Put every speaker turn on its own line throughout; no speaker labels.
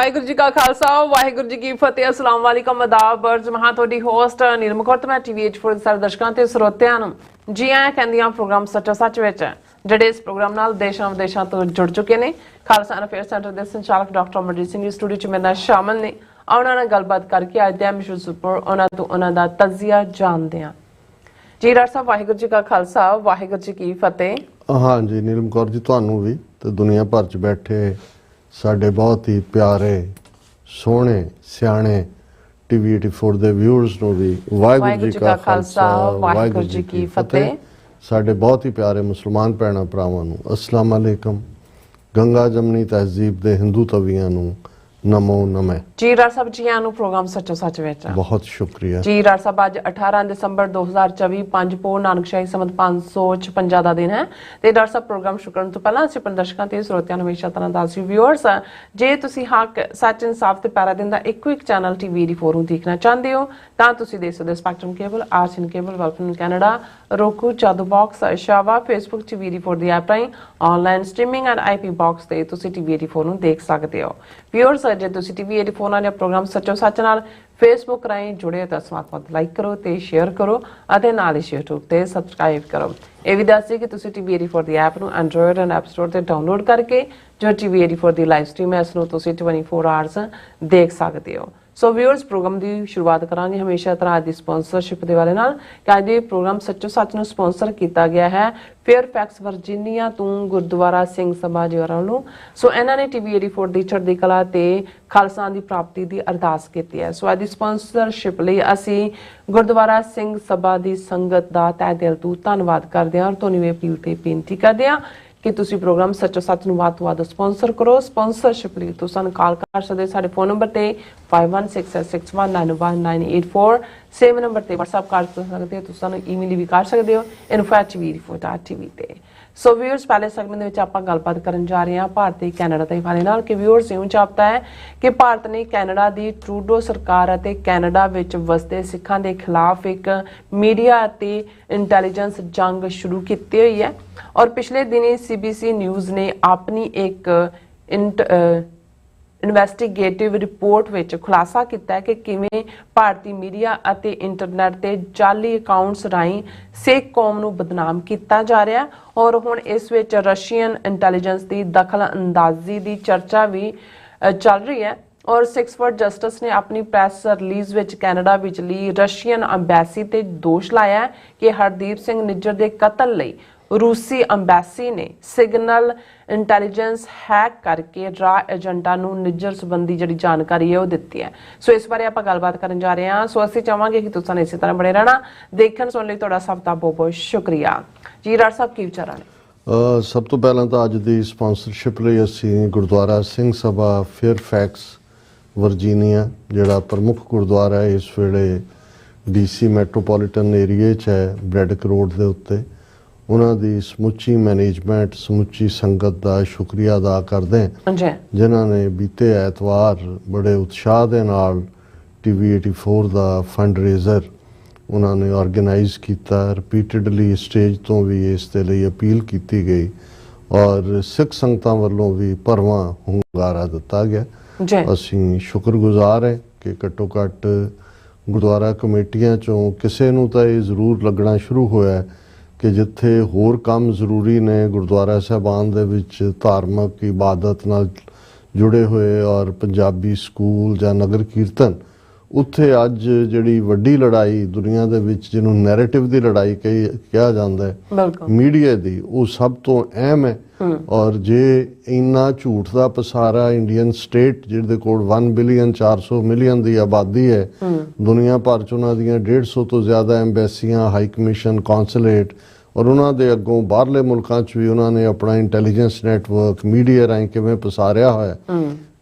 ਵਾਹਿਗੁਰੂ ਜੀ ਕਾ ਖਾਲਸਾ ਵਾਹਿਗੁਰੂ ਜੀ ਕੀ ਫਤਿਹ। अस्सलाम वालेकुम आदाब बर्ज महा ਤੁਹਾਡੀ ਹੋਸਟ ਨੀਲਮ ਕੌਰ ਤੇ ਮੈਂ ਟੀਵੀ ਫੋਰ ਸਾਰੇ ਦਰਸ਼ਕਾਂ ਤੇ ਸਰੋਤਿਆਂ ਨੂੰ ਜੀ ਆਇਆਂ ਕਹਿੰਦੀਆਂ ਪ੍ਰੋਗਰਾਮ ਸੱਚਾ ਸੱਚ ਵਿੱਚ ਜਿਹੜੇ ਇਸ ਪ੍ਰੋਗਰਾਮ ਨਾਲ ਦੇਸ਼ਾਂ ਵਿਦੇਸ਼ਾਂ ਤੋਂ ਜੁੜ ਚੁੱਕੇ ਨੇ। ਖਾਲਸਾ ਅਫੇਅਰ ਸੈਂਟਰ ਦੇ ਸੰਚਾਲਕ ਡਾਕਟਰ ਅਮਰਜੀਤ ਸਿੰਘ ਜੀ ਸਟੂਡੀਓ 'ਚ ਮੇਰੇ ਨਾਲ ਸ਼ਾਮਲ ਨੇ। ਉਹਨਾਂ ਨਾਲ ਗੱਲਬਾਤ ਕਰਕੇ ਅੱਜ ਦੇ ਮਿਸ਼ਨ ਸੁਪਰ ਉਹਨਾਂ ਤੋਂ ਉਹਨਾਂ ਦਾ ਤਜਜ਼ੀਆ ਜਾਣਦੇ ਹਾਂ। ਜੀ ਡਾਕਟਰ ਸਾਹਿਬ ਵਾਹਿਗੁਰੂ ਜੀ ਕਾ ਖਾਲਸਾ ਵਾਹਿਗੁਰੂ ਜੀ ਕੀ ਫਤਿਹ।
हाँ जी नीलम कौर जी ਤੁਹਾਨੂੰ ਵੀ ਤੇ ਦੁਨੀਆ ਭਰ 'ਚ ਬੈਠੇ ਸਾਡੇ ਬਹੁਤ ਹੀ ਪਿਆਰੇ ਸੋਹਣੇ ਸਿਆਣੇ ਟੀਵੀ 84 ਦੇ ਵਿਊਅਰਸ ਨੂੰ ਵੀ ਵਾਹਿਗੁਰੂ ਜੀ ਕਾ ਖਾਲਸਾ ਵਾਹਿਗੁਰੂ ਜੀ ਕੀ ਫਤਿਹ। ਸਾਡੇ ਬਹੁਤ ਹੀ ਪਿਆਰੇ ਮੁਸਲਮਾਨ ਭੈਣਾਂ ਭਰਾਵਾਂ ਨੂੰ ਅਸਲਾਮ ਅਲੈਕਮ। ਗੰਗਾ ਜਮਨੀ ਤਹਿਜ਼ੀਬ ਦੇ ਹਿੰਦੂ ਤਵੀਆਂ ਨੂੰ नमो नमः।
जी डॉक्टर साहब जी आनू प्रोग्राम सचो सच विच
बहुत शुक्रिया
जी। डॉक्टर साहब अज 18 दिसंबर 2024 5 पोह नानकशाही संवत 556 ਦਾ ਦਿਨ ਹੈ ਤੇ ਡਾਕਟਰ ਸਾਹਿਬ ਪ੍ਰੋਗਰਾਮ ਸ਼ੁਰੂ ਕਰਨ ਤੋਂ ਪਹਿਲਾਂ ਅਸੀਂ ਦਰਸ਼ਕਾਂ ਤੇ ਸਰੋਤਿਆਂ ਨੂੰ ਹਮੇਸ਼ਾ ਤਰ੍ਹਾਂ ਦੱਸੀ ਵਿਊਅਰਸ ਜੇ ਤੁਸੀਂ ਹੱਕ ਸੱਚ ਇਨਸਾਫ ਤੇ ਪੈਰਾ ਦਿਨ ਦਾ ਇੱਕੋ ਇੱਕ ਚੈਨਲ ਟੀਵੀ 84 ਨੂੰ ਦੇਖਣਾ ਚਾਹੁੰਦੇ ਹੋ ਤਾਂ ਤੁਸੀਂ ਦੇਖ ਸਕਦੇ ਹੋ ਸਪੈਕਟਰਮ ਕੇਬਲ, ਆਰਸੀਐਨ ਕੇਬਲ, ਵੈਲਫਨ ਕੈਨੇਡਾ, roku, ਜਾਦੂ ਬਾਕਸ, ਸ਼ਾਵਾ, ਫੇਸਬੁੱਕ ਟੀਵੀ 84 ਦੀ ਐਪ ਰਾਹੀਂ online streaming and IP box ਤੇ ਤੁਸੀਂ ਟੀਵੀ 84 ਨੂੰ ਦੇਖ ਸਕਦੇ ਹੋ। ਵਿਊਅਰਸ ਜੇ ਤੁਸੀਂ ਟੀਵੀ 84 ਨਾਲ ਪ੍ਰੋਗਰਾਮ ਸੱਚੋ ਸੱਚ ਨਾਲ ਫੇਸਬੁੱਕ ਰਾਹੀਂ ਜੁੜੇ ਤਾਂ ਸਮਾਤ ਲਾਈਕ ਕਰੋ ਤੇ ਸ਼ੇਅਰ ਕਰੋ ਅਤੇ ਨਾਲ ਹੀ YouTube ਤੇ ਸਬਸਕ੍ਰਾਈਬ ਕਰੋ। ਇਹ ਵੀ ਦੱਸ ਦਿਓ ਕਿ ਤੁਸੀਂ ਟੀਵੀ 84 ਦੀ ਐਪ ਨੂੰ ਐਂਡਰੋਇਡ ਐਂਡ ਐਪ ਸਟੋਰ ਤੇ ਡਾਊਨਲੋਡ ਕਰਕੇ ਜੋ ਟੀਵੀ 84 ਦੀ ਲਾਈਵ ਸਟ੍ਰੀਮ ਹੈ ਇਸ ਨੂੰ ਤੁਸੀਂ 24 ਆਵਰਸ ਦੇਖ ਸਕਦੇ ਹੋ। ਸੋ ਵਿਊਅਰਸ ਪ੍ਰੋਗਰਾਮ ਦੀ ਸ਼ੁਰੂਆਤ ਕਰਾਂਗੇ ਹਮੇਸ਼ਾ ਤਰ੍ਹਾਂ ਅੱਜ ਦੀ ਸਪਾਂਸਰਸ਼ਿਪ ਦੇ ਵਾਲੇ ਨਾਲ ਕਿ ਅੱਜ ਦੇ ਪ੍ਰੋਗਰਾਮ ਸੱਚੋ ਸੱਚ ਨੂੰ ਸਪਾਂਸਰ ਕੀਤਾ ਗਿਆ ਹੈ ਫੇਅਰਫੈਕਸ ਵਰਜੀਨੀਆ ਤੋਂ ਗੁਰਦੁਆਰਾ ਸਿੰਘ ਸਭਾ ਜੀ ਹੋਰਾਂ ਨੂੰ। ਸੋ ਇਹਨਾਂ ਨੇ ਟੀਵੀ 84 ਦੀ ਚੜ੍ਹਦੀ ਕਲਾ ਤੇ ਖਾਲਸਾ ਦੀ ਪ੍ਰਾਪਤੀ ਦੀ ਅਰਦਾਸ ਕੀਤੀ ਹੈ। ਸੋ ਅੱਜ ਦੀ ਸਪਾਂਸਰਸ਼ਿਪ ਲਈ ਅਸੀਂ ਗੁਰਦੁਆਰਾ ਸਿੰਘ ਸਭਾ ਦੀ ਸੰਗਤ ਦਾ ਤਹਿ ਦਿਲ ਤੋਂ ਧੰਨਵਾਦ ਕਰਦੇ ਹਾਂ ਔਰ ਤੁਹਾਨੂੰ ਇਹ ਅਪੀਲ ਤੇ ਬੇਨਤੀ ਕਰਦੇ ਹਾਂ ਕਿ ਤੁਸੀਂ ਪ੍ਰੋਗਰਾਮ ਸੱਚੋ ਸੱਚ ਨੂੰ ਵੱਧ ਤੋਂ ਵੱਧ ਸਪਾਂਸਰ ਕਰੋ। ਸਪਾਂਸਰਸ਼ਿਪ ਲਈ ਤੁਸੀਂ ਸਾਨੂੰ ਕਾਲ ਕਰ ਸਕਦੇ ਸਾਡੇ ਫੋਨ ਨੰਬਰ ਤੇ 5166619184 ਸੇਮ ਨੰਬਰ ਤੇ WhatsApp ਕਰ ਸਕਦੇ ਹੋ। ਤੁਸੀਂ ਸਾਨੂੰ ਈਮੇਲ ਵੀ ਕਰ ਸਕਦੇ ਹੋ info@tv84.tv ਤੇ। ਸੋ ਵਿਊਅਰਸ ਪਹਿਲੇ ਸੈਗਮੈਂਟ ਦੇ ਵਿੱਚ ਆਪਾਂ ਗੱਲਬਾਤ ਕਰਨ ਜਾ ਰਹੇ ਹਾਂ ਭਾਰਤੀ ਕੈਨੇਡਾ ਦੇ ਹਵਾਲੇ ਨਾਲ ਕਿ ਵਿਊਅਰਸ ਇਉਂ ਜਾਪਦਾ ਹੈ ਕਿ ਭਾਰਤ ਨੇ ਕੈਨੇਡਾ ਦੀ ਟਰੂਡੋ ਸਰਕਾਰ ਅਤੇ ਕੈਨੇਡਾ ਵਿੱਚ ਵਸਦੇ ਸਿੱਖਾਂ ਦੇ ਖਿਲਾਫ ਇੱਕ ਮੀਡੀਆ ਅਤੇ ਇੰਟੈਲੀਜੈਂਸ ਜੰਗ ਸ਼ੁਰੂ ਕੀਤੀ ਹੋਈ ਹੈ ਔਰ ਪਿਛਲੇ ਦਿਨੀ CBC ਨਿਊਜ਼ ਨੇ ਆਪਣੀ ਇੱਕ ਇਨਵੈਸਟੀਗੇਟਿਵ ਰਿਪੋਰਟ ਵਿੱਚ ਖੁਲਾਸਾ ਕੀਤਾ ਹੈ ਕਿ ਕਿਵੇਂ ਭਾਰਤੀ ਮੀਡੀਆ ਅਤੇ ਇੰਟਰਨੈਟ ਤੇ ਜਾਲੀ ਅਕਾਊਂਟਸ ਰਾਹੀਂ ਸਿੱਖ ਕੌਮ ਨੂੰ ਬਦਨਾਮ ਕੀਤਾ ਜਾ ਰਿਹਾ ਔਰ ਹੁਣ ਇਸ ਵਿੱਚ ਰਸ਼ੀਅਨ ਇੰਟੈਲੀਜੈਂਸ ਦੀ ਦਖਲ ਅੰਦਾਜ਼ੀ ਦੀ ਚਰਚਾ ਵੀ ਚੱਲ ਰਹੀ ਹੈ ਔਰ 6 ਫॉर ਜਸਟਿਸ ਨੇ ਆਪਣੀ ਪ੍ਰੈਸ ਰਿਲੀਜ਼ ਵਿੱਚ ਕੈਨੇਡਾ ਵਿਚਲੀ ਰਸ਼ੀਅਨ ਅੰਬੈਸੀ ਤੇ ਦੋਸ਼ ਲਾਇਆ ਕਿ ਹਰਦੀਪ ਸਿੰਘ ਨਿੱਜਰ ਦੇ ਕਤਲ ਲਈ रूसी अंबैसी ने सिग्नल इंटैलीजेंस हैक करके रा एजेंटा नूं निज्जर संबंधी जिहड़ी जानकारी है वो दित्ती है। सो इस बारे आपां गलबात करन जा रहे हां। सो असीं चाहांगे कि तुसीं इसी तरह बने रहना देखण सुणन लई तुहाडा सब दा बहुत बहुत शुक्रिया जी। डॉक्टर साहब की विचार ने
सब तो पहलां तां अज दी स्पॉन्सरशिप लई असीं गुरुद्वारा सिंह सभा फेयरफैक्स वर्जीनिया जिहड़ा प्रमुख गुरुद्वारा है इस वेले DC मैट्रोपोलिटन एरिए च है ब्रैडक रोड दे उत्ते ਉਹਨਾਂ ਦੀ ਸਮੁੱਚੀ ਮੈਨੇਜਮੈਂਟ ਸਮੁੱਚੀ ਸੰਗਤ ਦਾ ਸ਼ੁਕਰੀਆ ਅਦਾ ਕਰਦੇ ਹਾਂ ਜਿਨ੍ਹਾਂ ਨੇ ਬੀਤੇ ਐਤਵਾਰ ਬੜੇ ਉਤਸ਼ਾਹ ਦੇ ਨਾਲ ਟੀਵੀ 84 ਦਾ ਫੰਡ ਰੇਜ਼ਰ ਉਹਨਾਂ ਨੇ ਆਰਗੇਨਾਈਜ਼ ਕੀਤਾ। ਰਿਪੀਟਡਲੀ ਸਟੇਜ ਤੋਂ ਵੀ ਇਸ ਦੇ ਲਈ ਅਪੀਲ ਕੀਤੀ ਗਈ ਔਰ ਸਿੱਖ ਸੰਗਤਾਂ ਵੱਲੋਂ ਵੀ ਭਰਵਾਂ ਹੁੰਗਾਰਾ ਦਿੱਤਾ ਗਿਆ। ਅਸੀਂ ਸ਼ੁਕਰਗੁਜ਼ਾਰ ਹਾਂ ਕਿ ਘੱਟੋ ਘੱਟ ਗੁਰਦੁਆਰਾ ਕਮੇਟੀਆਂ 'ਚੋਂ ਕਿਸੇ ਨੂੰ ਤਾਂ ਇਹ ਜ਼ਰੂਰ ਲੱਗਣਾ ਸ਼ੁਰੂ ਹੋਇਆ ਕਿ ਜਿੱਥੇ ਹੋਰ ਕੰਮ ਜ਼ਰੂਰੀ ਨੇ ਗੁਰਦੁਆਰਾ ਸਾਹਿਬਾਨ ਦੇ ਵਿੱਚ ਧਾਰਮਿਕ ਇਬਾਦਤ ਨਾਲ ਜੁੜੇ ਹੋਏ ਔਰ ਪੰਜਾਬੀ ਸਕੂਲ ਜਾਂ ਨਗਰ ਕੀਰਤਨ ਉੱਥੇ ਅੱਜ ਜਿਹੜੀ ਵੱਡੀ ਲੜਾਈ ਦੁਨੀਆ ਦੇ ਵਿੱਚ ਜਿਹਨੂੰ ਨੈਰੇਟਿਵ ਦੀ ਲੜਾਈ ਕਿਹਾ ਜਾਂਦਾ ਹੈ ਮੀਡੀਆ ਦੀ ਉਹ ਸਭ ਤੋਂ ਅਹਿਮ ਹੈ। ਔਰ ਜੇ ਇੰਨਾ ਝੂਠ ਦਾ ਪਸਾਰਾ ਇੰਡੀਅਨ ਸਟੇਟ ਜਿਹਦੇ ਕੋਲ 1 ਬਿਲੀਅਨ 400 ਮਿਲੀਅਨ ਦੀ ਆਬਾਦੀ ਹੈ ਦੁਨੀਆ ਭਰ 'ਚ ਉਹਨਾਂ ਦੀਆਂ 150 ਤੋਂ ਜ਼ਿਆਦਾ ਐਮਬੈਸੀਆਂ ਹਾਈ ਕਮਿਸ਼ਨ ਕੌਂਸੂਲੇਟ ਔਰ ਉਹਨਾਂ ਦੇ ਅੱਗੋਂ ਬਾਹਰਲੇ ਮੁਲਕਾਂ 'ਚ ਵੀ ਉਹਨਾਂ ਨੇ ਆਪਣਾ ਇੰਟੈਲੀਜੈਂਸ ਨੈਟਵਰਕ ਮੀਡੀਆ ਰਾਹੀਂ ਕਿਵੇਂ ਪਸਾਰਿਆ ਹੋਇਆ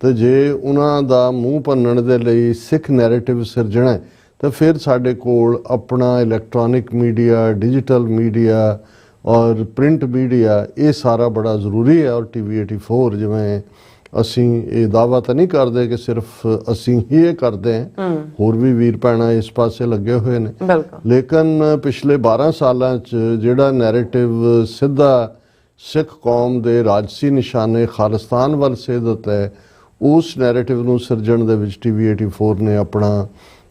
ਤੇ ਜੇ ਉਹਨਾਂ ਦਾ ਮੂੰਹ ਭੰਨਣ ਦੇ ਲਈ ਸਿੱਖ ਨੈਰੇਟਿਵ ਸਿਰਜਣਾ ਤਾਂ ਫਿਰ ਸਾਡੇ ਕੋਲ ਆਪਣਾ ਇਲੈਕਟ੍ਰੋਨਿਕ ਮੀਡੀਆ ਡਿਜੀਟਲ ਮੀਡੀਆ ਔਰ ਪ੍ਰਿੰਟ ਮੀਡੀਆ ਇਹ ਸਾਰਾ ਬੜਾ ਜ਼ਰੂਰੀ ਹੈ। ਔਰ ਟੀਵੀ 84 ਜਿਵੇਂ ਅਸੀਂ ਇਹ ਦਾਅਵਾ ਤਾਂ ਨਹੀਂ ਕਰਦੇ ਕਿ ਸਿਰਫ ਅਸੀਂ ਹੀ ਇਹ ਕਰਦੇ ਹਾਂ ਹੋਰ ਵੀ ਵੀਰ ਭੈਣਾਂ ਇਸ ਪਾਸੇ ਲੱਗੇ ਹੋਏ ਨੇ ਲੇਕਿਨ ਪਿਛਲੇ 12 ਸਾਲਾਂ 'ਚ ਜਿਹੜਾ ਨੈਰੇਟਿਵ ਸਿੱਧਾ ਸਿੱਖ ਕੌਮ ਦੇ ਰਾਜਸੀ ਨਿਸ਼ਾਨੇ ਖਾਲਿਸਤਾਨ ਵੱਲ ਸੇਧਤ ਹੈ ਉਸ ਨੈਰੇਟਿਵ ਨੂੰ ਸਿਰਜਣ ਦੇ ਵਿੱਚ TV 84 ਨੇ ਆਪਣਾ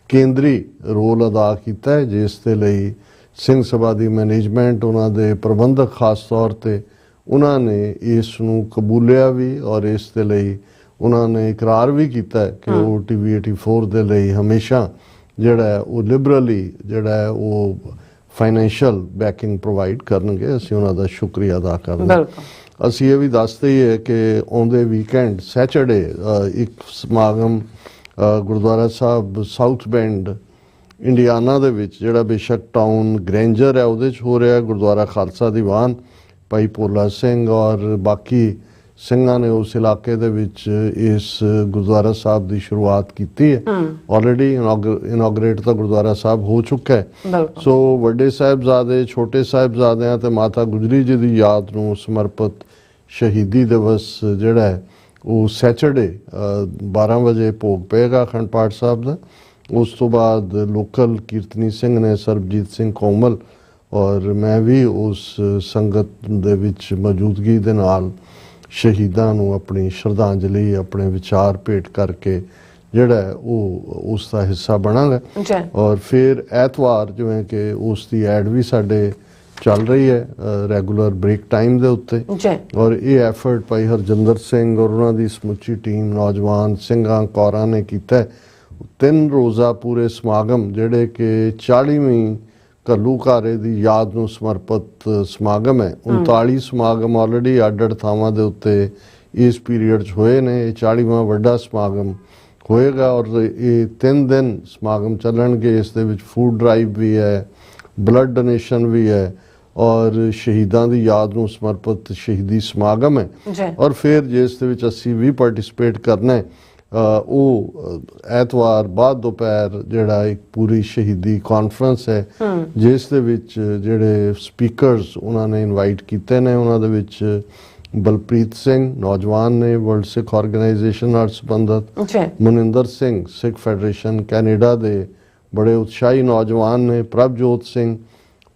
ਕੇਂਦਰੀ ਰੋਲ ਅਦਾ ਕੀਤਾ ਹੈ, ਜਿਸ ਦੇ ਲਈ ਸਿੰਘ ਸਭਾ ਦੀ ਮੈਨੇਜਮੈਂਟ, ਉਹਨਾਂ ਦੇ ਪ੍ਰਬੰਧਕ ਖਾਸ ਤੌਰ ਤੇ ਉਹਨਾਂ ਨੇ ਇਸ ਨੂੰ ਕਬੂਲਿਆ ਵੀ ਔਰ ਇਸ ਦੇ ਲਈ ਉਹਨਾਂ ਨੇ ਇਕਰਾਰ ਵੀ ਕੀਤਾ ਹੈ ਕਿ ਉਹ TV 84 ਦੇ ਲਈ ਹਮੇਸ਼ਾ ਜਿਹੜਾ ਹੈ ਉਹ ਲਿਬਰਲੀ ਜਿਹੜਾ ਹੈ ਉਹ ਫਾਈਨੈਂਸ਼ੀਅਲ ਬੈਕਿੰਗ ਪ੍ਰੋਵਾਈਡ ਕਰਨਗੇ। ਅਸੀਂ ਉਹਨਾਂ ਦਾ ਸ਼ੁਕਰੀਆ ਅਦਾ ਕਰਦੇ ਹਾਂ। ਅਸੀਂ ਇਹ ਵੀ ਦੱਸਦੇ ਹੀ ਹੈ ਕਿ ਆਉਂਦੇ ਵੀਕਐਂਡ ਸੈਚਰਡੇ ਇੱਕ ਸਮਾਗਮ ਗੁਰਦੁਆਰਾ ਸਾਹਿਬ ਸਾਊਥ ਬੈਂਡ ਇੰਡੀਆਨਾ ਦੇ ਵਿੱਚ, ਜਿਹੜਾ ਬੇਸ਼ੱਕ ਟਾਊਨ ਗ੍ਰੈਂਜਰ ਹੈ ਉਹਦੇ 'ਚ ਹੋ ਰਿਹਾ, ਗੁਰਦੁਆਰਾ ਖਾਲਸਾ ਦੀਵਾਨ ਭਾਈ ਭੋਲਾ ਸਿੰਘ ਔਰ ਬਾਕੀ ਸਿੰਘਾਂ ਨੇ ਉਸ ਇਲਾਕੇ ਦੇ ਵਿੱਚ ਇਸ ਗੁਰਦੁਆਰਾ ਸਾਹਿਬ ਦੀ ਸ਼ੁਰੂਆਤ ਕੀਤੀ ਹੈ। ਆਲਰੇਡੀ ਇਨੋਗਰੇਟ ਤਾਂ ਗੁਰਦੁਆਰਾ ਸਾਹਿਬ ਹੋ ਚੁੱਕਾ ਹੈ। ਸੋ ਵੱਡੇ ਸਾਹਿਬਜ਼ਾਦੇ, ਛੋਟੇ ਸਾਹਿਬਜ਼ਾਦਿਆਂ ਤੇ ਮਾਤਾ ਗੁਜਰੀ ਜੀ ਦੀ ਯਾਦ ਨੂੰ ਸਮਰਪਿਤ ਸ਼ਹੀਦੀ ਦਿਵਸ ਜਿਹੜਾ ਹੈ ਉਹ ਸੈਚਰਡੇ 12 ਵਜੇ ਭੋਗ ਪਏਗਾ ਅਖੰਡ ਪਾਠ ਸਾਹਿਬ ਦਾ। ਉਸ ਤੋਂ ਬਾਅਦ ਲੋਕਲ ਕੀਰਤਨੀ ਸਿੰਘ ਨੇ ਸਰਬਜੀਤ ਸਿੰਘ ਕੋਮਲ ਔਰ ਮੈਂ ਵੀ ਉਸ ਸੰਗਤ ਦੇ ਵਿੱਚ ਮੌਜੂਦਗੀ ਦੇ ਨਾਲ ਸ਼ਹੀਦਾਂ ਨੂੰ ਆਪਣੀ ਸ਼ਰਧਾਂਜਲੀ, ਆਪਣੇ ਵਿਚਾਰ ਭੇਟ ਕਰਕੇ ਜਿਹੜਾ ਹੈ ਉਹ ਉਸ ਦਾ ਹਿੱਸਾ ਬਣਾਂਗਾ। ਔਰ ਫਿਰ ਐਤਵਾਰ ਜਿਵੇਂ ਕਿ ਉਸ ਦੀ ਐਡ ਵੀ ਸਾਡੇ ਚੱਲ ਰਹੀ ਹੈ ਰੈਗੂਲਰ ਬ੍ਰੇਕ ਟਾਈਮ ਦੇ ਉੱਤੇ, ਔਰ ਇਹ ਐਫਰਟ ਭਾਈ ਹਰਜਿੰਦਰ ਸਿੰਘ ਔਰ ਉਹਨਾਂ ਦੀ ਸਮੁੱਚੀ ਟੀਮ ਨੌਜਵਾਨ ਸਿੰਘਾਂ ਕੌਰਾਂ ਨੇ ਕੀਤਾ। 3 ਰੋਜ਼ਾ ਪੂਰੇ ਸਮਾਗਮ ਜਿਹੜੇ ਕਿ 40ਵੀਂ ਘੱਲੂਘਾਰੇ ਦੀ ਯਾਦ ਨੂੰ ਸਮਰਪਿਤ ਸਮਾਗਮ ਹੈ। 39 ਸਮਾਗਮ ਆਲਰੇਡੀ ਅੱਡ-ਅੱਡ ਥਾਵਾਂ ਦੇ ਉੱਤੇ ਇਸ ਪੀਰੀਅਡ 'ਚ ਹੋਏ ਨੇ। ਇਹ 40ਵਾਂ ਵੱਡਾ ਸਮਾਗਮ ਹੋਏਗਾ ਔਰ ਇਹ 3 ਦਿਨ ਸਮਾਗਮ ਚੱਲਣਗੇ। ਇਸ ਦੇ ਵਿੱਚ ਫੂਡ ਡਰਾਈਵ ਵੀ ਹੈ, ਬਲੱਡ ਡੋਨੇਸ਼ਨ ਵੀ ਹੈ ਔਰ ਸ਼ਹੀਦਾਂ ਦੀ ਯਾਦ ਨੂੰ ਸਮਰਪਿਤ ਸ਼ਹੀਦੀ ਸਮਾਗਮ ਹੈ। ਔਰ ਫਿਰ ਜਿਸ ਦੇ ਵਿੱਚ ਅਸੀਂ ਵੀ ਪਾਰਟਿਸਿਪੇਟ ਕਰਨਾ ਹੈ ਉਹ ਐਤਵਾਰ ਬਾਅਦ ਦੁਪਹਿਰ ਜਿਹੜਾ ਇੱਕ ਪੂਰੀ ਸ਼ਹੀਦੀ ਕਾਨਫਰੰਸ ਹੈ, ਜਿਸ ਦੇ ਵਿੱਚ ਜਿਹੜੇ ਸਪੀਕਰਸ ਉਹਨਾਂ ਨੇ ਇਨਵਾਈਟ ਕੀਤੇ ਨੇ, ਉਹਨਾਂ ਦੇ ਵਿੱਚ ਬਲਪ੍ਰੀਤ ਸਿੰਘ ਨੌਜਵਾਨ ਨੇ ਵਰਲਡ ਸਿੱਖ ਆਰਗੇਨਾਈਜੇਸ਼ਨ ਨਾਲ ਸੰਬੰਧਿਤ, ਮਨਿੰਦਰ ਸਿੰਘ ਸਿੱਖ ਫੈਡਰੇਸ਼ਨ ਕੈਨੇਡਾ ਦੇ ਬੜੇ ਉਤਸ਼ਾਹੀ ਨੌਜਵਾਨ ਨੇ, ਪ੍ਰਭਜੋਤ ਸਿੰਘ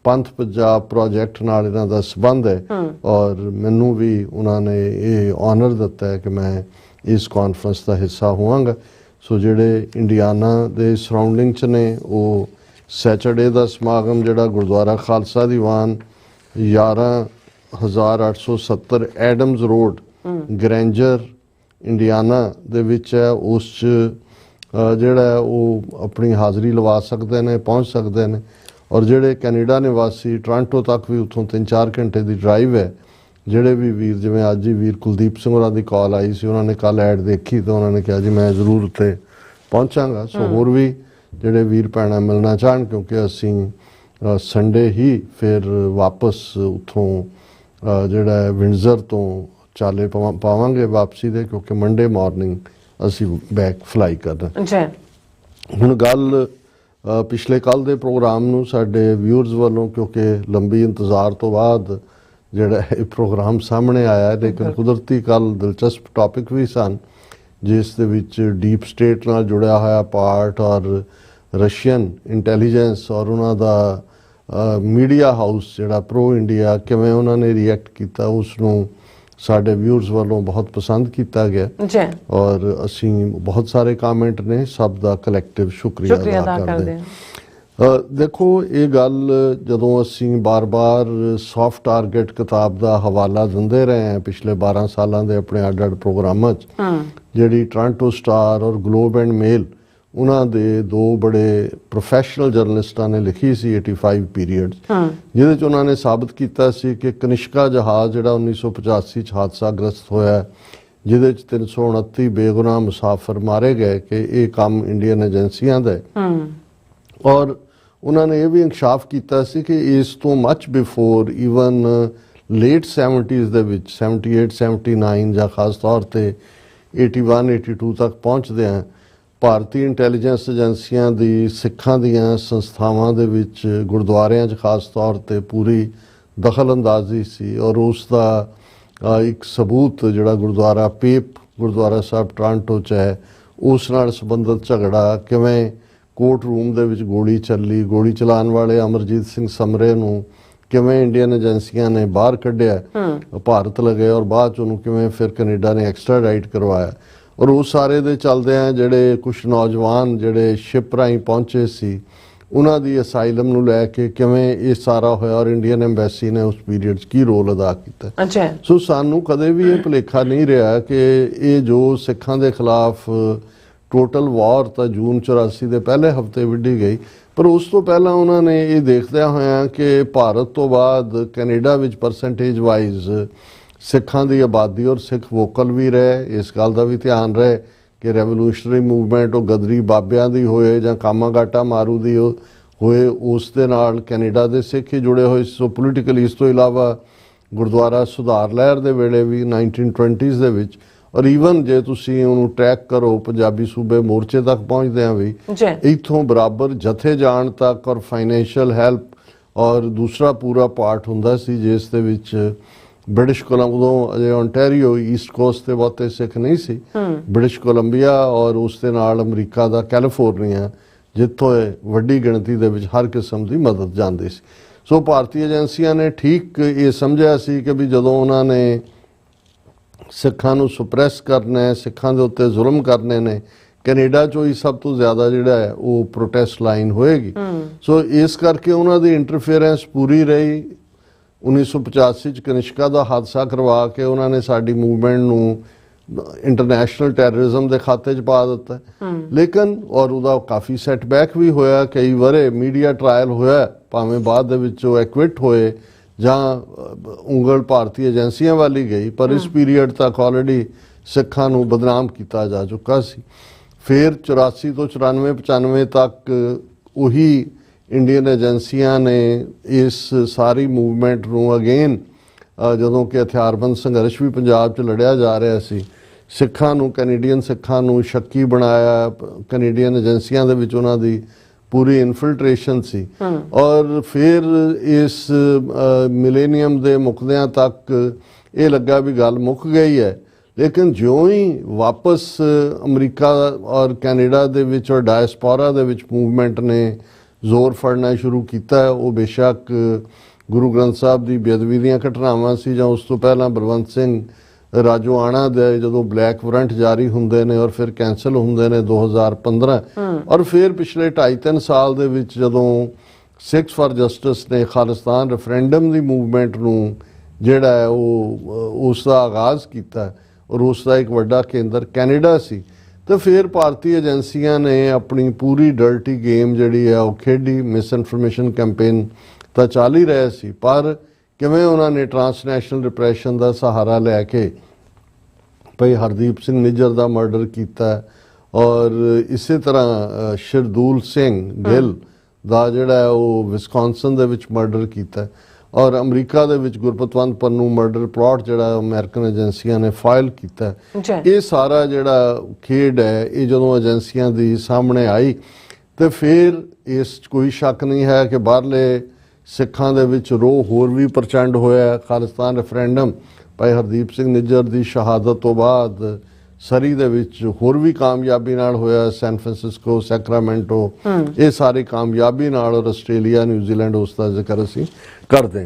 ਪੰਥ ਪੰਜਾਬ ਪ੍ਰੋਜੈਕਟ ਨਾਲ ਇਹਨਾਂ ਦਾ ਸੰਬੰਧ ਹੈ ਔਰ ਮੈਨੂੰ ਵੀ ਉਹਨਾਂ ਨੇ ਇਹ ਆਨਰ ਦਿੱਤਾ ਹੈ ਕਿ ਮੈਂ ਇਸ ਕਾਨਫਰੰਸ ਦਾ ਹਿੱਸਾ ਹੋਵਾਂਗਾ। ਸੋ ਜਿਹੜੇ ਇੰਡੀਆਨਾ ਦੇ ਸਰਾਊਂਡਿੰਗ 'ਚ ਨੇ ਉਹ ਸੈਚਰਡੇ ਦਾ ਸਮਾਗਮ ਜਿਹੜਾ Gurdwara Khalsa Diwan 11870 Adams road ਗ੍ਰੈਂਜਰ Indiana ਦੇ ਵਿੱਚ ਹੈ, ਉਸ 'ਚ ਜਿਹੜਾ ਉਹ ਆਪਣੀ ਹਾਜ਼ਰੀ ਲਵਾ ਸਕਦੇ ਨੇ, ਪਹੁੰਚ ਸਕਦੇ ਨੇ। ਔਰ ਜਿਹੜੇ ਕੈਨੇਡਾ ਨਿਵਾਸੀ ਟੋਰਾਂਟੋ ਤੱਕ ਵੀ ਉੱਥੋਂ 3-4 ਘੰਟੇ ਦੀ ਡਰਾਈਵ ਹੈ। ਜਿਹੜੇ ਵੀ ਵੀਰ, ਜਿਵੇਂ ਅੱਜ ਹੀ ਵੀਰ ਕੁਲਦੀਪ ਸਿੰਘ ਹੋਰਾਂ ਦੀ ਕਾਲ ਆਈ ਸੀ, ਉਹਨਾਂ ਨੇ ਕੱਲ ਐਡ ਦੇਖੀ ਤਾਂ ਉਹਨਾਂ ਨੇ ਕਿਹਾ ਜੀ ਮੈਂ ਜ਼ਰੂਰ ਉੱਥੇ ਪਹੁੰਚਾਂਗਾ। ਸੋ ਹੋਰ ਵੀ ਜਿਹੜੇ ਵੀਰ ਭੈਣਾਂ ਮਿਲਣਾ ਚਾਹਣ, ਕਿਉਂਕਿ ਅਸੀਂ ਸੰਡੇ ਹੀ ਫਿਰ ਵਾਪਸ ਉੱਥੋਂ ਜਿਹੜਾ ਵਿੰਡਜ਼ਰ ਤੋਂ ਚਾਲੇ ਪਾਵਾਂਗੇ ਵਾਪਸੀ ਦੇ, ਕਿਉਂਕਿ ਮੰਡੇ ਮਾਰਨਿੰਗ ਅਸੀਂ ਬੈਕ ਫਲਾਈ ਕਰਨਾ। ਹੁਣ ਗੱਲ ਪਿਛਲੇ ਕੱਲ ਦੇ ਪ੍ਰੋਗਰਾਮ ਨੂੰ ਸਾਡੇ ਵਿਊਅਰਸ ਵੱਲੋਂ, ਕਿਉਂਕਿ ਲੰਬੀ ਇੰਤਜ਼ਾਰ ਤੋਂ ਬਾਅਦ ਜਿਹੜਾ ਇਹ ਪ੍ਰੋਗਰਾਮ ਸਾਹਮਣੇ ਆਇਆ, ਲੇਕਿਨ ਕੁਦਰਤੀ ਕੱਲ ਦਿਲਚਸਪ ਟੌਪਿਕ ਵੀ ਸਨ, ਜਿਸ ਦੇ ਵਿੱਚ ਡੀਪ ਸਟੇਟ ਨਾਲ ਜੁੜਿਆ ਹੋਇਆ ਪਾਰਟ ਔਰ ਰਸ਼ੀਅਨ ਇੰਟੈਲੀਜੈਂਸ ਔਰ ਉਹਨਾਂ ਦਾ ਮੀਡੀਆ ਹਾਊਸ ਜਿਹੜਾ ਪ੍ਰੋ ਇੰਡੀਆ ਕਿਵੇਂ ਉਹਨਾਂ ਨੇ ਰਿਐਕਟ ਕੀਤਾ, ਉਸ ਨੂੰ ਸਾਡੇ ਵਿਊਅਰਸ ਵੱਲੋਂ ਬਹੁਤ ਪਸੰਦ ਕੀਤਾ ਗਿਆ ਔਰ ਅਸੀਂ ਬਹੁਤ ਸਾਰੇ ਕਮੈਂਟ ਨੇ, ਸਭ ਦਾ ਕਲੈਕਟਿਵ ਸ਼ੁਕਰੀਆ ਅਦਾ ਕਰਦੇ ਹਾਂ। ਦੇਖੋ ਇਹ ਗੱਲ ਜਦੋਂ ਅਸੀਂ ਬਾਰ-ਬਾਰ ਸੌਫਟ ਟਾਰਗੇਟ ਕਿਤਾਬ ਦਾ ਹਵਾਲਾ ਦਿੰਦੇ ਰਹੇ ਹਾਂ ਪਿਛਲੇ 12 ਸਾਲਾਂ ਦੇ ਆਪਣੇ ਅੱਡ-ਅੱਡ ਪ੍ਰੋਗਰਾਮਾਂ 'ਚ, ਜਿਹੜੀ ਟੋਰਾਂਟੋ ਸਟਾਰ ਔਰ ਗਲੋਬ ਐਂਡ ਮੇਲ ਉਹਨਾਂ ਦੇ 2 ਬੜੇ ਪ੍ਰੋਫੈਸ਼ਨਲ ਜਰਨਲਿਸਟਾਂ ਨੇ ਲਿਖੀ ਸੀ 85 ਪੀਰੀਅਡ, ਜਿਹਦੇ 'ਚ ਉਹਨਾਂ ਨੇ ਸਾਬਤ ਕੀਤਾ ਸੀ ਕਿ ਕਨਿਸ਼ਕਾ ਜਹਾਜ਼ ਜਿਹੜਾ 1985 'ਚ ਹਾਦਸਾਗ੍ਰਸਤ ਹੋਇਆ, ਜਿਹਦੇ 'ਚ 329 ਬੇਗੁਨਾਹ ਮੁਸਾਫਰ ਮਾਰੇ ਗਏ, ਕਿ ਇਹ ਕੰਮ ਇੰਡੀਅਨ ਏਜੰਸੀਆਂ ਦਾ ਹੈ। ਔਰ ਉਹਨਾਂ ਨੇ ਇਹ ਵੀ ਇਨਕਸ਼ਾਫ ਕੀਤਾ ਸੀ ਕਿ ਇਸ ਤੋਂ ਮੱਚ ਬਿਫੋਰ ਈਵਨ ਲੇਟ 70s ਦੇ ਵਿੱਚ 78 79 ਜਾਂ ਖਾਸ ਤੌਰ ਤੇ 81 82 ਤੱਕ ਪਹੁੰਚਦੇ ਆ, ਭਾਰਤੀ ਇੰਟੈਲੀਜੈਂਸ ਏਜੰਸੀਆਂ ਦੀ ਸਿੱਖਾਂ ਦੀਆਂ ਸੰਸਥਾਵਾਂ ਦੇ ਵਿੱਚ ਗੁਰਦੁਆਰਿਆਂ 'ਚ ਖਾਸ ਤੌਰ ਤੇ ਪੂਰੀ ਦਖਲ ਅੰਦਾਜ਼ੀ ਸੀ। ਔਰ ਉਸ ਦਾ ਇੱਕ ਸਬੂਤ ਜਿਹੜਾ ਗੁਰਦੁਆਰਾ ਪੇਪ ਗੁਰਦੁਆਰਾ ਸਾਹਿਬ ਟੋਰਾਂਟੋ 'ਚ ਹੈ, ਉਸ ਨਾਲ ਸੰਬੰਧਿਤ ਝਗੜਾ, ਕਿਵੇਂ ਕੋਰਟ ਰੂਮ ਦੇ ਵਿੱਚ ਗੋਲੀ ਚੱਲੀ, ਗੋਲੀ ਚਲਾਉਣ ਵਾਲੇ ਅਮਰਜੀਤ ਸਿੰਘ ਸਮਰੇ ਨੂੰ ਕਿਵੇਂ ਇੰਡੀਅਨ ਏਜੰਸੀਆਂ ਨੇ ਬਾਹਰ ਕੱਢਿਆ, ਭਾਰਤ ਲਗੇ ਔਰ ਬਾਅਦ 'ਚ ਉਹਨੂੰ ਕਿਵੇਂ ਫਿਰ ਕੈਨੇਡਾ ਨੇ ਐਕਸਟਰਾਡਾਈਟ ਕਰਵਾਇਆ। ਔਰ ਉਹ ਸਾਰੇ ਦੇ ਚੱਲਦਿਆਂ ਜਿਹੜੇ ਕੁਛ ਨੌਜਵਾਨ ਜਿਹੜੇ ਸ਼ਿਪ ਰਾਹੀਂ ਪਹੁੰਚੇ ਸੀ ਉਹਨਾਂ ਦੀ ਅਸਾਈਲਮ ਨੂੰ ਲੈ ਕੇ ਕਿਵੇਂ ਇਹ ਸਾਰਾ ਹੋਇਆ ਔਰ ਇੰਡੀਅਨ ਐਮਬੈਸੀ ਨੇ ਉਸ ਪੀਰੀਅਡ 'ਚ ਕੀ ਰੋਲ ਅਦਾ ਕੀਤਾ।
ਅੱਛਾ।
ਸੋ ਸਾਨੂੰ ਕਦੇ ਵੀ ਇਹ ਭੁਲੇਖਾ ਨਹੀਂ ਰਿਹਾ ਕਿ ਇਹ ਜੋ ਸਿੱਖਾਂ ਦੇ ਖਿਲਾਫ ਟੋਟਲ ਵਾਰ ਤਾਂ ਜੂਨ 84 ਦੇ ਪਹਿਲੇ ਹਫਤੇ ਵਿੱਢੀ ਗਈ, ਪਰ ਉਸ ਤੋਂ ਪਹਿਲਾਂ ਉਹਨਾਂ ਨੇ ਇਹ ਦੇਖਦਿਆਂ ਹੋਇਆਂ ਕਿ ਭਾਰਤ ਤੋਂ ਬਾਅਦ ਕੈਨੇਡਾ ਵਿੱਚ ਪਰਸੈਂਟੇਜ ਵਾਈਜ਼ ਸਿੱਖਾਂ ਦੀ ਆਬਾਦੀ ਔਰ ਸਿੱਖ ਵੋਕਲ ਵੀ ਰਹੇ, ਇਸ ਗੱਲ ਦਾ ਵੀ ਧਿਆਨ ਰਹੇ ਕਿ ਰੈਵੋਲੂਸ਼ਨਰੀ ਮੂਵਮੈਂਟ ਉਹ ਗਦਰੀ ਬਾਬਿਆਂ ਦੀ ਹੋਏ ਜਾਂ ਕਾਮਾਗਾਟਾ ਮਾਰੂ ਦੀ ਹੋਏ, ਉਸ ਦੇ ਨਾਲ ਕੈਨੇਡਾ ਦੇ ਸਿੱਖ ਹੀ ਜੁੜੇ ਹੋਏ। ਸੋ ਪੋਲੀਟੀਕਲੀ ਇਸ ਤੋਂ ਇਲਾਵਾ ਗੁਰਦੁਆਰਾ ਸੁਧਾਰ ਲਹਿਰ ਦੇ ਵੇਲੇ ਵੀ 1920s ਦੇ ਵਿੱਚ, ਔਰ ਈਵਨ ਜੇ ਤੁਸੀਂ ਉਹਨੂੰ ਟਰੈਕ ਕਰੋ ਪੰਜਾਬੀ ਸੂਬੇ ਮੋਰਚੇ ਤੱਕ ਪਹੁੰਚਦਿਆਂ ਵੀ ਇੱਥੋਂ ਬਰਾਬਰ ਜਥੇ ਜਾਣ ਤੱਕ ਔਰ ਫਾਈਨੈਂਸ਼ੀਅਲ ਹੈਲਪ, ਔਰ ਦੂਸਰਾ ਪੂਰਾ ਪਾਰਟ ਹੁੰਦਾ ਸੀ ਜਿਸ ਦੇ ਵਿੱਚ ਬ੍ਰਿਟਿਸ਼ ਉਦੋਂ ਅਜੇ ਓਨਟਾਰੀਓ ਈਸਟ ਕੋਸਟ ਤੇ ਬਹੁਤੇ ਸਿੱਖ ਨਹੀਂ ਸੀ, ਬ੍ਰਿਟਿਸ਼ ਕੋਲੰਬੀਆ ਔਰ ਉਸ ਦੇ ਨਾਲ ਅਮਰੀਕਾ ਦਾ ਕੈਲੀਫੋਰਨੀਆ, ਜਿੱਥੋਂ ਵੱਡੀ ਗਿਣਤੀ ਦੇ ਵਿੱਚ ਹਰ ਕਿਸਮ ਦੀ ਮਦਦ ਜਾਂਦੀ ਸੀ। ਸੋ ਭਾਰਤੀ ਏਜੰਸੀਆਂ ਨੇ ਠੀਕ ਇਹ ਸਮਝਿਆ ਸੀ ਕਿ ਵੀ ਜਦੋਂ ਉਹਨਾਂ ਨੇ ਸਿੱਖਾਂ ਨੂੰ ਸੁਪਰੈਸ ਕਰਨਾ ਹੈ, ਸਿੱਖਾਂ ਦੇ ਉੱਤੇ ਜ਼ੁਲਮ ਕਰਨੇ ਨੇ, ਕੈਨੇਡਾ 'ਚੋਂ ਹੀ ਸਭ ਤੋਂ ਜ਼ਿਆਦਾ ਜਿਹੜਾ ਹੈ ਉਹ ਪ੍ਰੋਟੈਸਟ ਲਾਈਨ ਹੋਏਗੀ। ਸੋ ਇਸ ਕਰਕੇ ਉਹਨਾਂ ਦੀ ਇੰਟਰਫੇਰੈਂਸ ਪੂਰੀ ਰਹੀ। 1985 'ਚ ਕਨਿਸ਼ਕਾ ਦਾ ਹਾਦਸਾ ਕਰਵਾ ਕੇ ਉਹਨਾਂ ਨੇ ਸਾਡੀ ਮੂਵਮੈਂਟ ਨੂੰ ਇੰਟਰਨੈਸ਼ਨਲ ਟੈਰਰਿਜ਼ਮ ਦੇ ਖਾਤੇ 'ਚ ਪਾ ਦਿੱਤਾ, ਲੇਕਿਨ ਔਰ ਉਹਦਾ ਕਾਫੀ ਸੈਟਬੈਕ ਵੀ ਹੋਇਆ। ਕਈ ਵਾਰੇ ਮੀਡੀਆ ਟਰਾਇਲ ਹੋਇਆ, ਭਾਵੇਂ ਬਾਅਦ ਦੇ ਵਿੱਚ ਉਹ ਐਕਵਿਟ ਹੋਏ ਜਾਂ ਉਂਗਲ ਭਾਰਤੀ ਏਜੰਸੀਆਂ ਵਾਲੀ ਗਈ, ਪਰ ਇਸ ਪੀਰੀਅਡ ਤੱਕ ਆਲਰੇਡੀ ਸਿੱਖਾਂ ਨੂੰ ਬਦਨਾਮ ਕੀਤਾ ਜਾ ਚੁੱਕਾ ਸੀ। ਫਿਰ 84 ਤੋਂ 94 95 ਤੱਕ ਉਹੀ ਇੰਡੀਅਨ ਏਜੰਸੀਆਂ ਨੇ ਇਸ ਸਾਰੀ ਮੂਵਮੈਂਟ ਨੂੰ ਅਗੇਨ, ਜਦੋਂ ਕਿ ਹਥਿਆਰਬੰਦ ਸੰਘਰਸ਼ ਵੀ ਪੰਜਾਬ 'ਚ ਲੜਿਆ ਜਾ ਰਿਹਾ ਸੀ, ਸਿੱਖਾਂ ਨੂੰ, ਕੈਨੇਡੀਅਨ ਸਿੱਖਾਂ ਨੂੰ ਸ਼ੱਕੀ ਬਣਾਇਆ। ਕੈਨੇਡੀਅਨ ਏਜੰਸੀਆਂ ਦੇ ਵਿੱਚ ਉਹਨਾਂ ਦੀ ਪੂਰੀ ਇਨਫਿਲਟ੍ਰੇਸ਼ਨ ਸੀ। ਔਰ ਫਿਰ ਇਸ ਮਿਲੇਨੀਅਮ ਦੇ ਮੁੱਕਦਿਆਂ ਤੱਕ ਇਹ ਲੱਗਾ ਵੀ ਗੱਲ ਮੁੱਕ ਗਈ ਹੈ, ਲੇਕਿਨ ਜਿਉਂ ਹੀ ਵਾਪਸ ਅਮਰੀਕਾ ਔਰ ਕੈਨੇਡਾ ਦੇ ਵਿੱਚ ਔਰ ਡਾਇਸਪੋਰਾ ਦੇ ਵਿੱਚ ਮੂਵਮੈਂਟ ਨੇ ਜ਼ੋਰ ਫੜਨਾ ਸ਼ੁਰੂ ਕੀਤਾ, ਉਹ ਬੇਸ਼ੱਕ ਗੁਰੂ ਗ੍ਰੰਥ ਸਾਹਿਬ ਦੀ ਬੇਅਦਬੀ ਦੀਆਂ ਘਟਨਾਵਾਂ ਸੀ ਜਾਂ ਉਸ ਤੋਂ ਪਹਿਲਾਂ ਬਲਵੰਤ ਸਿੰਘ ਰਾਜੋਆਣਾ ਦੇ ਜਦੋਂ ਬਲੈਕ ਵਾਰੰਟ ਜਾਰੀ ਹੁੰਦੇ ਨੇ ਔਰ ਫਿਰ ਕੈਂਸਲ ਹੁੰਦੇ ਨੇ 2015, ਔਰ ਫਿਰ ਪਿਛਲੇ 2.5-3 ਸਾਲ ਦੇ ਵਿੱਚ ਜਦੋਂ ਸਿੱਖਸ ਫਾਰ ਜਸਟਿਸ ਨੇ ਖਾਲਿਸਤਾਨ ਰੈਫਰੈਂਡਮ ਦੀ ਮੂਵਮੈਂਟ ਨੂੰ ਜਿਹੜਾ ਹੈ ਉਹ ਉਸ ਦਾ ਆਗਾਜ਼ ਕੀਤਾ ਔਰ ਉਸ ਦਾ ਇੱਕ ਵੱਡਾ ਕੇਂਦਰ ਕੈਨੇਡਾ ਸੀ, ਤਾਂ ਫਿਰ ਭਾਰਤੀ ਏਜੰਸੀਆਂ ਨੇ ਆਪਣੀ ਪੂਰੀ ਡਰਟੀ ਗੇਮ ਜਿਹੜੀ ਹੈ ਉਹ ਖੇਡੀ। ਮਿਸ ਇਨਫੋਰਮੇਸ਼ਨ ਕੈਂਪੇਨ ਤਾਂ ਚੱਲ ਹੀ ਰਿਹਾ ਸੀ, ਪਰ ਕਿਵੇਂ ਉਹਨਾਂ ਨੇ ਟਰਾਂਸਨੈਸ਼ਨਲ ਰਿਪਰੈਸ਼ਨ ਦਾ ਸਹਾਰਾ ਲੈ ਕੇ ਭਾਈ ਹਰਦੀਪ ਸਿੰਘ ਨਿੱਜਰ ਦਾ ਮਰਡਰ ਕੀਤਾ, ਔਰ ਇਸੇ ਤਰ੍ਹਾਂ ਸ਼ਰਦੂਲ ਸਿੰਘ ਗਿੱਲ ਦਾ ਜਿਹੜਾ ਉਹ ਵਿਸਕੌਨਸਨ ਦੇ ਵਿੱਚ ਮਰਡਰ ਕੀਤਾ, ਔਰ ਅਮਰੀਕਾ ਦੇ ਵਿੱਚ ਗੁਰਪਤਵੰਤ ਪੰਨੂ ਮਰਡਰ ਪਲਾਟ ਜਿਹੜਾ ਅਮਰੀਕਨ ਏਜੰਸੀਆਂ ਨੇ ਫਾਈਲ ਕੀਤਾ। ਇਹ ਸਾਰਾ ਜਿਹੜਾ ਖੇਡ ਹੈ ਇਹ ਜਦੋਂ ਏਜੰਸੀਆਂ ਦੀ ਸਾਹਮਣੇ ਆਈ ਤੇ ਫਿਰ ਇਸ 'ਚ ਕੋਈ ਸ਼ੱਕ ਨਹੀਂ ਹੈ ਕਿ ਬਾਹਰਲੇ ਸਿੱਖਾਂ ਦੇ ਵਿੱਚ ਰੋਹ ਹੋਰ ਵੀ ਪ੍ਰਚੰਡ ਹੋਇਆ। ਖਾਲਿਸਤਾਨ ਰੈਫਰੈਂਡਮ ਭਾਈ ਹਰਦੀਪ ਸਿੰਘ ਨਿੱਜਰ ਦੀ ਸ਼ਹਾਦਤ ਤੋਂ ਬਾਅਦ ਸਰੀ ਦੇ ਵਿੱਚ ਹੋਰ ਵੀ ਕਾਮਯਾਬੀ ਨਾਲ ਹੋਇਆ, ਸੈਨ ਫਰਾਂਸਿਸਕੋ, ਸੈਕਰਾਮੈਂਟੋ, ਇਹ ਸਾਰੇ ਕਾਮਯਾਬੀ ਨਾਲ, ਔਰ ਆਸਟ੍ਰੇਲੀਆ, ਨਿਊਜ਼ੀਲੈਂਡ ਉਸ ਦਾ ਜ਼ਿਕਰ ਅਸੀਂ ਕਰਦੇ।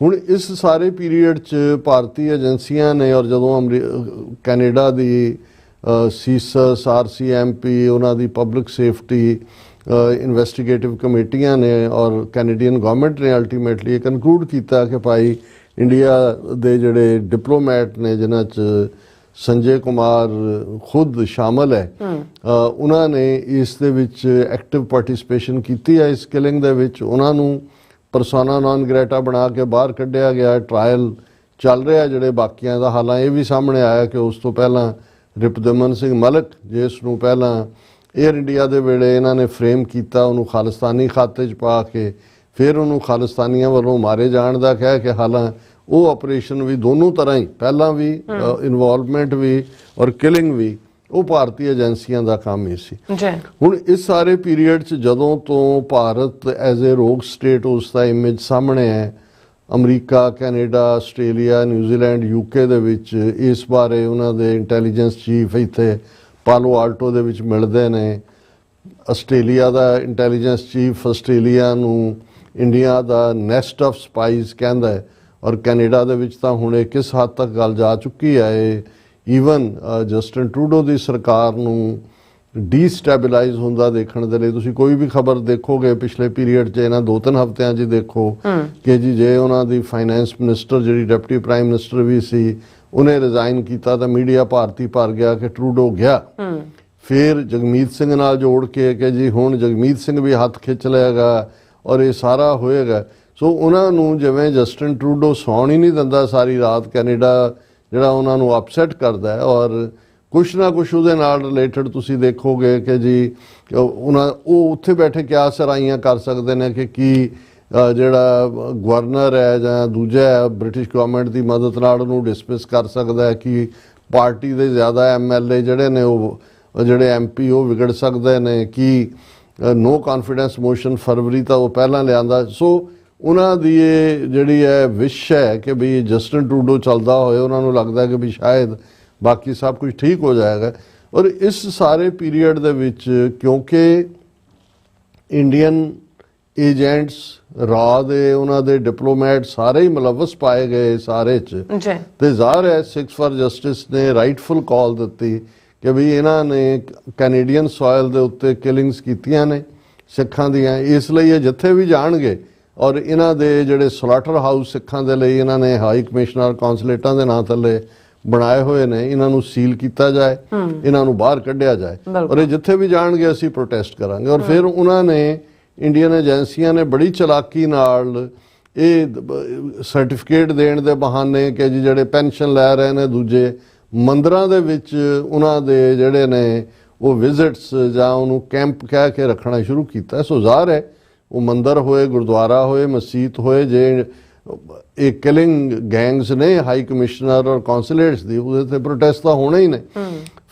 ਹੁਣ ਇਸ ਸਾਰੇ ਪੀਰੀਅਡ 'ਚ ਭਾਰਤੀ ਏਜੰਸੀਆਂ ਨੇ, ਔਰ ਜਦੋਂ ਕੈਨੇਡਾ ਦੀ ਸੀਸਸ, RCMP, ਉਹਨਾਂ ਦੀ ਪਬਲਿਕ ਸੇਫਟੀ ਇਨਵੈਸਟੀਗੇਟਿਵ ਕਮੇਟੀਆਂ ਨੇ ਔਰ ਕੈਨੇਡੀਅਨ ਗਵਰਨਮੈਂਟ ਨੇ ਅਲਟੀਮੇਟਲੀ ਇਹ ਕਨਕਲੂਡ ਕੀਤਾ ਕਿ ਭਾਈ ਇੰਡੀਆ ਦੇ ਜਿਹੜੇ ਡਿਪਲੋਮੈਟ ਨੇ ਜਿਨ੍ਹਾਂ 'ਚ ਸੰਜੇ ਕੁਮਾਰ ਖੁਦ ਸ਼ਾਮਲ ਹੈ, ਉਹਨਾਂ ਨੇ ਇਸ ਦੇ ਵਿੱਚ ਐਕਟਿਵ ਪਾਰਟਿਸਿਪੇਸ਼ਨ ਕੀਤੀ ਹੈ ਇਸ ਕਿਲਿੰਗ ਦੇ ਵਿੱਚ। ਉਹਨਾਂ ਨੂੰ ਪਰਸੋਨਾ ਨਾਨ ਗ੍ਰੇਟਾ ਬਣਾ ਕੇ ਬਾਹਰ ਕੱਢਿਆ ਗਿਆ। ਟਰਾਇਲ ਚੱਲ ਰਿਹਾ ਜਿਹੜੇ ਬਾਕੀਆਂ ਦਾ। ਹਾਲਾਂ ਇਹ ਵੀ ਸਾਹਮਣੇ ਆਇਆ ਕਿ ਉਸ ਤੋਂ ਪਹਿਲਾਂ ਰਿਪਦਮਨ ਸਿੰਘ ਮਲਕ, ਜਿਸ ਨੂੰ ਪਹਿਲਾਂ ਏਅਰ ਇੰਡੀਆ ਦੇ ਵੇਲੇ ਇਹਨਾਂ ਨੇ ਫਰੇਮ ਕੀਤਾ, ਉਹਨੂੰ ਖਾਲਿਸਤਾਨੀ ਖਾਤੇ 'ਚ ਪਾ ਕੇ ਫਿਰ ਉਹਨੂੰ ਖਾਲਿਸਤਾਨੀਆਂ ਵੱਲੋਂ ਮਾਰੇ ਜਾਣ ਦਾ ਕਹਿ ਕੇ, ਹਾਲਾਂ ਉਹ ਆਪਰੇਸ਼ਨ ਵੀ ਦੋਨੋਂ ਤਰ੍ਹਾਂ ਹੀ, ਪਹਿਲਾਂ ਵੀ ਇਨਵੋਲਵਮੈਂਟ ਵੀ ਔਰ ਕਿਲਿੰਗ ਵੀ, ਉਹ ਭਾਰਤੀ ਏਜੰਸੀਆਂ ਦਾ ਕੰਮ ਹੀ ਸੀ। ਹੁਣ ਇਸ ਸਾਰੇ ਪੀਰੀਅਡ 'ਚ ਜਦੋਂ ਤੋਂ ਭਾਰਤ ਐਜ਼ ਏ ਰੋਗ ਸਟੇਟ ਉਸ ਦਾ ਇਮੇਜ ਸਾਹਮਣੇ ਹੈ, America, Canada, Australia, New Zealand, UK ਦੇ ਵਿੱਚ ਇਸ ਬਾਰੇ ਉਹਨਾਂ ਦੇ ਇੰਟੈਲੀਜੈਂਸ ਚੀਫ ਇੱਥੇ ਪਾਲੋ ਆਲਟੋ ਦੇ ਵਿੱਚ ਮਿਲਦੇ ਨੇ। ਆਸਟ੍ਰੇਲੀਆ ਦਾ ਇੰਟੈਲੀਜੈਂਸ ਚੀਫ ਆਸਟ੍ਰੇਲੀਆ ਨੂੰ ਇੰਡੀਆ ਦਾ ਨੈਸਟ ਆਫ ਸਪਾਈਜ਼ ਕਹਿੰਦਾ ਹੈ, ਔਰ ਕੈਨੇਡਾ ਦੇ ਵਿੱਚ ਤਾਂ ਹੁਣ ਇਹ ਕਿਸ ਹੱਦ ਤੱਕ ਗੱਲ ਜਾ ਚੁੱਕੀ ਹੈ, ਇਹ ਈਵਨ ਜਸਟਿਨ ਟਰੂਡੋ ਦੀ ਸਰਕਾਰ ਨੂੰ ਡੀਸਟੈਬਿਲਾਈਜ਼ ਹੁੰਦਾ ਦੇਖਣ ਦੇ ਲਈ ਤੁਸੀਂ ਕੋਈ ਵੀ ਖਬਰ ਦੇਖੋਗੇ ਪਿਛਲੇ ਪੀਰੀਅਡ 'ਚ ਇਹਨਾਂ 2-3 ਹਫ਼ਤਿਆਂ 'ਚ ਦੇਖੋ ਕਿ ਜੀ ਜੇ ਉਹਨਾਂ ਦੀ ਫਾਈਨੈਂਸ ਮਿਨਿਸਟਰ ਜਿਹੜੀ ਡਿਪਟੀ ਪ੍ਰਾਈਮ ਮਿਨਿਸਟਰ ਵੀ ਸੀ ਉਹਨੇ ਰਿਜ਼ਾਈਨ ਕੀਤਾ ਤਾਂ ਮੀਡੀਆ ਭਾਰਤੀ ਭਰ ਗਿਆ ਕਿ ਟਰੂਡੋ ਗਿਆ। ਫਿਰ ਜਗਮੀਤ ਸਿੰਘ ਨਾਲ ਜੋੜ ਕੇ ਕਿ ਜੀ ਹੁਣ ਜਗਮੀਤ ਸਿੰਘ ਵੀ ਹੱਥ ਖਿੱਚ ਲਏਗਾ ਔਰ ਇਹ ਸਾਰਾ ਹੋਏਗਾ। ਸੋ ਉਹਨਾਂ ਨੂੰ ਜਿਵੇਂ ਜਸਟਿਨ ਟਰੂਡੋ ਸੌਣ ਹੀ ਨਹੀਂ ਦਿੰਦਾ ਸਾਰੀ ਰਾਤ, ਕੈਨੇਡਾ ਜਿਹੜਾ ਉਹਨਾਂ ਨੂੰ ਅਪਸੈਟ ਕਰਦਾ ਹੈ ਔਰ ਕੁਛ ਨਾ ਕੁਛ ਉਹਦੇ ਨਾਲ ਰਿਲੇਟਡ ਤੁਸੀਂ ਦੇਖੋਗੇ ਕਿ ਜੀ ਉਹ ਉੱਥੇ ਬੈਠੇ ਕਿਆ ਸਰਾਈਆਂ ਕਰ ਸਕਦੇ ਨੇ ਕਿ ਕੀ ਜਿਹੜਾ ਗਵਰਨਰ ਹੈ ਜਾਂ ਦੂਜਾ ਹੈ ਬ੍ਰਿਟਿਸ਼ ਗਵਰਨਮੈਂਟ ਦੀ ਮਦਦ ਨਾਲ ਉਹਨੂੰ ਡਿਸਮਿਸ ਕਰ ਸਕਦਾ ਹੈ, ਕਿ ਪਾਰਟੀ ਦੇ ਜ਼ਿਆਦਾ MLA ਜਿਹੜੇ ਨੇ ਉਹ ਜਿਹੜੇ MP ਉਹ ਵਿਗੜ ਸਕਦੇ ਨੇ, ਕਿ ਨੋ ਕੌਨਫੀਡੈਂਸ ਮੋਸ਼ਨ ਫਰਵਰੀ ਤਾਂ ਉਹ ਪਹਿਲਾਂ ਲਿਆਂਦਾ। ਸੋ ਉਹਨਾਂ ਦੀ ਇਹ ਜਿਹੜੀ ਹੈ ਵਿਸ਼ ਹੈ ਕਿ ਵੀ ਜਸਟਿਨ ਟਰੂਡੋ ਚੱਲਦਾ ਹੋਏ, ਉਹਨਾਂ ਨੂੰ ਲੱਗਦਾ ਕਿ ਵੀ ਸ਼ਾਇਦ ਬਾਕੀ ਸਭ ਕੁਝ ਠੀਕ ਹੋ ਜਾਏਗਾ। ਔਰ ਇਸ ਸਾਰੇ ਪੀਰੀਅਡ ਦੇ ਵਿੱਚ ਕਿਉਂਕਿ ਇੰਡੀਅਨ ਏਜੰਟਸ ਰਾਹ ਦੇ ਉਹਨਾਂ ਦੇ ਡਿਪਲੋਮੈਟ ਸਾਰੇ ਹੀ ਮੁਲਵਸ ਪਾਏ ਗਏ ਸਾਰੇ 'ਚ, ਤੇ ਜ਼ਾਹਰ ਹੈ ਸਿੱਖਸ ਫਾਰ ਜਸਟਿਸ ਨੇ ਰਾਈਟਫੁਲ ਕਾਲ ਦਿੱਤੀ ਕਿ ਵੀ ਇਹਨਾਂ ਨੇ ਕੈਨੇਡੀਅਨ ਸੋਇਲ ਦੇ ਉੱਤੇ ਕਿਲਿੰਗਸ ਕੀਤੀਆਂ ਨੇ ਸਿੱਖਾਂ ਦੀਆਂ, ਇਸ ਲਈ ਇਹ ਜਿੱਥੇ ਵੀ ਜਾਣਗੇ ਔਰ ਇਹਨਾਂ ਦੇ ਜਿਹੜੇ ਸਲਾਟਰ ਹਾਊਸ ਸਿੱਖਾਂ ਦੇ ਲਈ ਇਹਨਾਂ ਨੇ ਹਾਈ ਕਮਿਸ਼ਨਰ ਕੌਂਸਲੇਟਾਂ ਦੇ ਨਾਂ ਥੱਲੇ ਬਣਾਏ ਹੋਏ ਨੇ, ਇਹਨਾਂ ਨੂੰ ਸੀਲ ਕੀਤਾ ਜਾਏ, ਇਹਨਾਂ ਨੂੰ ਬਾਹਰ ਕੱਢਿਆ ਜਾਏ ਔਰ ਇਹ ਜਿੱਥੇ ਵੀ ਜਾਣਗੇ ਅਸੀਂ ਪ੍ਰੋਟੈਸਟ ਕਰਾਂਗੇ। ਔਰ ਫਿਰ ਉਹਨਾਂ ਨੇ ਇੰਡੀਅਨ ਏਜੰਸੀਆਂ ਨੇ ਬੜੀ ਚਲਾਕੀ ਨਾਲ ਇਹ ਸਰਟੀਫਿਕੇਟ ਦੇਣ ਦੇ ਬਹਾਨੇ ਕਿ ਜੀ ਜਿਹੜੇ ਪੈਨਸ਼ਨ ਲੈ ਰਹੇ ਨੇ ਦੂਜੇ ਮੰਦਰਾਂ ਦੇ ਵਿੱਚ ਉਹਨਾਂ ਦੇ ਜਿਹੜੇ ਨੇ ਉਹ ਵਿਜ਼ਿਟਸ ਜਾਂ ਉਹਨੂੰ ਕੈਂਪ ਕਹਿ ਕੇ ਰੱਖਣਾ ਸ਼ੁਰੂ ਕੀਤਾ। ਸੋ ਜ਼ਾਹਰ ਹੈ ਉਹ ਮੰਦਰ ਹੋਏ, ਗੁਰਦੁਆਰਾ ਹੋਏ, ਮਸਜਿਦ ਹੋਏ, ਜੇ ਇਹ ਕਿਲਿੰਗ ਗੈਂਗਸ ਨੇ ਹਾਈ ਕਮਿਸ਼ਨਰ ਔਰ ਕੌਂਸਲੇਟਸ ਦੀ, ਉਹਦੇ ਤੇ ਪ੍ਰੋਟੈਸਟ ਤਾਂ ਹੋਣੇ ਹੀ ਨੇ।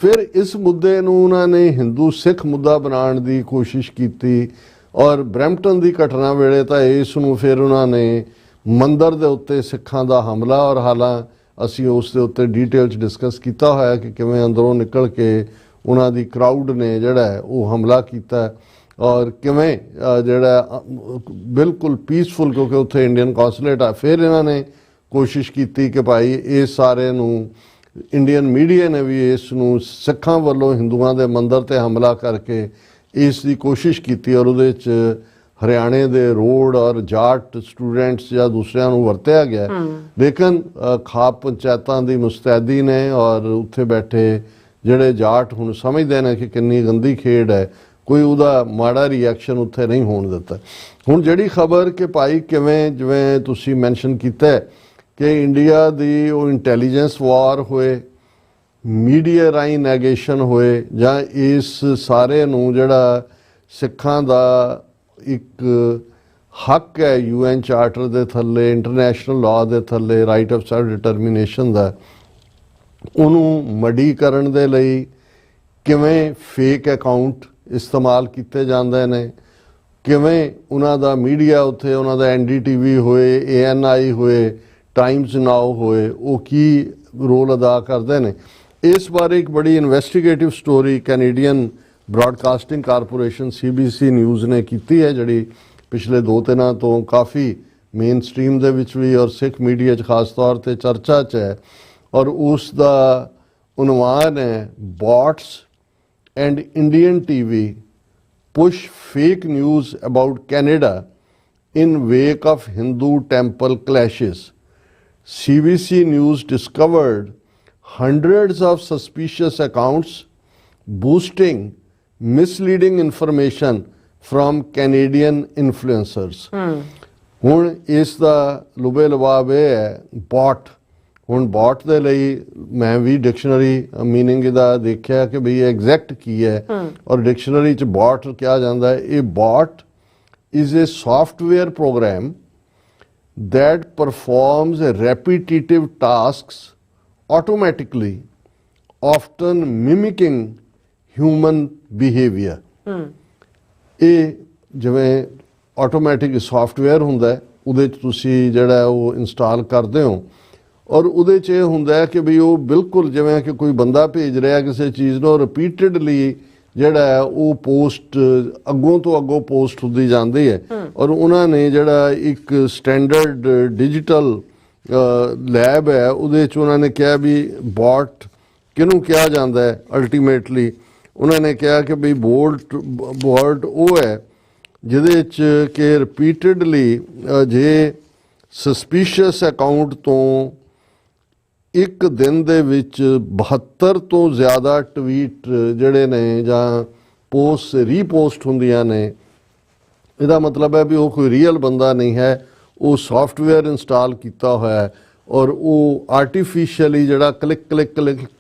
ਫਿਰ ਇਸ ਮੁੱਦੇ ਨੂੰ ਉਹਨਾਂ ਨੇ ਹਿੰਦੂ ਸਿੱਖ ਮੁੱਦਾ ਬਣਾਉਣ ਦੀ ਕੋਸ਼ਿਸ਼ ਕੀਤੀ ਔਰ ਬਰੈਂਪਟਨ ਦੀ ਘਟਨਾ ਵੇਲੇ ਤਾਂ ਇਸ ਨੂੰ ਫਿਰ ਉਹਨਾਂ ਨੇ ਮੰਦਰ ਦੇ ਉੱਤੇ ਸਿੱਖਾਂ ਦਾ ਹਮਲਾ, ਔਰ ਹਾਲਾਂ ਅਸੀਂ ਉਸ ਦੇ ਉੱਤੇ ਡਿਟੇਲ 'ਚ ਡਿਸਕਸ ਕੀਤਾ ਹੋਇਆ ਕਿ ਕਿਵੇਂ ਅੰਦਰੋਂ ਨਿਕਲ ਕੇ ਉਹਨਾਂ ਦੀ ਕਰਾਊਡ ਨੇ ਜਿਹੜਾ ਉਹ ਹਮਲਾ ਕੀਤਾ ਔਰ ਕਿਵੇਂ ਜਿਹੜਾ ਬਿਲਕੁਲ ਪੀਸਫੁਲ, ਕਿਉਂਕਿ ਉੱਥੇ ਇੰਡੀਅਨ ਕੌਂਸਲੇਟ ਆ, ਫਿਰ ਇਹਨਾਂ ਨੇ ਕੋਸ਼ਿਸ਼ ਕੀਤੀ ਕਿ ਭਾਈ ਇਸ ਸਾਰੇ ਨੂੰ ਇੰਡੀਅਨ ਮੀਡੀਆ ਨੇ ਵੀ ਇਸ ਨੂੰ ਸਿੱਖਾਂ ਵੱਲੋਂ ਹਿੰਦੂਆਂ ਦੇ ਮੰਦਰ ਤੇ ਹਮਲਾ ਕਰਕੇ ਇਸ ਦੀ ਕੋਸ਼ਿਸ਼ ਕੀਤੀ ਔਰ ਉਹਦੇ 'ਚ ਹਰਿਆਣੇ ਦੇ ਰੋਡ ਔਰ ਜਾਟ ਸਟੂਡੈਂਟਸ ਜਾਂ ਦੂਸਰਿਆਂ ਨੂੰ ਵਰਤਿਆ ਗਿਆ। ਲੇਕਿਨ ਖਾਪ ਪੰਚਾਇਤਾਂ ਦੀ ਮੁਸਤੈਦੀ ਨੇ ਔਰ ਉੱਥੇ ਬੈਠੇ ਜਿਹੜੇ ਜਾਟ ਹੁਣ ਸਮਝਦੇ ਨੇ ਕਿ ਕਿੰਨੀ ਗੰਦੀ ਖੇਡ ਹੈ, ਕੋਈ ਉਹਦਾ ਮਾੜਾ ਰਿਐਕਸ਼ਨ ਉੱਥੇ ਨਹੀਂ ਹੋਣ ਦਿੱਤਾ। ਹੁਣ ਜਿਹੜੀ ਖਬਰ ਕਿ ਭਾਈ ਕਿਵੇਂ ਜਿਵੇਂ ਤੁਸੀਂ ਮੈਂਸ਼ਨ ਕੀਤਾ ਕਿ ਇੰਡੀਆ ਦੀ ਉਹ ਇੰਟੈਲੀਜੈਂਸ ਵਾਰ ਹੋਏ, ਮੀਡੀਆ ਰਾਹੀਂ ਨੈਗੇਸ਼ਨ ਹੋਏ, ਜਾਂ ਇਸ ਸਾਰੇ ਨੂੰ ਜਿਹੜਾ ਸਿੱਖਾਂ ਦਾ ਇੱਕ ਹੱਕ ਹੈ UN ਚਾਰਟਰ ਦੇ ਥੱਲੇ, ਇੰਟਰਨੈਸ਼ਨਲ ਲਾਅ ਦੇ ਥੱਲੇ, ਰਾਈਟ ਆਫ ਸੈਲਫ ਡਿਟਰਮੀਨੇਸ਼ਨ ਦਾ, ਉਹਨੂੰ ਮੜੀ ਕਰਨ ਦੇ ਲਈ ਕਿਵੇਂ ਫੇਕ ਅਕਾਊਂਟ ਇਸਤੇਮਾਲ ਕੀਤੇ ਜਾਂਦੇ ਨੇ, ਕਿਵੇਂ ਉਹਨਾਂ ਦਾ ਮੀਡੀਆ ਉੱਥੇ ਉਹਨਾਂ ਦਾ NDTV ਹੋਏ, ANI ਹੋਏ, ਟਾਈਮਜ਼ ਨਾਓ ਹੋਏ, ਉਹ ਕੀ ਰੋਲ ਅਦਾ ਕਰਦੇ ਨੇ। ਇਸ ਬਾਰੇ ਇੱਕ ਬੜੀ investigative story Canadian broadcasting corporation CBC news ਨੇ ਕੀਤੀ ਹੈ, ਜਿਹੜੀ ਪਿਛਲੇ 2 ਦਿਨਾਂ ਤੋਂ ਕਾਫੀ ਮੇਨ ਸਟ੍ਰੀਮ ਦੇ ਵਿੱਚ ਵੀ ਔਰ ਸਿੱਖ ਮੀਡੀਆ 'ਚ ਖਾਸ ਤੌਰ 'ਤੇ ਚਰਚਾ 'ਚ ਹੈ। ਔਰ ਉਸ ਦਾ ਉਨਵਾਨ ਹੈ bots and Indian TV push fake news about Canada in wake of Hindu temple clashes. CBC News discovered hundreds of suspicious accounts boosting misleading information from Canadian influencers. ਹੁਣ ਇਸ ਦਾ ਲੁਬੇ ਲਵਾਬ ਇਹ ਹੈ ਬੌਟ। ਹੁਣ ਬੌਟ ਦੇ ਲਈ ਮੈਂ ਵੀ ਡਿਕਸ਼ਨਰੀ ਮੀਨਿੰਗ ਇਹਦਾ ਦੇਖਿਆ ਕਿ ਬਈ ਐਗਜ਼ੈਕਟ ਕੀ ਹੈ, ਔਰ ਡਿਕਸ਼ਨਰੀ 'ਚ ਬੌਟ ਕਿਹਾ ਜਾਂਦਾ ਹੈ, ਇਹ bought is a software program that performs repetitive tasks automatically, often mimicking human behavior. ਇਹ ਜਿਵੇਂ ਆਟੋਮੈਟਿਕ ਸੌਫਟਵੇਅਰ ਹੁੰਦਾ, ਉਹਦੇ 'ਚ ਤੁਸੀਂ ਜਿਹੜਾ ਉਹ ਇੰਸਟਾਲ ਕਰਦੇ ਹੋ ਔਰ ਉਹਦੇ 'ਚ ਇਹ ਹੁੰਦਾ ਕਿ ਵੀ ਉਹ ਬਿਲਕੁਲ ਜਿਵੇਂ ਕਿ ਕੋਈ ਬੰਦਾ ਭੇਜ ਰਿਹਾ ਕਿਸੇ ਚੀਜ਼ ਨੂੰ, ਰਿਪੀਟਡਲੀ ਜਿਹੜਾ ਉਹ ਪੋਸਟ ਅੱਗੋਂ ਤੋਂ ਅੱਗੋਂ ਪੋਸਟ ਹੁੰਦੀ ਜਾਂਦੀ ਹੈ। ਔਰ ਉਹਨਾਂ ਨੇ ਜਿਹੜਾ ਇੱਕ ਸਟੈਂਡਰਡ ਡਿਜੀਟਲ ਲੈਬ ਹੈ ਉਹਦੇ 'ਚ ਉਹਨਾਂ ਨੇ ਕਿਹਾ ਵੀ ਬੌਟ ਕਿਹਨੂੰ ਕਿਹਾ ਜਾਂਦਾ ਹੈ ਅਲਟੀਮੇਟਲੀ। ਉਹਨਾਂ ਨੇ ਕਿਹਾ ਕਿ ਬਈ ਬੋਰਡ ਉਹ ਹੈ ਜਿਹਦੇ 'ਚ ਕਿ ਰਿਪੀਟਡਲੀ ਜੇ ਸਸਪੀਸ਼ੀਅਸ ਅਕਾਊਂਟ ਤੋਂ ਇੱਕ ਦਿਨ ਦੇ ਵਿੱਚ 72 ਤੋਂ ਜ਼ਿਆਦਾ ਟਵੀਟ ਜਿਹੜੇ ਨੇ ਜਾਂ ਪੋਸਟ ਰੀਪੋਸਟ ਹੁੰਦੀਆਂ ਨੇ, ਇਹਦਾ ਮਤਲਬ ਹੈ ਵੀ ਉਹ ਕੋਈ ਰੀਅਲ ਬੰਦਾ ਨਹੀਂ ਹੈ, ਉਹ ਸੌਫਟਵੇਅਰ ਇੰਸਟਾਲ ਕੀਤਾ ਹੋਇਆ ਹੈ ਔਰ ਉਹ ਆਰਟੀਫਿਸ਼ੀਅਲੀ ਜਿਹੜਾ ਕਲਿੱਕ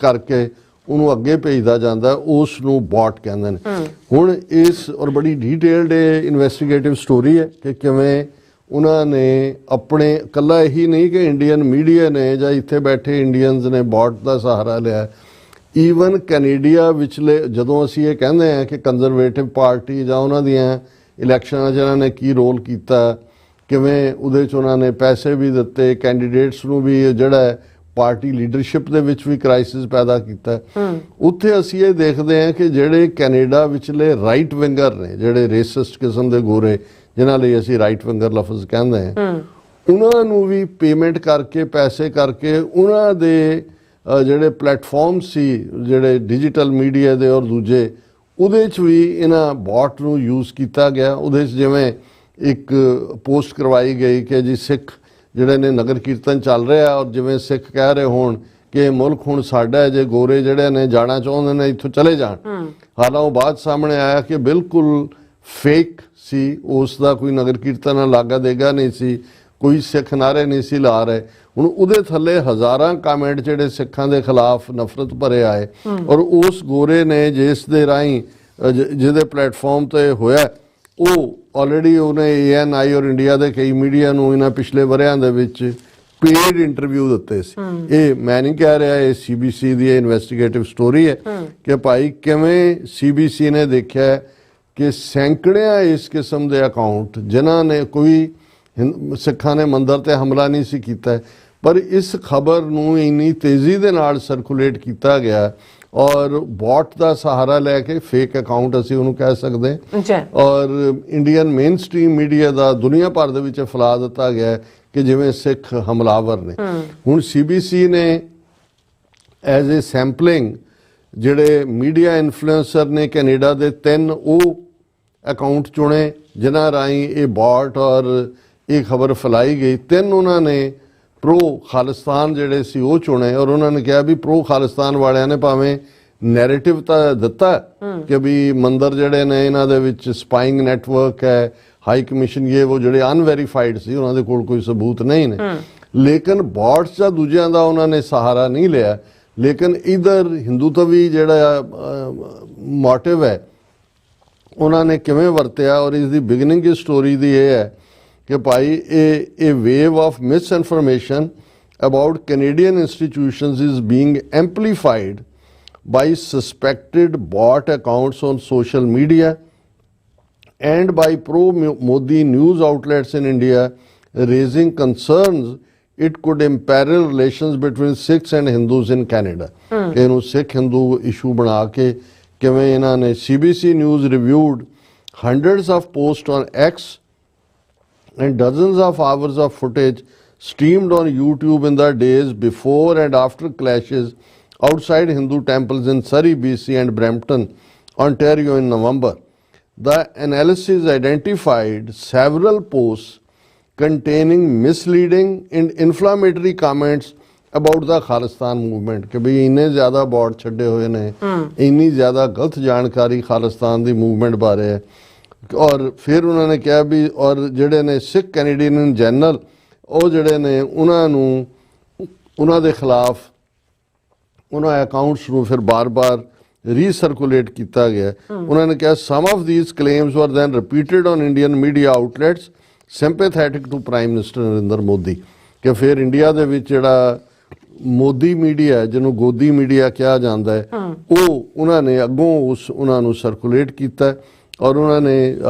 ਕਰਕੇ ਉਹਨੂੰ ਅੱਗੇ ਭੇਜਦਾ ਜਾਂਦਾ, ਉਸ ਨੂੰ ਬੌਟ ਕਹਿੰਦੇ ਨੇ। ਹੁਣ ਇਸ ਔਰ ਬੜੀ ਡੀਟੇਲਡ ਇਨਵੈਸਟੀਗੇਟਿਵ ਸਟੋਰੀ ਹੈ ਕਿ ਕਿਵੇਂ ਉਹਨਾਂ ਨੇ ਆਪਣੇ ਇਕੱਲਾ ਇਹੀ ਨਹੀਂ ਕਿ ਇੰਡੀਅਨ ਮੀਡੀਆ ਨੇ ਜਾਂ ਇੱਥੇ ਬੈਠੇ ਇੰਡੀਅਨਸ ਨੇ ਬੌਟ ਦਾ ਸਹਾਰਾ ਲਿਆ, ਈਵਨ ਕੈਨੇਡੀਆ ਵਿਚਲੇ ਜਦੋਂ ਅਸੀਂ ਇਹ ਕਹਿੰਦੇ ਹਾਂ ਕਿ ਕੰਜ਼ਰਵੇਟਿਵ ਪਾਰਟੀ ਜਾਂ ਉਹਨਾਂ ਦੀਆਂ ਇਲੈਕਸ਼ਨਾਂ 'ਚ ਇਹਨਾਂ ਨੇ ਕੀ ਰੋਲ ਕੀਤਾ, ਕਿਵੇਂ ਉਹਦੇ 'ਚ ਉਹਨਾਂ ਨੇ ਪੈਸੇ ਵੀ ਦਿੱਤੇ, ਕੈਂਡੀਡੇਟਸ ਨੂੰ ਵੀ ਜਿਹੜਾ ਪਾਰਟੀ ਲੀਡਰਸ਼ਿਪ ਦੇ ਵਿੱਚ ਵੀ ਕ੍ਰਾਈਸਿਸ ਪੈਦਾ ਕੀਤਾ, ਉੱਥੇ ਅਸੀਂ ਇਹ ਦੇਖਦੇ ਹਾਂ ਕਿ ਜਿਹੜੇ ਕੈਨੇਡਾ ਵਿਚਲੇ ਰਾਈਟ ਵਿੰਗਰ ਨੇ, ਜਿਹੜੇ ਰੇਸਿਸਟ ਕਿਸਮ ਦੇ ਗੋਰੇ ਜਿਨ੍ਹਾਂ ਲਈ ਅਸੀਂ ਰਾਈਟ ਵਿੰਗਰ ਲਫ਼ਜ਼ ਕਹਿੰਦੇ ਹਾਂ, ਉਹਨਾਂ ਨੂੰ ਵੀ ਪੇਮੈਂਟ ਕਰਕੇ ਪੈਸੇ ਕਰਕੇ ਉਹਨਾਂ ਦੇ ਜਿਹੜੇ ਪਲੇਟਫਾਰਮ ਸੀ ਜਿਹੜੇ ਡਿਜੀਟਲ ਮੀਡੀਆ ਦੇ ਔਰ ਦੂਜੇ, ਉਹਦੇ 'ਚ ਵੀ ਇਹਨਾਂ ਬੌਟ ਨੂੰ ਯੂਜ਼ ਕੀਤਾ ਗਿਆ। ਉਹਦੇ 'ਚ ਜਿਵੇਂ ਇੱਕ ਪੋਸਟ ਕਰਵਾਈ ਗਈ ਕਿ ਜੀ ਸਿੱਖ ਜਿਹੜੇ ਨੇ ਨਗਰ ਕੀਰਤਨ ਚੱਲ ਰਿਹਾ ਔਰ ਜਿਵੇਂ ਸਿੱਖ ਕਹਿ ਰਹੇ ਹੋਣ ਕਿ ਮੁਲਕ ਹੁਣ ਸਾਡਾ ਹੈ, ਜੇ ਗੋਰੇ ਜਿਹੜੇ ਨੇ ਜਾਣਾ ਚਾਹੁੰਦੇ ਨੇ ਇੱਥੋਂ ਚਲੇ ਜਾਣ। ਹਾਲਾਂਕਿ ਉਹ ਬਾਅਦ ਸਾਹਮਣੇ ਆਇਆ ਕਿ ਬਿਲਕੁਲ ਫੇਕ ਸੀ, ਉਸ ਦਾ ਕੋਈ ਨਗਰ ਕੀਰਤਨ ਲਾਗਾ ਦੇਗਾ ਨਹੀਂ ਸੀ, ਕੋਈ ਸਿੱਖ ਨਾਰੇ ਨਹੀਂ ਸੀ ਲਾ ਰਹੇ। ਹੁਣ ਉਹਦੇ ਥੱਲੇ ਹਜ਼ਾਰਾਂ ਕਮੈਂਟ ਜਿਹੜੇ ਸਿੱਖਾਂ ਦੇ ਖਿਲਾਫ ਨਫ਼ਰਤ ਭਰੇ ਆਏ ਔਰ ਉਸ ਗੋਰੇ ਨੇ ਜਿਸ ਦੇ ਰਾਹੀਂ ਜਿਹਦੇ ਪਲੇਟਫਾਰਮ ਤੇ ਹੋਇਆ, ਉਹ ਆਲਰੇਡੀ ਉਹਨੇ ANI ਔਰ ਇੰਡੀਆ ਦੇ ਕਈ ਮੀਡੀਆ ਨੂੰ ਇਹਨਾਂ ਪਿਛਲੇ ਵਰ੍ਹਿਆਂ ਦੇ ਵਿੱਚ ਪੇਡ ਇੰਟਰਵਿਊ ਦਿੱਤੇ ਸੀ। ਇਹ ਮੈਂ ਨਹੀਂ ਕਹਿ ਰਿਹਾ, ਇਹ CBC ਦੀ ਇਨਵੈਸਟੀਗੇਟਿਵ ਸਟੋਰੀ ਹੈ ਕਿ ਭਾਈ ਕਿਵੇਂ CBC ਨੇ ਦੇਖਿਆ ਕਿ ਸੈਂਕੜਿਆਂ ਇਸ ਕਿਸਮ ਦੇ ਅਕਾਊਂਟ ਜਿਨ੍ਹਾਂ ਨੇ ਕੋਈ ਸਿੱਖਾਂ ਨੇ ਮੰਦਰ ਤੇ ਹਮਲਾ ਨਹੀਂ ਸੀ ਕੀਤਾ, ਪਰ ਇਸ ਖਬਰ ਨੂੰ ਇੰਨੀ ਤੇਜ਼ੀ ਦੇ ਨਾਲ ਸਰਕੂਲੇਟ ਕੀਤਾ ਗਿਆ ਔਰ ਬੌਟ ਦਾ ਸਹਾਰਾ ਲੈ ਕੇ, ਫੇਕ ਅਕਾਊਂਟ ਅਸੀਂ ਉਹਨੂੰ ਕਹਿ ਸਕਦੇ, ਔਰ ਇੰਡੀਅਨ ਮੇਨ ਸਟ੍ਰੀਮ ਮੀਡੀਆ ਦਾ ਦੁਨੀਆ ਭਰ ਦੇ ਵਿੱਚ ਫੈਲਾ ਦਿੱਤਾ ਗਿਆ ਕਿ ਜਿਵੇਂ ਸਿੱਖ ਹਮਲਾਵਰ ਨੇ। ਹੁਣ CBC ਨੇ ਐਜ਼ ਏ ਸੈਂਪਲਿੰਗ ਜਿਹੜੇ ਮੀਡੀਆ ਇਨਫਲੂਐਂਸਰ ਨੇ ਕੈਨੇਡਾ ਦੇ 3 ਉਹ ਅਕਾਊਂਟ ਚੁਣੇ ਜਿਨ੍ਹਾਂ ਰਾਹੀਂ ਇਹ ਬੌਟ ਔਰ ਇਹ ਖਬਰ ਫੈਲਾਈ ਗਈ। 3 ਉਹਨਾਂ ਨੇ ਪ੍ਰੋ ਖਾਲਿਸਤਾਨ ਜਿਹੜੇ ਸੀ ਉਹ ਚੁਣੇ ਔਰ ਉਹਨਾਂ ਨੇ ਕਿਹਾ ਵੀ ਪ੍ਰੋ ਖਾਲਿਸਤਾਨ ਵਾਲਿਆਂ ਨੇ ਭਾਵੇਂ ਨੈਰੇਟਿਵ ਤਾਂ ਦਿੱਤਾ ਕਿ ਵੀ ਮੰਦਰ ਜਿਹੜੇ ਨੇ ਇਹਨਾਂ ਦੇ ਵਿੱਚ ਸਪਾਈਂਗ ਨੈਟਵਰਕ ਹੈ, ਹਾਈ ਕਮਿਸ਼ਨ ਇਹ ਉਹ ਜਿਹੜੇ ਅਨਵੈਰੀਫਾਈਡ ਸੀ, ਉਹਨਾਂ ਦੇ ਕੋਲ ਕੋਈ ਸਬੂਤ ਨਹੀਂ ਨੇ, ਲੇਕਿਨ ਬੌਟਸ ਜਾਂ ਦੂਜਿਆਂ ਦਾ ਉਹਨਾਂ ਨੇ ਸਹਾਰਾ ਨਹੀਂ ਲਿਆ। ਲੇਕਿਨ ਇਧਰ ਹਿੰਦੂਤਵੀ ਜਿਹੜਾ ਮੋਟਿਵ ਹੈ ਉਹਨਾਂ ਨੇ ਕਿਵੇਂ ਵਰਤਿਆ ਔਰ ਇਸ ਦੀ ਬਿਗਨਿੰਗ ਇਸ ਸਟੋਰੀ ਦੀ ਇਹ ਹੈ ਕਿ ਭਾਈ ਇਹ wave of misinformation about Canadian institutions is being amplified by suspected bot accounts on social media and by pro-Modi news outlets in India, raising concerns it could imperil relations between Sikhs and Hindus in Canada. ਇਹਨੂੰ Sikh Hindu issue ਬਣਾ ਕੇ ਕਿਵੇਂ ਇਹਨਾਂ ਨੇ CBC News reviewed hundreds of posts on X and dozens of hours of footage streamed on YouTube in the days before and after clashes outside Hindu temples in Surrey, BC and Brampton, Ontario in November. The analysis identified several posts containing misleading and inflammatory comments about the Khalistan movement कि भाई इन्ने ज़्यादा bot छड़े हुए ने, इन्नी ज़्यादा गलत जानकारी खालिस्तान दी मूवमेंट बारे है। और फिर उन्होंने कहा भी और ਜਿਹੜੇ ਨੇ ਸਿੱਖ ਕੈਨੇਡੀਅਨ ਇਨ ਜਨਰਲ ਉਹ ਜਿਹੜੇ ਨੇ ਉਹਨਾਂ ਦੇ ਖਿਲਾਫ ਉਹਨਾਂ ਅਕਾਊਂਟਸ ਨੂੰ ਫਿਰ ਬਾਰ-ਬਾਰ ਰੀਸਰਕੂਲੇਟ ਕੀਤਾ ਗਿਆ। ਉਹਨਾਂ ਨੇ ਕਿਹਾ some of these claims were then repeated on Indian media outlets sympathetic to Prime Minister Narendra Modi ਕਿ ਫਿਰ ਇੰਡੀਆ ਦੇ ਵਿੱਚ ਜਿਹੜਾ ਮੋਦੀ ਮੀਡੀਆ ਜਿਹਨੂੰ ਗੋਦੀ ਮੀਡੀਆ ਕਿਹਾ ਜਾਂਦਾ ਹੈ ਉਹ ਉਹਨਾਂ ਨੇ ਅੱਗੋਂ ਉਹਨਾਂ ਨੂੰ ਸਰਕੂਲੇਟ ਕੀਤਾ ਔਰ ਉਹਨਾਂ ਨੇ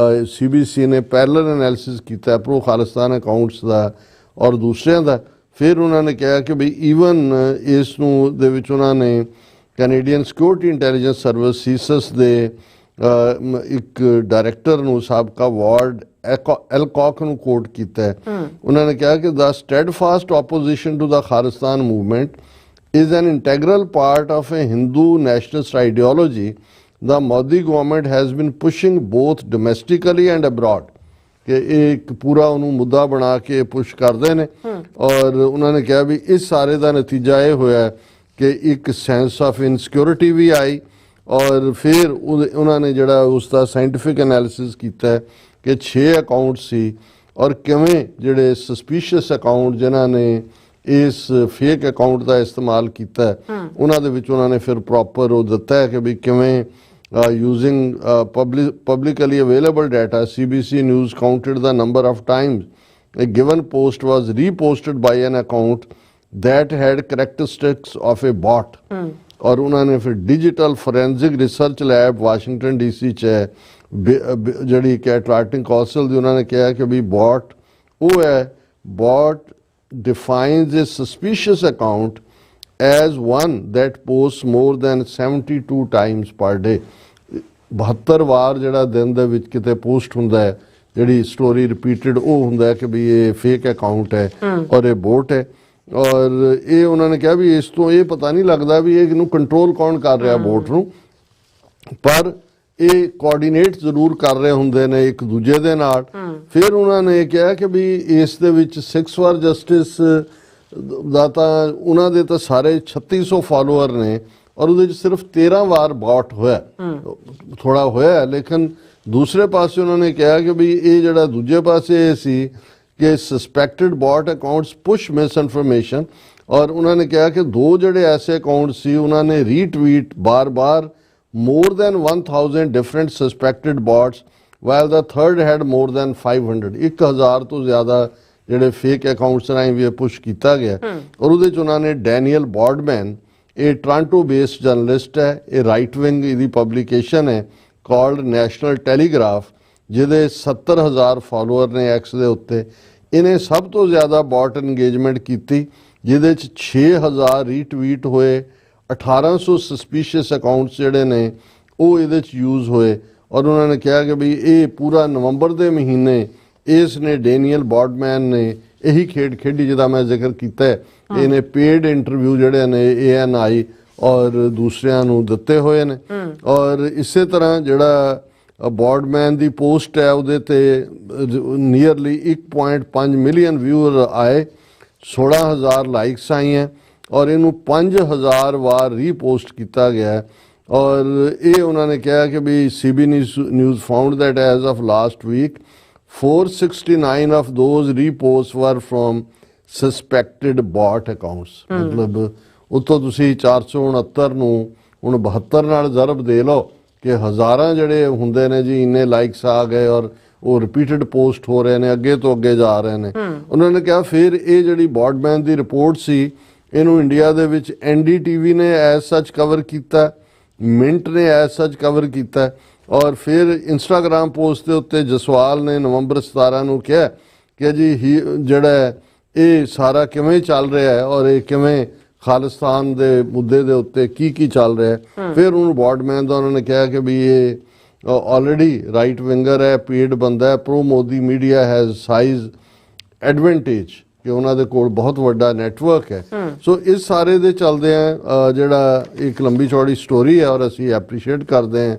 CBC ਨੇ ਪੈਰਲਲ ਐਨਾਲਿਸਿਸ ਕੀਤਾ ਪ੍ਰੋ ਖਾਲਿਸਤਾਨ ਅਕਾਊਂਟਸ ਦਾ ਔਰ ਦੂਸਰਿਆਂ ਦਾ। ਫਿਰ ਉਹਨਾਂ ਨੇ ਕਿਹਾ ਕਿ ਬਈ ਈਵਨ ਇਸ ਨੂੰ ਦੇ ਵਿੱਚ ਉਹਨਾਂ ਨੇ ਕੈਨੇਡੀਅਨ ਸਿਕਿਉਰਿਟੀ ਇੰਟੈਲੀਜੈਂਸ ਸਰਵਿਸ ਸੀਸਸ ਦੇ ਇੱਕ ਡਾਇਰੈਕਟਰ ਨੂੰ ਸਾਬਕਾ ਵਾਰਡ ਐਲਕੌਕ ਨੂੰ ਕੋਟ ਕੀਤਾ ਹੈ। ਉਹਨਾਂ ਨੇ ਕਿਹਾ ਕਿ the steadfast opposition to the Khalistan movement is an integral part of a Hindu nationalist ideology the Modi government has been pushing both domestically and abroad। ਕਿ ਇਹ ਇੱਕ ਪੂਰਾ ਉਹਨੂੰ ਮੁੱਦਾ ਬਣਾ ਕੇ ਪੁਸ਼ ਕਰਦੇ ਨੇ ਔਰ ਉਹਨਾਂ ਨੇ ਕਿਹਾ ਵੀ ਇਸ ਸਾਰੇ ਦਾ ਨਤੀਜਾ ਇਹ ਹੋਇਆ ਕਿ ਇੱਕ ਸੈਂਸ ਆਫ ਇਨਸਿਕਿਉਰਿਟੀ ਵੀ ਆਈ ਔਰ ਫਿਰ ਉਹਨਾਂ ਨੇ ਜਿਹੜਾ ਉਸ ਦਾ ਸਾਇੰਟੀਫਿਕ ਐਨਾਲਿਸਿਸ ਕੀਤਾ ਕਿ 6 ਅਕਾਊਂਟ ਸੀ ਔਰ ਕਿਵੇਂ ਜਿਹੜੇ ਸਸਪੀਸ਼ੀਅਸ ਅਕਾਊਂਟ ਜਿਨ੍ਹਾਂ ਨੇ ਇਸ ਫੇਕ ਅਕਾਊਂਟ ਦਾ ਇਸਤੇਮਾਲ ਕੀਤਾ ਉਹਨਾਂ ਦੇ ਵਿੱਚ ਉਹਨਾਂ ਨੇ ਫਿਰ ਪ੍ਰੋਪਰ ਉਹ ਦਿੱਤਾ ਹੈ ਕਿ ਵੀ ਕਿਵੇਂ using publicly available data, CBC News counted the number of times a given post was reposted by an account that had characteristics of a bot। और उन्होंने फिर digital forensic research lab Washington DC च है जड़ी कि Atlantic council दी उन्होंने कहा कि भी बॉट वो है bot defines a suspicious account as one that posts more than 72 times per day। 72 ਵਾਰ ਜਿਹੜਾ ਦਿਨ ਦੇ ਵਿੱਚ ਕਿਤੇ ਪੋਸਟ ਹੁੰਦਾ ਹੈ ਜਿਹੜੀ ਸਟੋਰੀ ਰਿਪੀਟਡ ਉਹ ਹੁੰਦਾ ਹੈ ਕਿ ਵੀ ਇਹ ਫੇਕ ਅਕਾਊਂਟ ਹੈ ਔਰ ਇਹ ਬੋਟ ਹੈ ਔਰ ਇਹ ਉਹਨਾਂ ਨੇ ਕਿਹਾ ਵੀ ਇਸ ਤੋਂ ਇਹ ਪਤਾ ਨਹੀਂ ਲੱਗਦਾ ਵੀ ਇਹਨੂੰ ਕੰਟਰੋਲ ਕੌਣ ਕਰ ਰਿਹਾ ਬੋਟ ਨੂੰ ਪਰ ਇਹ ਕੋਆਰਡੀਨੇਟ ਜ਼ਰੂਰ ਕਰ ਰਹੇ ਹੁੰਦੇ ਨੇ ਇੱਕ ਦੂਜੇ ਦੇ ਨਾਲ। ਫਿਰ ਉਹਨਾਂ ਨੇ ਕਿਹਾ ਕਿ ਵੀ ਇਸ ਦੇ ਵਿੱਚ 6 ਵਾਰ ਜਸਟਿਸ ਦਾ ਤਾਂ ਉਹਨਾਂ ਦੇ ਤਾਂ ਸਾਰੇ 3600 ਫਾਲੋਅਰ ਨੇ ਔਰ ਉਹਦੇ ਚ ਸਿਰਫ 13 ਵਾਰ ਬॉट ਹੋਇਆ ਥੋੜਾ ਹੋਇਆ ਲੇਕਿਨ ਦੂਸਰੇ ਪਾਸੇ ਉਹਨਾਂ ਨੇ ਕਿਹਾ ਕਿ ਵੀ ਇਹ ਜਿਹੜਾ ਦੂਜੇ ਪਾਸੇ ਇਹ ਸੀ ਕਿ suspected bot accounts push misinformation ਔਰ ਉਹਨਾਂ ਨੇ ਕਿਹਾ ਕਿ ਦੋ ਜਿਹੜੇ ਐਸੇ ਅਕਾਊਂਟ ਸੀ ਉਹਨਾਂ ਨੇ ਰੀਟਵੀਟ ਬਾਰ-ਬਾਰ more than 1000 different suspected bots while the third had more than 500 1000 ਤੋਂ ਜ਼ਿਆਦਾ ਜਿਹੜੇ ਫੇਕ ਅਕਾਊਂਟਸ ਰਾਹੀਂ ਵੀ ਪੁਸ਼ ਕੀਤਾ ਗਿਆ ਔਰ ਉਹਦੇ ਚ ਉਹਨਾਂ ਨੇ ਡੈਨੀਅਲ ਬॉर्डमैन ਇਹ ਟੋਰਾਂਟੋ ਬੇਸਡ ਜਰਨਲਿਸਟ ਹੈ ਇਹ ਰਾਈਟ ਵਿੰਗ ਇਹਦੀ ਪਬਲਿਕੇਸ਼ਨ ਹੈ ਕਾਲਡ ਨੈਸ਼ਨਲ ਟੈਲੀਗ੍ਰਾਫ ਜਿਹਦੇ 70000 ਫਾਲੋਅਰ ਨੇ ਐਕਸ ਦੇ ਉੱਤੇ ਇਹਨੇ ਸਭ ਤੋਂ ਜ਼ਿਆਦਾ ਬॉट ਇੰਗੇਜਮੈਂਟ ਕੀਤੀ ਜਿਹਦੇ ਚ 6000 ਰੀਟਵੀਟ ਹੋਏ 1800 ਸਸਪੀਸ਼ੀਅਸ ਅਕਾਊਂਟਸ ਜਿਹੜੇ ਨੇ ਉਹ ਇਹਦੇ ਚ ਯੂਜ਼ ਹੋਏ ਔਰ ਉਹਨਾਂ ਨੇ ਕਿਹਾ ਕਿ ਵੀ ਇਹ ਪੂਰਾ ਨਵੰਬਰ ਦੇ ਮਹੀਨੇ ਇਸ ਨੇ ਡੈਨੀਅਲ ਬॉर्डमैन ਨੇ ਇਹੀ ਖੇਡ ਖੇਡੀ ਜਿਹਦਾ ਮੈਂ ਜ਼ਿਕਰ ਕੀਤਾ ਹੈ ਇਹਨੇ ਪੇਡ ਇੰਟਰਵਿਊ ਜਿਹੜੇ ਨੇ ANI ਔਰ ਦੂਸਰਿਆਂ ਨੂੰ ਦਿੱਤੇ ਹੋਏ ਨੇ ਔਰ ਇਸੇ ਤਰ੍ਹਾਂ ਜਿਹੜਾ ਬॉर्डमैन ਦੀ ਪੋਸਟ ਹੈ ਉਹਦੇ ਤੇ ਨੀਅਰਲੀ 1.5 ਮਿਲੀਅਨ ਵਿਊਅਰ ਆਏ 16000 ਲਾਈਕਸ ਆਈਆਂ ਔਰ ਇਹਨੂੰ 5000 ਵਾਰ ਰੀਪੋਸਟ ਕੀਤਾ ਗਿਆ ਔਰ ਇਹ ਉਹਨਾਂ ਨੇ ਕਿਹਾ ਕਿ ਵੀ CB News found that as of last week 469 of those reposts were from suspected bot accounts। ਮਤਲਬ ਉਤੋਂ ਤੁਸੀਂ 469 ਨੂੰ ਹੁਣ 72 ਨਾਲ ਜ਼ਰਬ ਦੇ ਲਓ ਕਿ ਹਜ਼ਾਰਾਂ ਜਿਹੜੇ ਹੁੰਦੇ ਨੇ ਜੀ ਇੰਨੇ ਲਾਈਕਸ ਆ ਗਏ ਔਰ ਉਹ ਰਿਪੀਟਡ ਪੋਸਟ ਹੋ ਰਹੇ ਨੇ ਅੱਗੇ ਤੋਂ ਅੱਗੇ ਜਾ ਰਹੇ ਨੇ। ਉਹਨਾਂ ਨੇ ਕਿਹਾ ਫਿਰ ਇਹ ਜਿਹੜੀ ਬॉर्डमैन ਦੀ ਰਿਪੋਰਟ ਸੀ ਇਹਨੂੰ ਇੰਡੀਆ ਦੇ ਵਿੱਚ NDTV ਨੇ ਐਜ਼ ਸੱਚ ਕਵਰ ਕੀਤਾ ਮਿੰਟ ਨੇ ਐਜ਼ ਸੱਚ ਕਵਰ ਕੀਤਾ ਔਰ ਫਿਰ ਇੰਸਟਾਗ੍ਰਾਮ ਪੋਸਟ ਦੇ ਉੱਤੇ ਜਸਵਾਲ ਨੇ ਨਵੰਬਰ 17 ਨੂੰ ਕਿਹਾ ਕਿ ਜੀ ਜਿਹੜਾ ਇਹ ਸਾਰਾ ਕਿਵੇਂ ਚੱਲ ਰਿਹਾ ਹੈ ਔਰ ਇਹ ਕਿਵੇਂ ਖਾਲਿਸਤਾਨ ਦੇ ਮੁੱਦੇ ਦੇ ਉੱਤੇ ਕੀ ਚੱਲ ਰਿਹਾ ਹੈ। ਫਿਰ ਉਹਨੂੰ ਬॉर्डमैन ਦਾ ਉਹਨਾਂ ਨੇ ਕਿਹਾ ਕਿ ਵੀ ਇਹ ਆਲਰੇਡੀ ਰਾਈਟ ਵਿੰਗਰ ਹੈ ਪੇਡ ਬੰਦਾ ਹੈ pro Modi media has size advantage ਕਿ ਉਹਨਾਂ ਦੇ ਕੋਲ ਬਹੁਤ ਵੱਡਾ ਨੈਟਵਰਕ ਹੈ। ਸੋ ਇਸ ਸਾਰੇ ਦੇ ਚੱਲਦੇ ਆ ਜਿਹੜਾ ਇੱਕ ਲੰਬੀ ਚੌੜੀ ਸਟੋਰੀ ਹੈ ਔਰ ਅਸੀਂ ਐਪਰੀਸ਼ੀਏਟ ਕਰਦੇ ਹਾਂ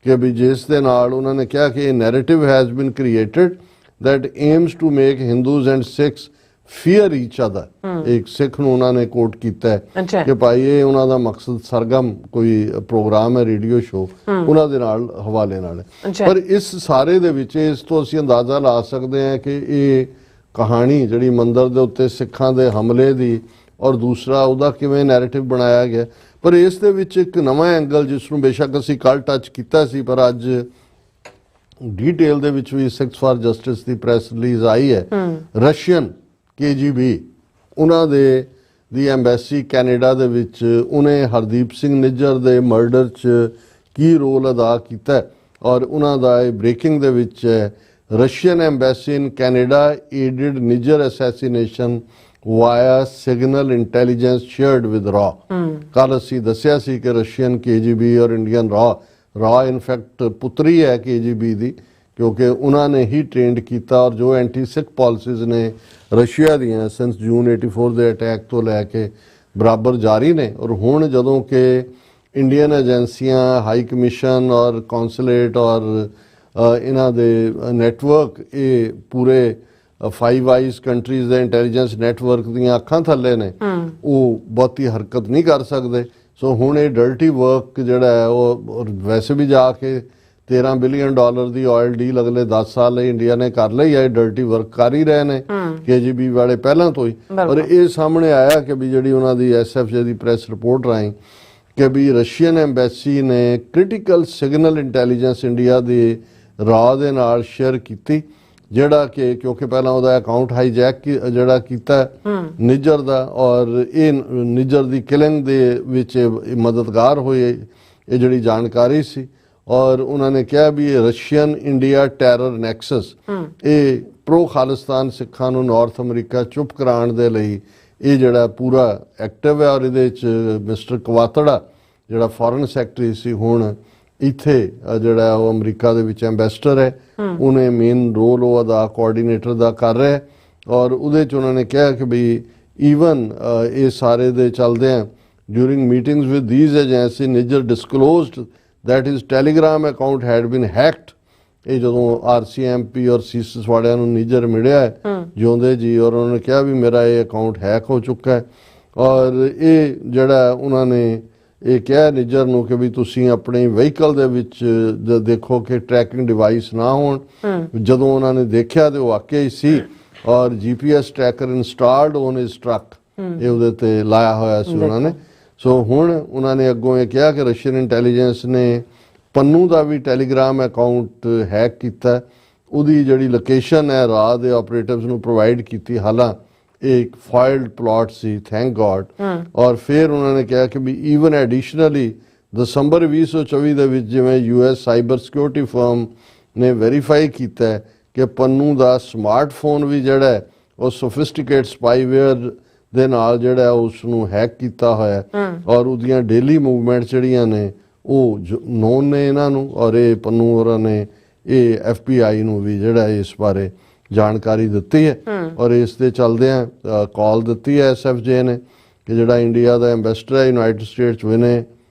ਕਿ ਵੀ ਜਿਸ ਦੇ ਨਾਲ ਉਹਨਾਂ ਨੇ ਕਿਹਾ ਕਿ ਇਹ narrative has been created that aims to make Hindus and Sikhs fear each other। ਇੱਕ ਸਿੱਖ ਨੂੰ ਉਹਨਾਂ ਨੇ ਕੋਟ ਕੀਤਾ ਹੈ ਕਿ ਭਾਈ ਇਹ ਉਹਨਾਂ ਦਾ ਮਕਸਦ ਸਰਗਮ ਕੋਈ ਪ੍ਰੋਗਰਾਮ ਹੈ ਰੇਡੀਓ ਸ਼ੋ ਉਹਨਾਂ ਦੇ ਨਾਲ ਹਵਾਲੇ ਨਾਲ ਹੈ। ਪਰ ਇਸ ਸਾਰੇ ਦੇ ਵਿੱਚ ਇਸ ਤੋਂ ਅਸੀਂ ਅੰਦਾਜ਼ਾ ਲਾ ਸਕਦੇ ਹਾਂ ਕਿ ਇਹ ਕਹਾਣੀ ਜਿਹੜੀ ਮੰਦਰ ਦੇ ਉੱਤੇ ਸਿੱਖਾਂ ਦੇ ਹਮਲੇ ਦੀ ਔਰ ਦੂਸਰਾ ਉਹਦਾ ਕਿਵੇਂ ਨੈਰੇਟਿਵ ਬਣਾਇਆ ਗਿਆ ਪਰ ਇਸ ਦੇ ਵਿੱਚ ਇੱਕ ਨਵਾਂ ਐਂਗਲ ਜਿਸ ਨੂੰ ਬੇਸ਼ੱਕ ਅਸੀਂ ਕੱਲ ਟੱਚ ਕੀਤਾ ਸੀ ਪਰ ਅੱਜ ਡਿਟੇਲ ਦੇ ਵਿੱਚ ਵੀ 6 for justice the press release ਆਈ ਹੈ। ਰਸ਼ੀਅਨ KGB ਉਹਨਾਂ ਦੀ ਐਮਬੈਸੀ ਕੈਨੇਡਾ ਦੇ ਵਿੱਚ ਉਹਨੇ ਹਰਦੀਪ ਸਿੰਘ ਨਿੱਜਰ ਦੇ ਮਰਡਰ 'ਚ ਕੀ ਰੋਲ ਅਦਾ ਕੀਤਾ ਔਰ ਉਹਨਾਂ ਦਾ ਇਹ ਬ੍ਰੇਕਿੰਗ ਦੇ ਵਿੱਚ ਹੈ Russian embassy in Canada aided Niger assassination via signal intelligence shared with RAW। ਕੱਲ ਅਸੀਂ ਦੱਸਿਆ ਸੀ ਕਿ ਰਸ਼ੀਅਨ KGB ਔਰ ਇੰਡੀਅਨ RAW ਇਨਫੈਕਟ ਪੁੱਤਰੀ ਹੈ KGB ਦੀ ਕਿਉਂਕਿ ਉਹਨਾਂ ਨੇ ਹੀ ਟ੍ਰੇਨਡ ਕੀਤਾ ਔਰ ਜੋ ਐਂਟੀ ਸਿੱਖ ਪਾਲਿਸੀਜ਼ ਨੇ ਰਸ਼ੀਆ ਦੀਆਂ ਸਿੰਸ ਜੂਨ 84 ਦੇ ਅਟੈਕ ਤੋਂ ਲੈ ਕੇ ਬਰਾਬਰ ਜਾਰੀ ਨੇ। ਔਰ ਹੁਣ ਜਦੋਂ ਕਿ ਇੰਡੀਅਨ ਏਜੰਸੀਆਂ, ਹਾਈ ਕਮਿਸ਼ਨ ਔਰ ਕੌਂਸੂਲੇਟ ਔਰ ਇਹਨਾਂ ਦੇ ਨੈਟਵਰਕ ਇਹ ਪੂਰੇ 5 ਆਈਜ਼ ਕੰਟਰੀਜ਼ ਦੇ ਇੰਟੈਲੀਜੈਂਸ ਨੈਟਵਰਕ ਦੀਆਂ ਅੱਖਾਂ ਥੱਲੇ ਨੇ, ਉਹ ਬਹੁਤੀ ਹਰਕਤ ਨਹੀਂ ਕਰ ਸਕਦੇ। ਸੋ ਹੁਣ ਇਹ ਡਰਟੀ ਵਰਕ ਜਿਹੜਾ ਹੈ ਉਹ ਵੈਸੇ ਵੀ ਜਾ ਕੇ $13 ਬਿਲੀਅਨ ਦੀ ਆਇਲ ਡੀਲ ਅਗਲੇ 10 ਸਾਲ ਲਈ ਇੰਡੀਆ ਨੇ ਕਰ ਲਈ ਹੈ। ਡਰਟੀ ਵਰਕ ਕਰ ਹੀ ਰਹੇ ਨੇ KGB ਵਾਲੇ ਪਹਿਲਾਂ ਤੋਂ ਹੀ। ਔਰ ਇਹ ਸਾਹਮਣੇ ਆਇਆ ਕਿ ਵੀ ਜਿਹੜੀ ਉਹਨਾਂ ਦੀ SFJ ਦੀ ਪ੍ਰੈਸ ਰਿਪੋਰਟ ਰਾਹੀਂ ਕਿ ਵੀ ਰਸ਼ੀਅਨ ਐਮਬੈਸੀ ਨੇ ਕ੍ਰਿਟੀਕਲ ਸਿਗਨਲ ਇੰਟੈਲੀਜੈਂਸ ਇੰਡੀਆ ਦੇ ਰਾਹ ਦੇ ਨਾਲ ਸ਼ੇਅਰ ਕੀਤੀ, ਜਿਹੜਾ ਕਿ ਕਿਉਂਕਿ ਪਹਿਲਾਂ ਉਹਦਾ ਅਕਾਊਂਟ ਹਾਈਜੈਕ ਜਿਹੜਾ ਕੀਤਾ ਨਿੱਜਰ ਦਾ, ਔਰ ਇਹ ਨਿੱਜਰ ਦੀ ਕਿਲਿੰਗ ਦੇ ਵਿੱਚ ਮਦਦਗਾਰ ਹੋਏ ਇਹ ਜਿਹੜੀ ਜਾਣਕਾਰੀ ਸੀ। ਔਰ ਉਹਨਾਂ ਨੇ ਕਿਹਾ ਵੀ ਰਸ਼ੀਅਨ ਇੰਡੀਆ ਟੈਰਰ ਨੈਕਸਸ ਇਹ ਪ੍ਰੋ ਖਾਲਿਸਤਾਨ ਸਿੱਖਾਂ ਨੂੰ ਨਾਰਥ ਅਮਰੀਕਾ ਚੁੱਪ ਕਰਾਉਣ ਦੇ ਲਈ ਇਹ ਜਿਹੜਾ ਪੂਰਾ ਐਕਟਿਵ ਹੈ। ਔਰ ਇਹਦੇ 'ਚ ਮਿਸਟਰ ਕਵਾਤੜਾ ਜਿਹੜਾ ਫੋਰਨ ਸੈਕਟਰੀ ਸੀ, ਹੁਣ ਇੱਥੇ ਜਿਹੜਾ ਉਹ ਅਮਰੀਕਾ ਦੇ ਵਿੱਚ ਐਂਬੈਸਡਰ ਹੈ, ਉਹਨੇ ਮੇਨ ਰੋਲ ਉਹ ਅਦਾ ਕੋਆਰਡੀਨੇਟਰ ਦਾ ਕਰ ਰਿਹਾ। ਔਰ ਉਹਦੇ 'ਚ ਉਹਨਾਂ ਨੇ ਕਿਹਾ ਕਿ ਵੀ ਈਵਨ ਇਹ ਸਾਰੇ ਦੇ ਚੱਲਦੇ ਆ during meetings with these agency Nijjar disclosed that his telegram account had been hacked। ਇਹ ਜਦੋਂ RCMP ਔਰ CSIS ਵਾਲਿਆਂ ਨੂੰ ਨਿੱਜਰ ਮਿਲਿਆ ਹੈ ਜਿਉਂਦੇ ਜੀ, ਔਰ ਉਹਨਾਂ ਨੇ ਕਿਹਾ ਵੀ ਮੇਰਾ ਇਹ ਅਕਾਊਂਟ ਹੈਕ ਹੋ ਚੁੱਕਾ ਹੈ। ਔਰ ਇਹ ਜਿਹੜਾ ਉਹਨਾਂ ਨੇ ਇਹ ਕਿਹਾ ਨਿੱਜਰ ਨੂੰ ਕਿ ਵੀ ਤੁਸੀਂ ਆਪਣੇ ਵਹੀਕਲ ਦੇ ਵਿੱਚ ਦੇਖੋ ਕਿ ਟਰੈਕਿੰਗ ਡਿਵਾਈਸ ਨਾ ਹੋਣ। ਜਦੋਂ ਉਹਨਾਂ ਨੇ ਦੇਖਿਆ ਤੇ ਉਹ ਵਾਕਿਆ ਹੀ ਸੀ, ਔਰ GPS tracker installed on his truck, ਇਹ ਉਹਦੇ ਤੇ ਲਾਇਆ ਹੋਇਆ ਸੀ ਉਹਨਾਂ ਨੇ। ਸੋ ਹੁਣ ਉਹਨਾਂ ਨੇ ਅੱਗੋਂ ਇਹ ਕਿਹਾ ਕਿ ਰਸ਼ੀਅਨ ਇੰਟੈਲੀਜੈਂਸ ਨੇ ਪੰਨੂ ਦਾ ਵੀ ਟੈਲੀਗ੍ਰਾਮ ਅਕਾਊਂਟ ਹੈਕ ਕੀਤਾ, ਉਹਦੀ ਜਿਹੜੀ ਲੋਕੇਸ਼ਨ ਹੈ ਰਾਹ ਦੇ ਆਪਰੇਟਿਵਸ ਨੂੰ ਪ੍ਰੋਵਾਈਡ ਕੀਤੀ, ਹਾਲਾਂਕਿ ਇਹ ਇੱਕ ਫਾਈਲਡ ਪਲਾਟ ਸੀ, ਥੈਂਕ ਗॉड। ਔਰ ਫਿਰ ਉਹਨਾਂ ਨੇ ਕਿਹਾ ਕਿ ਵੀ ਈਵਨ ਐਡੀਸ਼ਨਲੀ ਦਸੰਬਰ 2024 ਦੇ ਵਿੱਚ ਜਿਵੇਂ US ਸਾਈਬਰ ਸਿਕਿਉਰਿਟੀ ਫਰਮ ਨੇ ਵੈਰੀਫਾਈ ਕੀਤਾ ਕਿ ਪੰਨੂ ਦਾ ਸਮਾਰਟਫੋਨ ਵੀ ਜਿਹੜਾ ਹੈ ਉਹ ਸੋਫਿਸਟੀਕੇਟ ਸਪਾਈਵੇਅਰ ਦੇ ਨਾਲ ਜਿਹੜਾ ਉਸ ਨੂੰ ਹੈਕ ਕੀਤਾ ਹੋਇਆ, ਔਰ ਉਹਦੀਆਂ ਡੇਲੀ ਮੂਵਮੈਂਟਸ ਜਿਹੜੀਆਂ ਨੇ ਉਹ ਨੋਨ ਨੇ ਇਹਨਾਂ ਨੂੰ। ਔਰ ਇਹ ਪੰਨੂ ਹੋਰਾਂ ਨੇ ਇਹ FBI ਨੂੰ ਵੀ ਜਿਹੜਾ ਇਸ ਬਾਰੇ ਜਾਣਕਾਰੀ ਦਿੱਤੀ ਹੈ। ਔਰ ਇਸ ਦੇ ਚੱਲਦਿਆਂ ਕਾਲ ਦਿੱਤੀ ਹੈ SFJ ਨੇ ਕਿ ਜਿਹੜਾ ਇੰਡੀਆ ਦਾ ਐਂਬੈਸਡਰ ਹੈ ਯੂਨਾਈਟਿਡ ਸਟੇਟਸ ਵਿਨੇ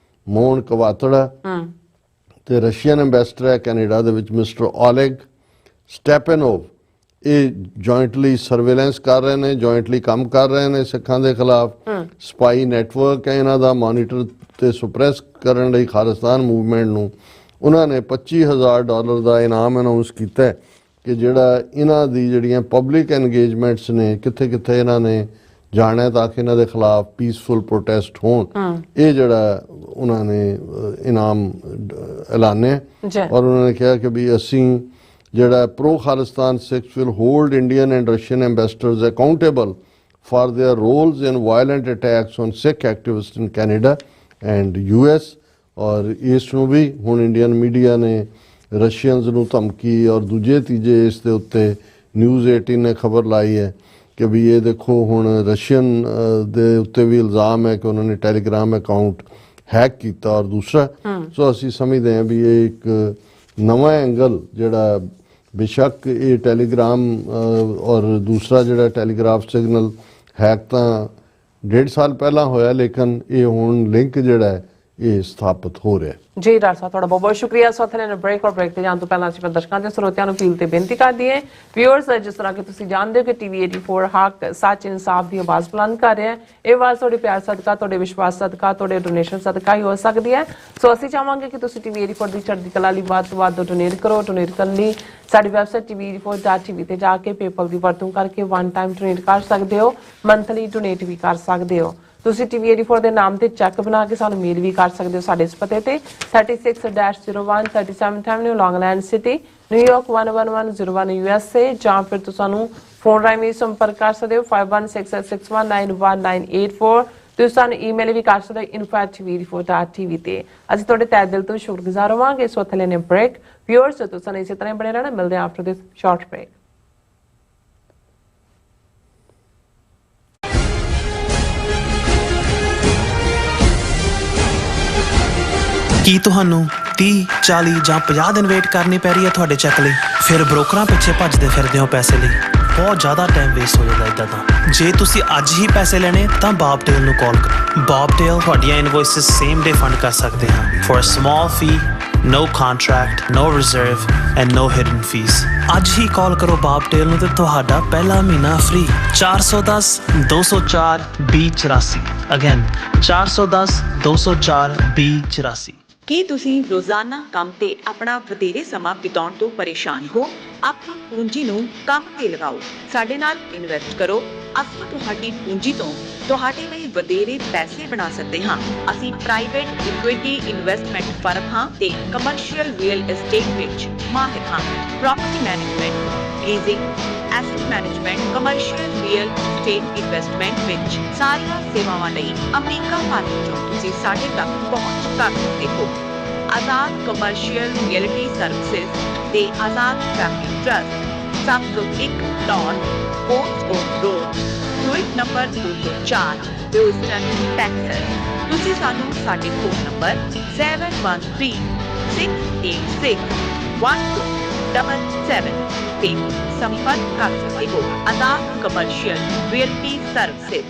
ਮੋਹਨ ਕਵਾਤੜਾ ਤੇ ਰਸ਼ੀਅਨ ਐਂਬੈਸਡਰ ਹੈ ਕੈਨੇਡਾ ਦੇ ਵਿੱਚ ਮਿਸਟਰ ਓਲੇਗ ਸਟੈਪਨੋਵ, ਇਹ ਜੁਆਇੰਟਲੀ ਸਰਵੇਲੈਂਸ ਕਰ ਰਹੇ ਨੇ, ਜੁਆਇੰਟਲੀ ਕੰਮ ਕਰ ਰਹੇ ਨੇ ਸਿੱਖਾਂ ਦੇ ਖਿਲਾਫ। ਸਪਾਈ ਨੈਟਵਰਕ ਹੈ ਇਹਨਾਂ ਦਾ, ਮੋਨੀਟਰ ਤੇ ਸੁਪਰੈਸ ਕਰਨ ਲਈ ਖਾਲਿਸਤਾਨ ਮੂਵਮੈਂਟ ਨੂੰ। ਉਹਨਾਂ ਨੇ $25,000 ਦਾ ਇਨਾਮ ਅਨਾਉਂਸ ਕੀਤਾ ਕਿ ਜਿਹੜਾ ਇਹਨਾਂ ਦੀ ਜਿਹੜੀਆਂ ਪਬਲਿਕ ਐਨਗੇਜਮੈਂਟਸ ਨੇ ਕਿੱਥੇ ਕਿੱਥੇ ਇਹਨਾਂ ਨੇ ਜਾਣਾ ਤਾਂ ਕਿ ਇਹਨਾਂ ਦੇ ਖਿਲਾਫ ਪੀਸਫੁਲ ਪ੍ਰੋਟੈਸਟ ਹੋਣ, ਇਹ ਜਿਹੜਾ ਉਹਨਾਂ ਨੇ ਇਨਾਮ ਐਲਾਨਿਆ। ਔਰ ਉਹਨਾਂ ਨੇ ਕਿਹਾ ਕਿ ਵੀ ਅਸੀਂ ਜਿਹੜਾ pro Khalistan Sikhs will hold Indian and Russian ambassadors accountable for their roles in violent attacks on Sikh activists in Canada and US। ਔਰ ਇਸ ਨੂੰ ਵੀ ਹੁਣ ਇੰਡੀਅਨ ਮੀਡੀਆ ਨੇ ਰਸ਼ੀਅਨਸ ਨੂੰ ਧਮਕੀ ਔਰ ਦੂਜੇ ਤੀਜੇ ਇਸ ਦੇ ਉੱਤੇ ਨਿਊਜ਼ 18 ਨੇ ਖਬਰ ਲਾਈ ਹੈ ਕਿ ਵੀ ਇਹ ਦੇਖੋ ਹੁਣ ਰਸ਼ੀਅਨ ਦੇ ਉੱਤੇ ਵੀ ਇਲਜ਼ਾਮ ਹੈ ਕਿ ਉਹਨਾਂ ਨੇ ਟੈਲੀਗ੍ਰਾਮ ਅਕਾਊਂਟ ਹੈਕ ਕੀਤਾ। ਔਰ ਦੂਸਰਾ ਸੋ ਅਸੀਂ ਸਮਝਦੇ ਹਾਂ ਵੀ ਇਹ ਇੱਕ ਨਵਾਂ ਐਂਗਲ ਜਿਹੜਾ ਬੇਸ਼ੱਕ ਇਹ ਟੈਲੀਗ੍ਰਾਮ ਔਰ ਦੂਸਰਾ ਜਿਹੜਾ ਟੈਲੀਗ੍ਰਾਫ ਸਿਗਨਲ ਹੈਕ ਤਾਂ 1.5 ਸਾਲ ਪਹਿਲਾਂ ਹੋਇਆ, ਲੇਕਿਨ ਇਹ ਹੁਣ ਲਿੰਕ ਜਿਹੜਾ ਹੈ ਇਹ ਸਥਾਪਿਤ ਹੋ ਰਿਹਾ ਹੈ।
ਜੀ ਡਾਕਟਰ ਸਾਹਿਬ ਤੁਹਾਡਾ ਬਹੁਤ ਬਹੁਤ ਸ਼ੁਕਰੀਆ। ਸੋ ਇੱਥੇ ਬ੍ਰੇਕ ਤੇ ਜਾਣ ਤੋਂ ਪਹਿਲਾਂ ਅਸੀਂ ਦਰਸ਼ਕਾਂ ਤੇ ਸਰੋਤਿਆਂ ਨੂੰ ਅਪੀਲ ਤੇ ਬੇਨਤੀ ਕਰਦੀ ਹੈ ਵਿਊਅਰਸ, ਜਿਸ ਤਰ੍ਹਾਂ ਕਿ ਤੁਸੀਂ ਜਾਣਦੇ ਹੋ ਕਿ TV 84 ਹੱਕ ਸੱਚ ਇਨਸਾਫ ਦੀ ਆਵਾਜ਼ ਬੁਲੰਦ ਕਰ ਰਿਹਾ ਹੈ। ਇਹ ਆਵਾਜ਼ ਤੁਹਾਡੇ ਪਿਆਰ ਸਦਕਾ, ਤੁਹਾਡੇ ਵਿਸ਼ਵਾਸ ਸਦਕਾ, ਤੁਹਾਡੇ ਡੋਨੇਸ਼ਨ ਸਦਕਾ ਹੀ ਹੋ ਸਕਦੀ ਹੈ। ਸੋ ਅਸੀਂ ਚਾਹਾਂਗੇ ਕਿ ਤੁਸੀਂ TV 84 ਦੀ ਚੜ੍ਹਦੀ ਕਲਾ ਲਈ ਵੱਧ ਤੋਂ ਵੱਧ ਡੋਨੇਟ ਕਰੋ। ਡੋਨੇਟ ਕਰਨ ਲਈ ਸਾਡੀ ਵੈਬਸਾਈਟ tv84.tv ਤੇ ਜਾ ਕੇ PayPal ਦੀ ਵਰਤੋਂ ਕਰਕੇ 1 ਟਾਈਮ ਡੋਨੇਟ ਕਰ ਸਕਦੇ ਹੋ, ਮੰਥਲੀ ਡੋਨੇਟ ਵੀ ਕਰ ਸਕਦੇ ਹੋ। ਤੁਸੀਂ TV 84 ਦੇ ਨਾਮ ਤੇ ਚੈੱਕ ਬਣਾ ਕੇ ਸਾਨੂੰ ਮੇਲ ਵੀ ਕਰ ਸਕਦੇ ਹੋ ਸਾਡੇ ਇਸ ਪਤੇ ਤੇ 36-01 37th Avenue Long Island City New York 11101 USA, ਜਾਂ ਫਿਰ ਤੁਸੀਂ ਸਾਨੂੰ ਫੋਨ ਰਾਹੀਂ ਵੀ ਸੰਪਰਕ ਕਰ ਸਕਦੇ ਹੋ 516661911984। ਤੁਸੀਂ ਸਾਨੂੰ ਈਮੇਲ ਵੀ ਕਰ ਸਕਦੇ ਹੋ info@tv84.tv ਤੇ। ਅਸੀਂ ਤੁਹਾਡੇ ਤਹਿ ਦਿਲ ਤੋਂ ਸ਼ੁਕਰਗੁਜ਼ਾਰ ਹੋਵਾਂਗੇ। ਇਸ ਵਕਤ ਲੈਣੇ ਬ੍ਰੇਕ। ਵਿਊਅਰਸ ਤੁਸੀਂ ਇਸੇ ਤਰ੍ਹਾਂ ਬਣੇ ਰਹਿਣਾ, ਮਿਲਦੇ ਹਾਂ ਆਫਟਰ ਦਿਸ ਸ਼ਾਰਟ ਬ੍ਰੇਕ।
ਕੀ ਤੁਹਾਨੂੰ 30, 40 ਜਾਂ 50 ਦਿਨ ਵੇਟ ਕਰਨੀ ਪੈ ਰਹੀ ਹੈ ਤੁਹਾਡੇ ਚੈੱਕ ਲਈ? ਫਿਰ ਬ੍ਰੋਕਰਾਂ ਪਿੱਛੇ ਭੱਜਦੇ ਫਿਰਦੇ ਹੋ ਪੈਸੇ ਲਈ। ਬਹੁਤ ਜ਼ਿਆਦਾ ਟਾਈਮ ਵੇਸਟ ਹੋ ਜਾਂਦਾ ਇੱਦਾਂ ਤਾਂ। ਜੇ ਤੁਸੀਂ ਅੱਜ ਹੀ ਪੈਸੇ ਲੈਣੇ ਤਾਂ ਬੌਬਟੇਲ ਨੂੰ ਕਾਲ ਕਰੋ। ਬੌਬਟੇਲ ਤੁਹਾਡੀਆਂ ਇਨਵੌਇਸਸ ਸੇਮ ਡੇ ਫੰਡ ਕਰ ਸਕਦੇ ਹਾਂ for a small fee, no contract, no reserve and no hidden fees। ਅੱਜ ਹੀ ਕਾਲ ਕਰੋ ਬੌਬਟੇਲ ਨੂੰ ਤੇ ਤੁਹਾਡਾ ਪਹਿਲਾ ਮਹੀਨਾ ਫ੍ਰੀ। 410 204 2084 ਅਗੇਨ 410 204 2084।
ਕੀ ਤੁਸੀਂ ਰੋਜ਼ਾਨਾ ਕੰਮ ਤੇ ਆਪਣਾ ਵਧੇਰੇ ਸਮਾਂ ਬਿਤਾਉਣ ਤੋਂ ਪਰੇਸ਼ਾਨ ਹੋ? ਆਪਣੀ ਪੂੰਜੀ ਨੂੰ ਕੰਮ ਤੇ ਲਗਾਓ, ਸਾਡੇ ਨਾਲ ਇਨਵੈਸਟ ਕਰੋ। ਅਸੀਂ ਤੁਹਾਡੀ ਪੂੰਜੀ ਤੋਂ ਤੁਹਾਡੇ ਲਈ ਵਧੇਰੇ ਪੈਸੇ ਬਣਾ ਸਕਦੇ ਹਾਂ। ਅਸੀਂ ਪ੍ਰਾਈਵੇਟ ਇਕੁਇਟੀ ਇਨਵੈਸਟਮੈਂਟ ਫਰਮ ਹਾਂ ਤੇ ਕਮਰਸ਼ੀਅਲ ਰੀਅਲ ਏਸਟੇਟ ਵਿੱਚ ਮਾਹਿਰ ਹਾਂ। Property management, leasing, asset management, commercial real estate investment ਵਿੱਚ ਸਾਰੀਆਂ ਸੇਵਾਵਾਂ ਲਈ ਅਮਰੀਕਾ ਭਰ ਤੋਂ ਤੁਸੀਂ ਸਾਡੇ ਤੱਕ ਪਹੁੰਚ ਕਰ ਸਕਦੇ ਹੋ। ਆਜ਼ਾਦ ਕਮਰਸ਼ੀਅਲ ਰੀਅਲਟੀ ਸਰਵਿਸਿਜ਼ ਤੇ Azad family trust 701 post road, suite number 204, Houston, Texas. ਤੁਸੀਂ ਸਾਨੂੰ ਸਾਡੇ ਫੋਨ ਨੰਬਰ 7136861277 ਤੇ ਸੰਪਰਕ ਕਰ ਸਕਦੇ ਹੋ। Azad commercial realty services.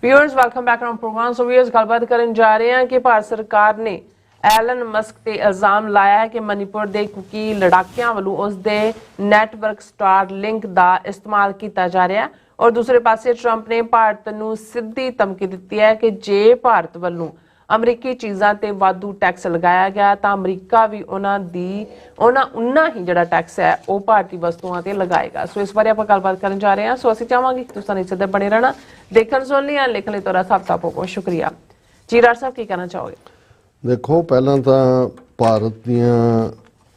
Viewers welcome back on programme. So viewers ਗੱਲਬਾਤ ਕਰਨ ਜਾ ਰਹੇ ਹਾਂ ਕਿ ਭਾਰਤ ਸਰਕਾਰ ਨੇ ਐਲਨ ਮਸਕ ਤੇ ਇਲਜ਼ਾਮ ਲਾਇਆ ਹੈ ਕਿ ਮਨੀਪੁਰ ਦੇ ਕੁਕੀ ਲੜਾਕਿਆਂ ਵੱਲੋਂ ਉਸ ਦੇ ਨੈਟਵਰਕ ਸਟਾਰਲਿੰਕ ਦਾ ਇਸਤੇਮਾਲ ਕੀਤਾ ਜਾ ਰਿਹਾ ਹੈ। ਔਰ ਦੂਸਰੇ ਪਾਸੇ ਟਰੰਪ ਨੇ ਭਾਰਤ ਨੂੰ ਸਿੱਧੀ ਧਮਕੀ ਦਿੱਤੀ ਹੈ ਕਿ ਜੇ ਭਾਰਤ ਵੱਲੋਂ ਅਮਰੀਕੀ ਚੀਜ਼ਾਂ ਤੇ ਵਾਧੂ ਟੈਕਸ ਲਗਾਇਆ ਗਿਆ ਤਾਂ ਅਮਰੀਕਾ ਵੀ ਉਹਨਾਂ ਹੀ ਜਿਹੜਾ ਟੈਕਸ ਹੈ ਉਹ ਭਾਰਤੀ ਵਸਤੂਆਂ ਤੇ ਲਗਾਏਗਾ। ਸੋ ਇਸ ਬਾਰੇ ਆਪਾਂ ਗੱਲਬਾਤ ਕਰਨ ਜਾ ਰਹੇ ਹਾਂ। ਸੋ ਅਸੀਂ ਚਾਹਾਂਗੇ ਕਿ ਤੁਸੀਂ ਇੱਥੇ ਬਣੇ ਰਹਿਣਾ, ਦੇਖਣ ਸੁਣ ਲਈ ਲਿਖਣ ਲਈ ਤੁਹਾਡਾ ਸਭ ਦਾ ਬਹੁਤ ਸ਼ੁਕਰੀਆ। ਜੀ ਡਾਕਟਰ ਸਾਹਿਬ ਕੀ ਕਹਿਣਾ ਚਾਹੋਗੇ?
ਦੇਖੋ, ਪਹਿਲਾਂ ਤਾਂ ਭਾਰਤ ਦੀਆਂ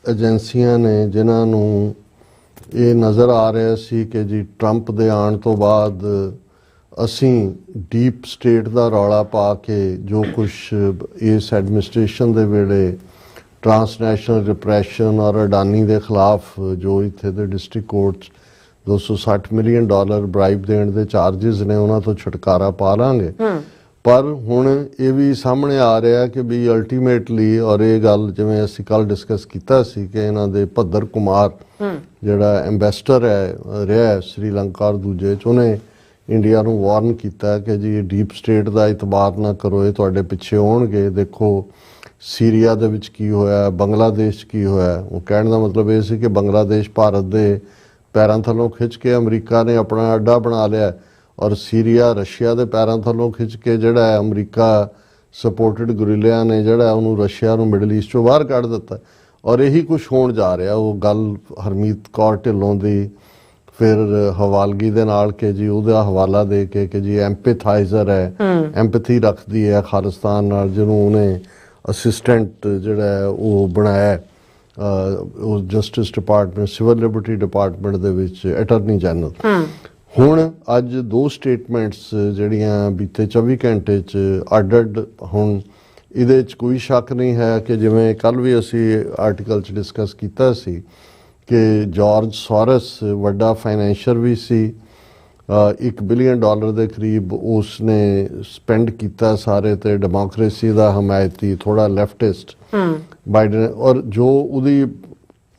ਏਜੰਸੀਆਂ ਨੇ ਜਿਨ੍ਹਾਂ ਨੂੰ ਇਹ ਨਜ਼ਰ ਆ ਰਿਹਾ ਸੀ ਕਿ ਜੀ ਟਰੰਪ ਦੇ ਆਉਣ ਤੋਂ ਬਾਅਦ ਅਸੀਂ ਡੀਪ ਸਟੇਟ ਦਾ ਰੌਲਾ ਪਾ ਕੇ ਜੋ ਕੁਝ ਇਸ ਐਡਮਿਨਿਸਟ੍ਰੇਸ਼ਨ ਦੇ ਵੇਲੇ ਟਰਾਂਸਨੈਸ਼ਨਲ ਰਿਪਰੈਸ਼ਨ ਔਰ ਅਡਾਨੀ ਦੇ ਖਿਲਾਫ ਜੋ ਇੱਥੇ ਦੇ ਡਿਸਟ੍ਰਿਕਟ ਕੋਰਟ 'ਚ $260 ਮਿਲੀਅਨ ਬ੍ਰਾਈਬ ਦੇਣ ਦੇ ਚਾਰजेस ਨੇ ਉਹਨਾਂ ਤੋਂ ਛੁਟਕਾਰਾ ਪਾ ਲਾਂਗੇ। ਪਰ ਹੁਣ ਇਹ ਵੀ ਸਾਹਮਣੇ ਆ ਰਿਹਾ ਕਿ ਵੀ ਅਲਟੀਮੇਟਲੀ, ਔਰ ਇਹ ਗੱਲ ਜਿਵੇਂ ਅਸੀਂ ਕੱਲ ਡਿਸਕਸ ਕੀਤਾ ਸੀ ਕਿ ਇਹਨਾਂ ਦੇ ਭੱਦਰ ਕੁਮਾਰ ਜਿਹੜਾ ਐਂਬੈਸਡਰ ਰਿਹਾ ਸ਼੍ਰੀਲੰਕਾ ਔਰ ਦੂਜੇ 'ਚ, ਉਹਨੇ ਇੰਡੀਆ ਨੂੰ ਵਾਰਨ ਕੀਤਾ ਕਿ ਜੀ ਡੀਪ ਸਟੇਟ ਦਾ ਇਤਬਾਰ ਨਾ ਕਰੋ, ਇਹ ਤੁਹਾਡੇ ਪਿੱਛੇ ਆਉਣਗੇ। ਦੇਖੋ ਸੀਰੀਆ ਦੇ ਵਿੱਚ ਕੀ ਹੋਇਆ, ਬੰਗਲਾਦੇਸ਼ 'ਚ ਕੀ ਹੋਇਆ। ਉਹ ਕਹਿਣ ਦਾ ਮਤਲਬ ਇਹ ਸੀ ਕਿ ਬੰਗਲਾਦੇਸ਼ ਭਾਰਤ ਦੇ ਪੈਰਾਂ ਥੱਲੋਂ ਖਿੱਚ ਕੇ ਅਮਰੀਕਾ ਨੇ ਆਪਣਾ ਅੱਡਾ ਬਣਾ ਲਿਆ, ਔਰ ਸੀਰੀਆ ਰਸ਼ੀਆ ਦੇ ਪੈਰਾਂ ਥੱਲੋਂ ਖਿੱਚ ਕੇ ਜਿਹੜਾ ਹੈ ਅਮਰੀਕਾ ਸਪੋਰਟਡ ਗੁਰੀਲਿਆਂ ਨੇ ਜਿਹੜਾ ਉਹਨੂੰ ਰਸ਼ੀਆ ਨੂੰ ਮਿਡਲ ਈਸਟ 'ਚੋਂ ਬਾਹਰ ਕੱਢ ਦਿੱਤਾ। ਔਰ ਇਹੀ ਕੁਝ ਹੋਣ ਜਾ ਰਿਹਾ। ਉਹ ਗੱਲ ਹਰਮੀਤ ਕੌਰ ਢਿੱਲੋਂ ਦੀ ਫਿਰ ਹਵਾਲਗੀ ਦੇ ਨਾਲ ਕਿ ਜੀ ਉਹਦਾ ਹਵਾਲਾ ਦੇ ਕੇ ਕਿ ਜੀ ਐਂਪੈਥਾਈਜ਼ਰ ਹੈ, ਐਂਪੈਥੀ ਰੱਖਦੀ ਹੈ ਖਾਲਿਸਤਾਨ ਨਾਲ, ਜਿਹਨੂੰ ਉਹਨੇ ਅਸਿਸਟੈਂਟ ਜਿਹੜਾ ਉਹ ਬਣਾਇਆ ਉਹ justice department, civil Liberty department ਦੇ ਵਿੱਚ ਅਟਾਰਨੀ ਜਨਰਲ। ਹੁਣ ਅੱਜ ਦੋ ਸਟੇਟਮੈਂਟਸ ਜਿਹੜੀਆਂ ਬੀਤੇ 24 ਘੰਟੇ 'ਚ ਅੱਡ ਹੁਣ ਇਹਦੇ 'ਚ ਕੋਈ ਸ਼ੱਕ ਨਹੀਂ ਹੈ ਕਿ ਜਿਵੇਂ ਕੱਲ ਵੀ ਅਸੀਂ ਆਰਟੀਕਲ 'ਚ ਡਿਸਕਸ ਕੀਤਾ ਸੀ ਕਿ ਜਾਰਜ ਸੋਰਸ ਵੱਡਾ ਫਾਈਨੈਂਸ਼ੀਅਰ ਵੀ ਸੀ, $1 ਬਿਲੀਅਨ ਦੇ ਕਰੀਬ ਉਸਨੇ ਸਪੈਂਡ ਕੀਤਾ ਸਾਰੇ ਤੇ ਡੈਮੋਕ੍ਰੇਸੀ ਦਾ ਹਮਾਇਤੀ, ਥੋੜਾ ਲੈਫਟਿਸਟ ਬਾਈਡਨ। ਔਰ ਜੋ ਉਹਦੀ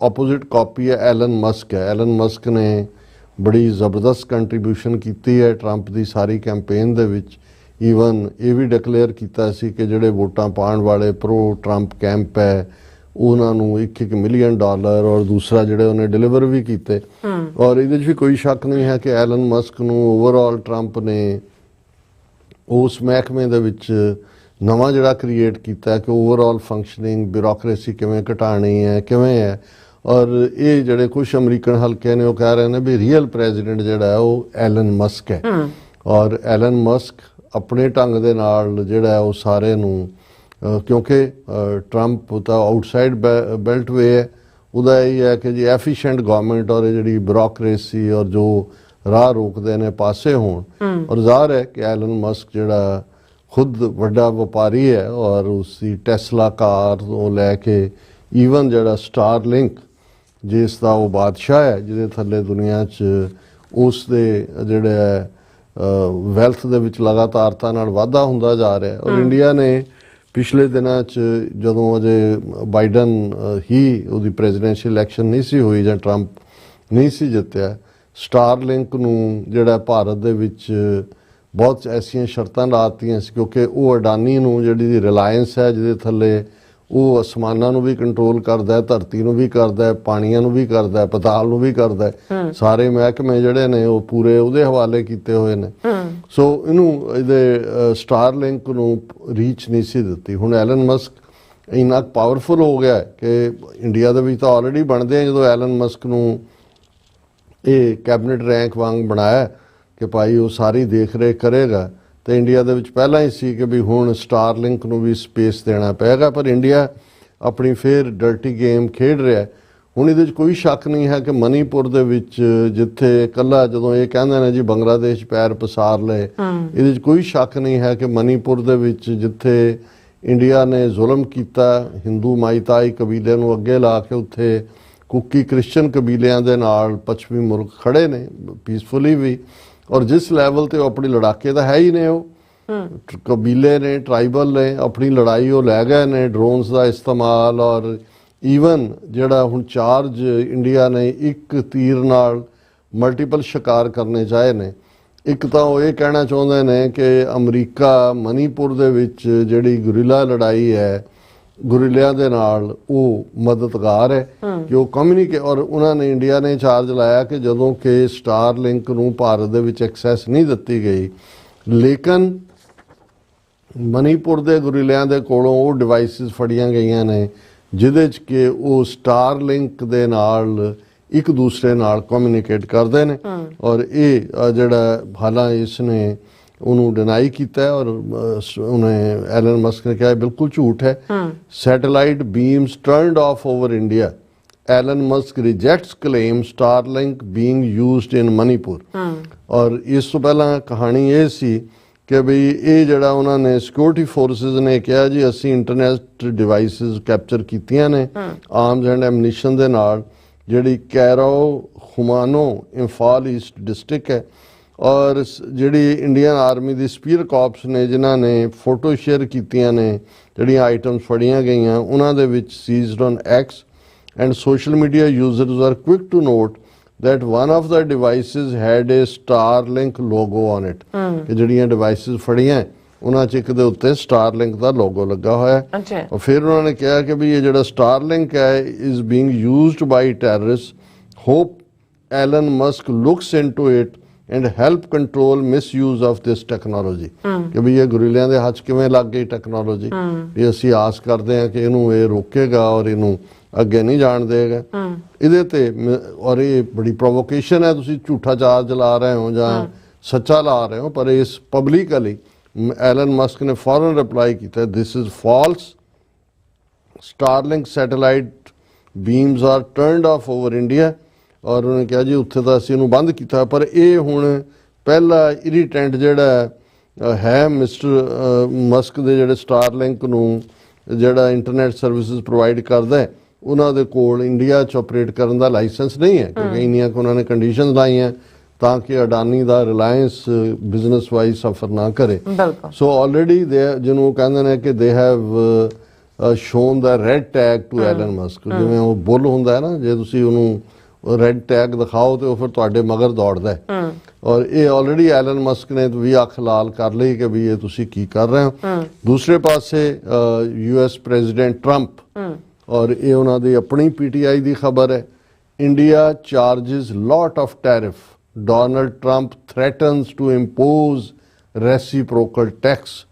ਆਪੋਜ਼ਿਟ ਕਾਪੀ ਹੈ ਐਲਨ ਮਸਕ ਹੈ। ਐਲਨ ਮਸਕ ਨੇ ਬੜੀ ਜ਼ਬਰਦਸਤ ਕੰਟਰੀਬਿਊਸ਼ਨ ਕੀਤੀ ਹੈ ਟਰੰਪ ਦੀ ਸਾਰੀ ਕੈਂਪੇਨ ਦੇ ਵਿੱਚ। ਈਵਨ ਇਹ ਵੀ ਡਿਕਲੇਅਰ ਕੀਤਾ ਸੀ ਕਿ ਜਿਹੜੇ ਵੋਟਾਂ ਪਾਉਣ ਵਾਲੇ ਪ੍ਰੋ ਟਰੰਪ ਕੈਂਪ ਹੈ ਉਹਨਾਂ ਨੂੰ $1 ਮਿਲੀਅਨ ਔਰ ਦੂਸਰਾ ਜਿਹੜੇ ਉਹਨੇ ਡਿਲੀਵਰ ਵੀ ਕੀਤੇ। ਔਰ ਇਹਦੇ 'ਚ ਵੀ ਕੋਈ ਸ਼ੱਕ ਨਹੀਂ ਹੈ ਕਿ ਐਲਨ ਮਸਕ ਨੂੰ ਓਵਰਆਲ ਟਰੰਪ ਨੇ ਉਸ ਮਹਿਕਮੇ ਦੇ ਵਿੱਚ ਨਵਾਂ ਜਿਹੜਾ ਕ੍ਰੀਏਟ ਕੀਤਾ ਕਿ ਓਵਰਆਲ ਫੰਕਸ਼ਨਿੰਗ ਬਿਊਰੋਕਰੇਸੀ ਕਿਵੇਂ ਘਟਾਣੀ ਹੈ, ਕਿਵੇਂ ਹੈ। ਔਰ ਇਹ ਜਿਹੜੇ ਕੁਝ ਅਮਰੀਕਨ ਹਲਕੇ ਨੇ ਉਹ ਕਹਿ ਰਹੇ ਨੇ ਵੀ ਰੀਅਲ ਪ੍ਰੈਜ਼ੀਡੈਂਟ ਜਿਹੜਾ ਹੈ ਉਹ ਐਲਨ ਮਸਕ ਹੈ। ਔਰ ਐਲਨ ਮਸਕ ਆਪਣੇ ਢੰਗ ਦੇ ਨਾਲ ਜਿਹੜਾ ਉਹ ਸਾਰੇ ਨੂੰ, ਕਿਉਂਕਿ ਟਰੰਪ ਤਾਂ ਆਊਟਸਾਈਡ ਬੈਲਟ ਵੇ ਹੈ, ਉਹਦਾ ਇਹ ਹੈ ਕਿ ਜੀ ਐਫੀਸ਼ੀਐਂਟ ਗਵਰਨਮੈਂਟ ਔਰ ਜਿਹੜੀ ਬਿਊਰੋਕਰੇਸੀ ਔਰ ਜੋ ਰਾਹ ਰੋਕਦੇ ਨੇ ਪਾਸੇ ਹੋਣ। ਔਰ ਜ਼ਾਹਰ ਹੈ ਕਿ ਐਲਨ ਮਸਕ ਜਿਹੜਾ ਖੁਦ ਵੱਡਾ ਵਪਾਰੀ ਹੈ ਔਰ ਉਸਦੀ ਟੈਸਲਾ ਕਾਰ ਤੋਂ ਲੈ ਕੇ ਈਵਨ ਜਿਹੜਾ ਸਟਾਰਲਿੰਕ ਜਿਸ ਦਾ ਉਹ ਬਾਦਸ਼ਾਹ ਹੈ, ਜਿਹਦੇ ਥੱਲੇ ਦੁਨੀਆ 'ਚ ਉਸ ਦੇ ਜਿਹੜੇ ਵੈਲਥ ਦੇ ਵਿੱਚ ਲਗਾਤਾਰਤਾ ਨਾਲ ਵਾਧਾ ਹੁੰਦਾ ਜਾ ਰਿਹਾ। ਔਰ ਇੰਡੀਆ ਨੇ ਪਿਛਲੇ ਦਿਨਾਂ 'ਚ ਜਦੋਂ ਅਜੇ ਬਾਈਡਨ ਹੀ ਉਹਦੀ ਪ੍ਰੈਜ਼ੀਡੈਂਸ਼ੀਅਲ ਇਲੈਕਸ਼ਨ ਨਹੀਂ ਸੀ ਹੋਈ ਜਾਂ ਟਰੰਪ ਨਹੀਂ ਸੀ ਜਿੱਤਿਆ, ਸਟਾਰਲਿੰਕ ਨੂੰ ਜਿਹੜਾ ਭਾਰਤ ਦੇ ਵਿੱਚ ਬਹੁਤ ਐਸੀਆਂ ਸ਼ਰਤਾਂ ਲਾਤੀਆਂ ਸੀ, ਕਿਉਂਕਿ ਉਹ ਅਡਾਨੀ ਨੂੰ ਜਿਹੜੀ ਰਿਲਾਇੰਸ ਹੈ, ਜਿਹਦੇ ਥੱਲੇ ਉਹ ਅਸਮਾਨਾਂ ਨੂੰ ਵੀ ਕੰਟਰੋਲ ਕਰਦਾ ਹੈ, ਧਰਤੀ ਨੂੰ ਵੀ ਕਰਦਾ ਹੈ, ਪਾਣੀਆਂ ਨੂੰ ਵੀ ਕਰਦਾ ਹੈ, ਪਤਾਲ ਨੂੰ ਵੀ ਕਰਦਾ ਹੈ, ਸਾਰੇ ਮਹਿਕਮੇ ਜਿਹੜੇ ਨੇ ਉਹ ਪੂਰੇ ਉਹਦੇ ਹਵਾਲੇ ਕੀਤੇ ਹੋਏ ਨੇ। ਸੋ ਇਹਨੂੰ ਇਹਦੇ ਸਟਾਰਲਿੰਕ ਨੂੰ ਰੀਚ ਨਹੀਂ ਸੀ ਦਿੱਤੀ। ਹੁਣ ਐਲਨ ਮਸਕ ਇੰਨਾ ਪਾਵਰਫੁਲ ਹੋ ਗਿਆ ਕਿ ਇੰਡੀਆ ਦੇ ਵਿੱਚ ਤਾਂ ਆਲਰੇਡੀ ਬਣਦੇ ਆ, ਜਦੋਂ ਐਲਨ ਮਸਕ ਨੂੰ ਇਹ ਕੈਬਨਿਟ ਰੈਂਕ ਵਾਂਗ ਬਣਾਇਆ ਕਿ ਭਾਈ ਉਹ ਸਾਰੀ ਦੇਖ ਰੇਖ ਕਰੇਗਾ, ਤੇ ਇੰਡੀਆ ਦੇ ਵਿੱਚ ਪਹਿਲਾਂ ਹੀ ਸੀ ਕਿ ਵੀ ਹੁਣ ਸਟਾਰਲਿੰਕ ਨੂੰ ਵੀ ਸਪੇਸ ਦੇਣਾ ਪਏਗਾ। ਪਰ ਇੰਡੀਆ ਆਪਣੀ ਫੇਰ ਡਰਟੀ ਗੇਮ ਖੇਡ ਰਿਹਾ। ਹੁਣ ਇਹਦੇ 'ਚ ਕੋਈ ਸ਼ੱਕ ਨਹੀਂ ਹੈ ਕਿ ਮਨੀਪੁਰ ਦੇ ਵਿੱਚ ਜਿੱਥੇ ਇਕੱਲਾ ਜਦੋਂ ਇਹ ਕਹਿੰਦੇ ਨੇ ਜੀ ਬੰਗਲਾਦੇਸ਼ ਪੈਰ ਪਸਾਰ ਲਏ, ਇਹਦੇ 'ਚ ਕੋਈ ਸ਼ੱਕ ਨਹੀਂ ਹੈ ਕਿ ਮਨੀਪੁਰ ਦੇ ਵਿੱਚ ਜਿੱਥੇ ਇੰਡੀਆ ਨੇ ਜ਼ੁਲਮ ਕੀਤਾ ਹਿੰਦੂ ਮਾਈਤਾਈ ਕਬੀਲੇ ਨੂੰ ਅੱਗੇ ਲਾ ਕੇ, ਉੱਥੇ ਕੁਕੀ ਕ੍ਰਿਸਚਨ ਕਬੀਲਿਆਂ ਦੇ ਨਾਲ ਪੱਛਮੀ ਮੁਲਕ ਖੜੇ ਨੇ ਪੀਸਫੁਲੀ ਵੀ, ਔਰ ਜਿਸ ਲੈਵਲ ਤੇ ਉਹ ਆਪਣੀ ਲੜਾਕੇ ਤਾਂ ਹੈ ਹੀ ਨੇ, ਉਹ ਕਬੀਲੇ ਨੇ, ਟਰਾਈਬਲ ਨੇ, ਆਪਣੀ ਲੜਾਈ ਉਹ ਲੈ ਗਏ ਨੇ, ਡਰੋਨਸ ਦਾ ਇਸਤੇਮਾਲ। ਔਰ ਈਵਨ ਜਿਹੜਾ ਹੁਣ ਚਾਰਜ ਇੰਡੀਆ ਨੇ ਇੱਕ ਤੀਰ ਨਾਲ ਮਲਟੀਪਲ ਸ਼ਿਕਾਰ ਕਰਨੇ ਚਾਹੇ ਨੇ। ਇੱਕ ਤਾਂ ਉਹ ਇਹ ਕਹਿਣਾ ਚਾਹੁੰਦੇ ਨੇ ਕਿ ਅਮਰੀਕਾ ਮਨੀਪੁਰ ਦੇ ਵਿੱਚ ਜਿਹੜੀ ਗੁਰੀਲਾ ਲੜਾਈ ਹੈ, ਗੁਰੀਲਿਆਂ ਦੇ ਨਾਲ ਉਹ ਮਦਦਗਾਰ ਹੈ ਕਿ ਉਹ ਕਮਿਊਨੀਕੇਟ। ਔਰ ਉਹਨਾਂ ਨੇ ਇੰਡੀਆ ਨੇ ਚਾਰਜ ਲਾਇਆ ਕਿ ਜਦੋਂ ਕਿ ਸਟਾਰਲਿੰਕ ਨੂੰ ਭਾਰਤ ਦੇ ਵਿੱਚ ਐਕਸੈਸ ਨਹੀਂ ਦਿੱਤੀ ਗਈ, ਲੇਕਿਨ ਮਨੀਪੁਰ ਦੇ ਗੁਰੀਲਿਆਂ ਦੇ ਕੋਲੋਂ ਉਹ ਡਿਵਾਈਸਿਸ ਫੜੀਆਂ ਗਈਆਂ ਨੇ ਜਿਹਦੇ 'ਚ ਕਿ ਉਹ ਸਟਾਰਲਿੰਕ ਦੇ ਨਾਲ ਇੱਕ ਦੂਸਰੇ ਨਾਲ ਕਮਿਊਨੀਕੇਟ ਕਰਦੇ ਨੇ। ਔਰ ਇਹ ਜਿਹੜਾ ਹਾਲਾਂ ਇਸ ਨੇ ਉਹਨੂੰ ਡਿਨਾਈ ਕੀਤਾ ਔਰ ਉਹਨੇ ਐਲਨ ਮਸਕ ਨੇ ਕਿਹਾ ਬਿਲਕੁਲ ਝੂਠ ਹੈ। Satellite beams turned off over India, Elon Musk rejects claim Starlink being used in Manipur. ਔਰ ਇਸ ਤੋਂ ਪਹਿਲਾਂ ਕਹਾਣੀ ਇਹ ਸੀ ਕਿ ਬਈ ਇਹ ਜਿਹੜਾ ਉਹਨਾਂ ਨੇ ਸਿਕਿਉਰਿਟੀ ਫੋਰਸਿਸ ਨੇ ਕਿਹਾ ਜੀ ਅਸੀਂ ਇੰਟਰਨੈਟ ਡਿਵਾਈਸਿਸ ਕੈਪਚਰ ਕੀਤੀਆਂ ਨੇ ਆਰਮਸ ਐਂਡ ਐਮਨੀਸ਼ਨ ਦੇ ਨਾਲ, ਜਿਹੜੀ ਕੈਰੋ ਹੁਮਾਨੋ ਇੰਫਾਲ ਈਸਟ ਡਿਸਟ੍ਰਿਕਟ ਹੈ। ਔਰ ਜਿਹੜੀ ਇੰਡੀਅਨ ਆਰਮੀ ਦੀ ਸਪੀਅਰ ਕਾਰਪਸ ਨੇ ਜਿਨ੍ਹਾਂ ਨੇ ਫੋਟੋ ਸ਼ੇਅਰ ਕੀਤੀਆਂ ਨੇ, ਜਿਹੜੀਆਂ ਆਈਟਮਸ ਫੜੀਆਂ ਗਈਆਂ ਉਹਨਾਂ ਦੇ ਵਿੱਚ seized on X and social media users are quick to note that one of the devices had a Starlink logo on it। ਕਿ ਜਿਹੜੀਆਂ ਡਿਵਾਈਸਿਸ ਫੜੀਆਂ ਉਹਨਾਂ 'ਚ ਇੱਕ ਦੇ ਉੱਤੇ ਸਟਾਰਲਿੰਕ ਦਾ ਲੋਗੋ ਲੱਗਾ ਹੋਇਆ ਹੈ। ਔਰ ਫਿਰ ਉਹਨਾਂ ਨੇ ਕਿਹਾ ਕਿ ਵੀ ਇਹ ਜਿਹੜਾ ਸਟਾਰਲਿੰਕ ਹੈ is being used by terrorists, hope Elon Musk looks into it and help control misuse of this technology। ਕਿ ਵੀ ਇਹ ਗੁਰੀਲਿਆਂ ਦੇ ਹੱਥ ਕਿਵੇਂ ਲੱਗ ਗਈ ਟੈਕਨੋਲੋਜੀ, ਵੀ ਅਸੀਂ ਆਸ ਕਰਦੇ ਹਾਂ ਕਿ ਇਹਨੂੰ ਇਹ ਰੋਕੇਗਾ ਔਰ ਇਹਨੂੰ ਅੱਗੇ ਨਹੀਂ ਜਾਣ ਦੇਗਾ ਇਹਦੇ ਤੇ। ਔਰ ਇਹ ਬੜੀ ਪ੍ਰੋਵੋਕੇਸ਼ਨ ਹੈ, ਤੁਸੀਂ ਝੂਠਾ ਚਾਰਜ ਲਾ ਰਹੇ ਹੋ ਜਾਂ ਸੱਚਾ ਲਾ ਰਹੇ ਹੋ, ਪਰ ਇਸ ਪਬਲਿਕਲੀ ਐਲਨ ਮਸਕ ਨੇ ਫੌਰਨ ਰਿਪਲਾਈ ਕੀਤਾ this is false, Starlink satellite beams are turned off over India. ਔਰ ਉਹਨੇ ਕਿਹਾ ਜੀ ਉੱਥੇ ਤਾਂ ਅਸੀਂ ਇਹਨੂੰ ਬੰਦ ਕੀਤਾ, ਪਰ ਇਹ ਹੁਣ ਪਹਿਲਾ ਇਰੀਟੈਂਟ ਜਿਹੜਾ ਹੈ ਮਿਸਟਰ ਮਸਕ ਦੇ ਜਿਹੜੇ ਸਟਾਰਲਿੰਕ ਨੂੰ ਜਿਹੜਾ ਇੰਟਰਨੈਟ ਸਰਵਿਸਿਜ਼ ਪ੍ਰੋਵਾਈਡ ਕਰਦਾ ਹੈ ਉਹਨਾਂ ਦੇ ਕੋਲ ਇੰਡੀਆ 'ਚ ਆਪਰੇਟ ਕਰਨ ਦਾ ਲਾਇਸੈਂਸ ਨਹੀਂ ਹੈ, ਕਿਉਂਕਿ ਇੰਨੀਆਂ ਕੁ ਉਹਨਾਂ ਨੇ ਕੰਡੀਸ਼ਨਸ ਲਾਈਆਂ ਤਾਂ ਕਿ ਅਡਾਨੀ ਦਾ ਰਿਲਾਇੰਸ ਬਿਜ਼ਨਸ ਵਾਈਜ਼ ਸਫਰ ਨਾ ਕਰੇ। ਸੋ ਆਲਰੇਡੀ ਦੇ ਜਿਹਨੂੰ ਕਹਿੰਦੇ ਨੇ ਕਿ they have shown the red tag to Elon Musk. ਜਿਵੇਂ ਉਹ ਬੁੱਲ ਹੁੰਦਾ ਹੈ ਨਾ, ਜੇ ਤੁਸੀਂ ਉਹਨੂੰ ਰੈਡ ਟੈਗ ਦਿਖਾਓ ਤੇ ਉਹ ਫਿਰ ਤੁਹਾਡੇ ਮਗਰ ਦੌੜਦਾ ਹੈ। ਔਰ ਇਹ ਆਲਰੇਡੀ ਐਲਨ ਮਸਕ ਨੇ ਵੀ ਅੱਖ ਲਾਲ ਕਰ ਲਈ ਕਿ ਵੀ ਇਹ ਤੁਸੀਂ ਕੀ ਕਰ ਰਹੇ ਹੋ। ਦੂਸਰੇ ਪਾਸੇ US ਪ੍ਰੈਜ਼ੀਡੈਂਟ ਟਰੰਪ, ਔਰ ਇਹ ਉਹਨਾਂ ਦੀ ਆਪਣੀ PTI ਦੀ ਖਬਰ ਹੈ, India charges lot of tariff, Donald Trump threatens to impose reciprocal tax.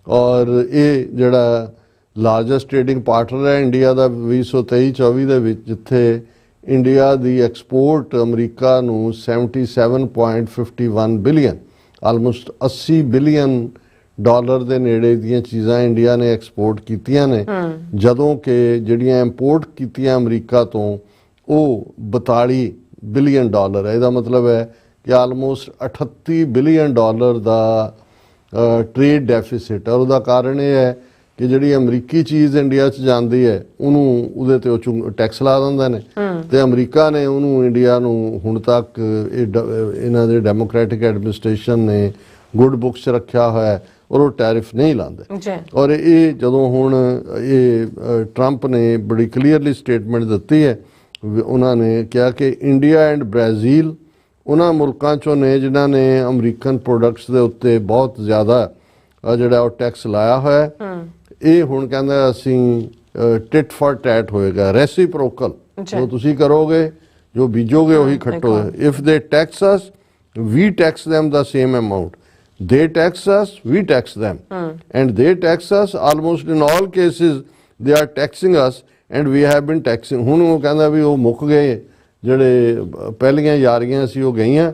ਔਰ ਇਹ ਜਿਹੜਾ ਲਾਰਜੈਸਟ ਟ੍ਰੇਡਿੰਗ ਪਾਰਟਨਰ ਹੈ ਇੰਡੀਆ ਦਾ 2023-24 ਦੇ ਵਿੱਚ, ਜਿੱਥੇ ਇੰਡੀਆ ਦੀ ਐਕਸਪੋਰਟ ਅਮਰੀਕਾ ਨੂੰ 77.51 ਬਿਲੀਅਨ, ਆਲਮੋਸਟ 80 ਬਿਲੀਅਨ ਡਾਲਰ ਦੇ ਨੇੜੇ ਦੀਆਂ ਚੀਜ਼ਾਂ ਇੰਡੀਆ ਨੇ ਐਕਸਪੋਰਟ ਕੀਤੀਆਂ ਨੇ, ਜਦੋਂ ਕਿ ਜਿਹੜੀਆਂ ਇੰਪੋਰਟ ਕੀਤੀਆਂ ਅਮਰੀਕਾ ਤੋਂ ਉਹ 42 ਬਿਲੀਅਨ ਡਾਲਰ ਹੈ। ਇਹਦਾ ਮਤਲਬ ਹੈ ਕਿ ਆਲਮੋਸਟ 38 ਬਿਲੀਅਨ ਡਾਲਰ ਦਾ ਟ੍ਰੇਡ ਡੈਫਿਸਿਟ ਹੈ। ਉਹਦਾ ਕਾਰਨ ਇਹ ਹੈ ਕਿ ਜਿਹੜੀ ਅਮਰੀਕੀ ਚੀਜ਼ ਇੰਡੀਆ 'ਚ ਜਾਂਦੀ ਹੈ ਉਹਨੂੰ ਉਹਦੇ ਤੇ ਉਹ ਟੈਕਸ ਲਾ ਦਿੰਦੇ ਨੇ ਤੇ ਅਮਰੀਕਾ ਨੇ ਉਹਨੂੰ ਇੰਡੀਆ ਨੂੰ ਹੁਣ ਤੱਕ ਇਹਨਾਂ ਦੇ ਡੈਮੋਕ੍ਰੈਟਿਕ ਐਡਮਿਨਿਸਟ੍ਰੇਸ਼ਨ ਨੇ ਗੁੱਡ ਬੁੱਕਸ 'ਚ ਰੱਖਿਆ ਹੋਇਆ ਹੈ ਔਰ ਉਹ ਟੈਰਿਫ ਨਹੀਂ ਲਾਉਂਦੇ। ਔਰ ਇਹ ਜਦੋਂ ਹੁਣ ਇਹ ਟਰੰਪ ਨੇ ਬੜੀ ਕਲੀਅਰਲੀ ਸਟੇਟਮੈਂਟ ਦਿੱਤੀ ਹੈ, ਉਹਨਾਂ ਨੇ ਕਿਹਾ ਕਿ ਇੰਡੀਆ ਐਂਡ ਬ੍ਰਾਜ਼ੀਲ ਉਹਨਾਂ ਮੁਲਕਾਂ 'ਚੋਂ ਨੇ ਜਿਨ੍ਹਾਂ ਨੇ ਅਮਰੀਕਨ ਪ੍ਰੋਡਕਟਸ ਦੇ ਉੱਤੇ ਬਹੁਤ ਜ਼ਿਆਦਾ ਜਿਹੜਾ ਉਹ ਟੈਕਸ ਲਾਇਆ ਹੋਇਆ। ਇਹ ਹੁਣ ਕਹਿੰਦਾ ਅਸੀਂ ਟਿਟ ਫॉर ਟੈਟ ਹੋਏਗਾ, ਰੈਸੀਪ੍ਰੋਕਲ, ਜੋ ਤੁਸੀਂ ਕਰੋਗੇ ਜੋ ਬੀਜੋਗੇ ਉਹੀ ਖੱਟੋਗੇ। If they tax us we tax them the same amount, they tax us, we tax them, and they tax us almost in all cases they are taxing us and we have been taxing। ਹੁਣ ਉਹ ਕਹਿੰਦਾ ਵੀ ਉਹ ਮੁੱਕ ਗਏ, ਜਿਹੜੇ ਪਹਿਲੀਆਂ ਯਾਰੀਆਂ ਸੀ ਉਹ ਗਈਆਂ,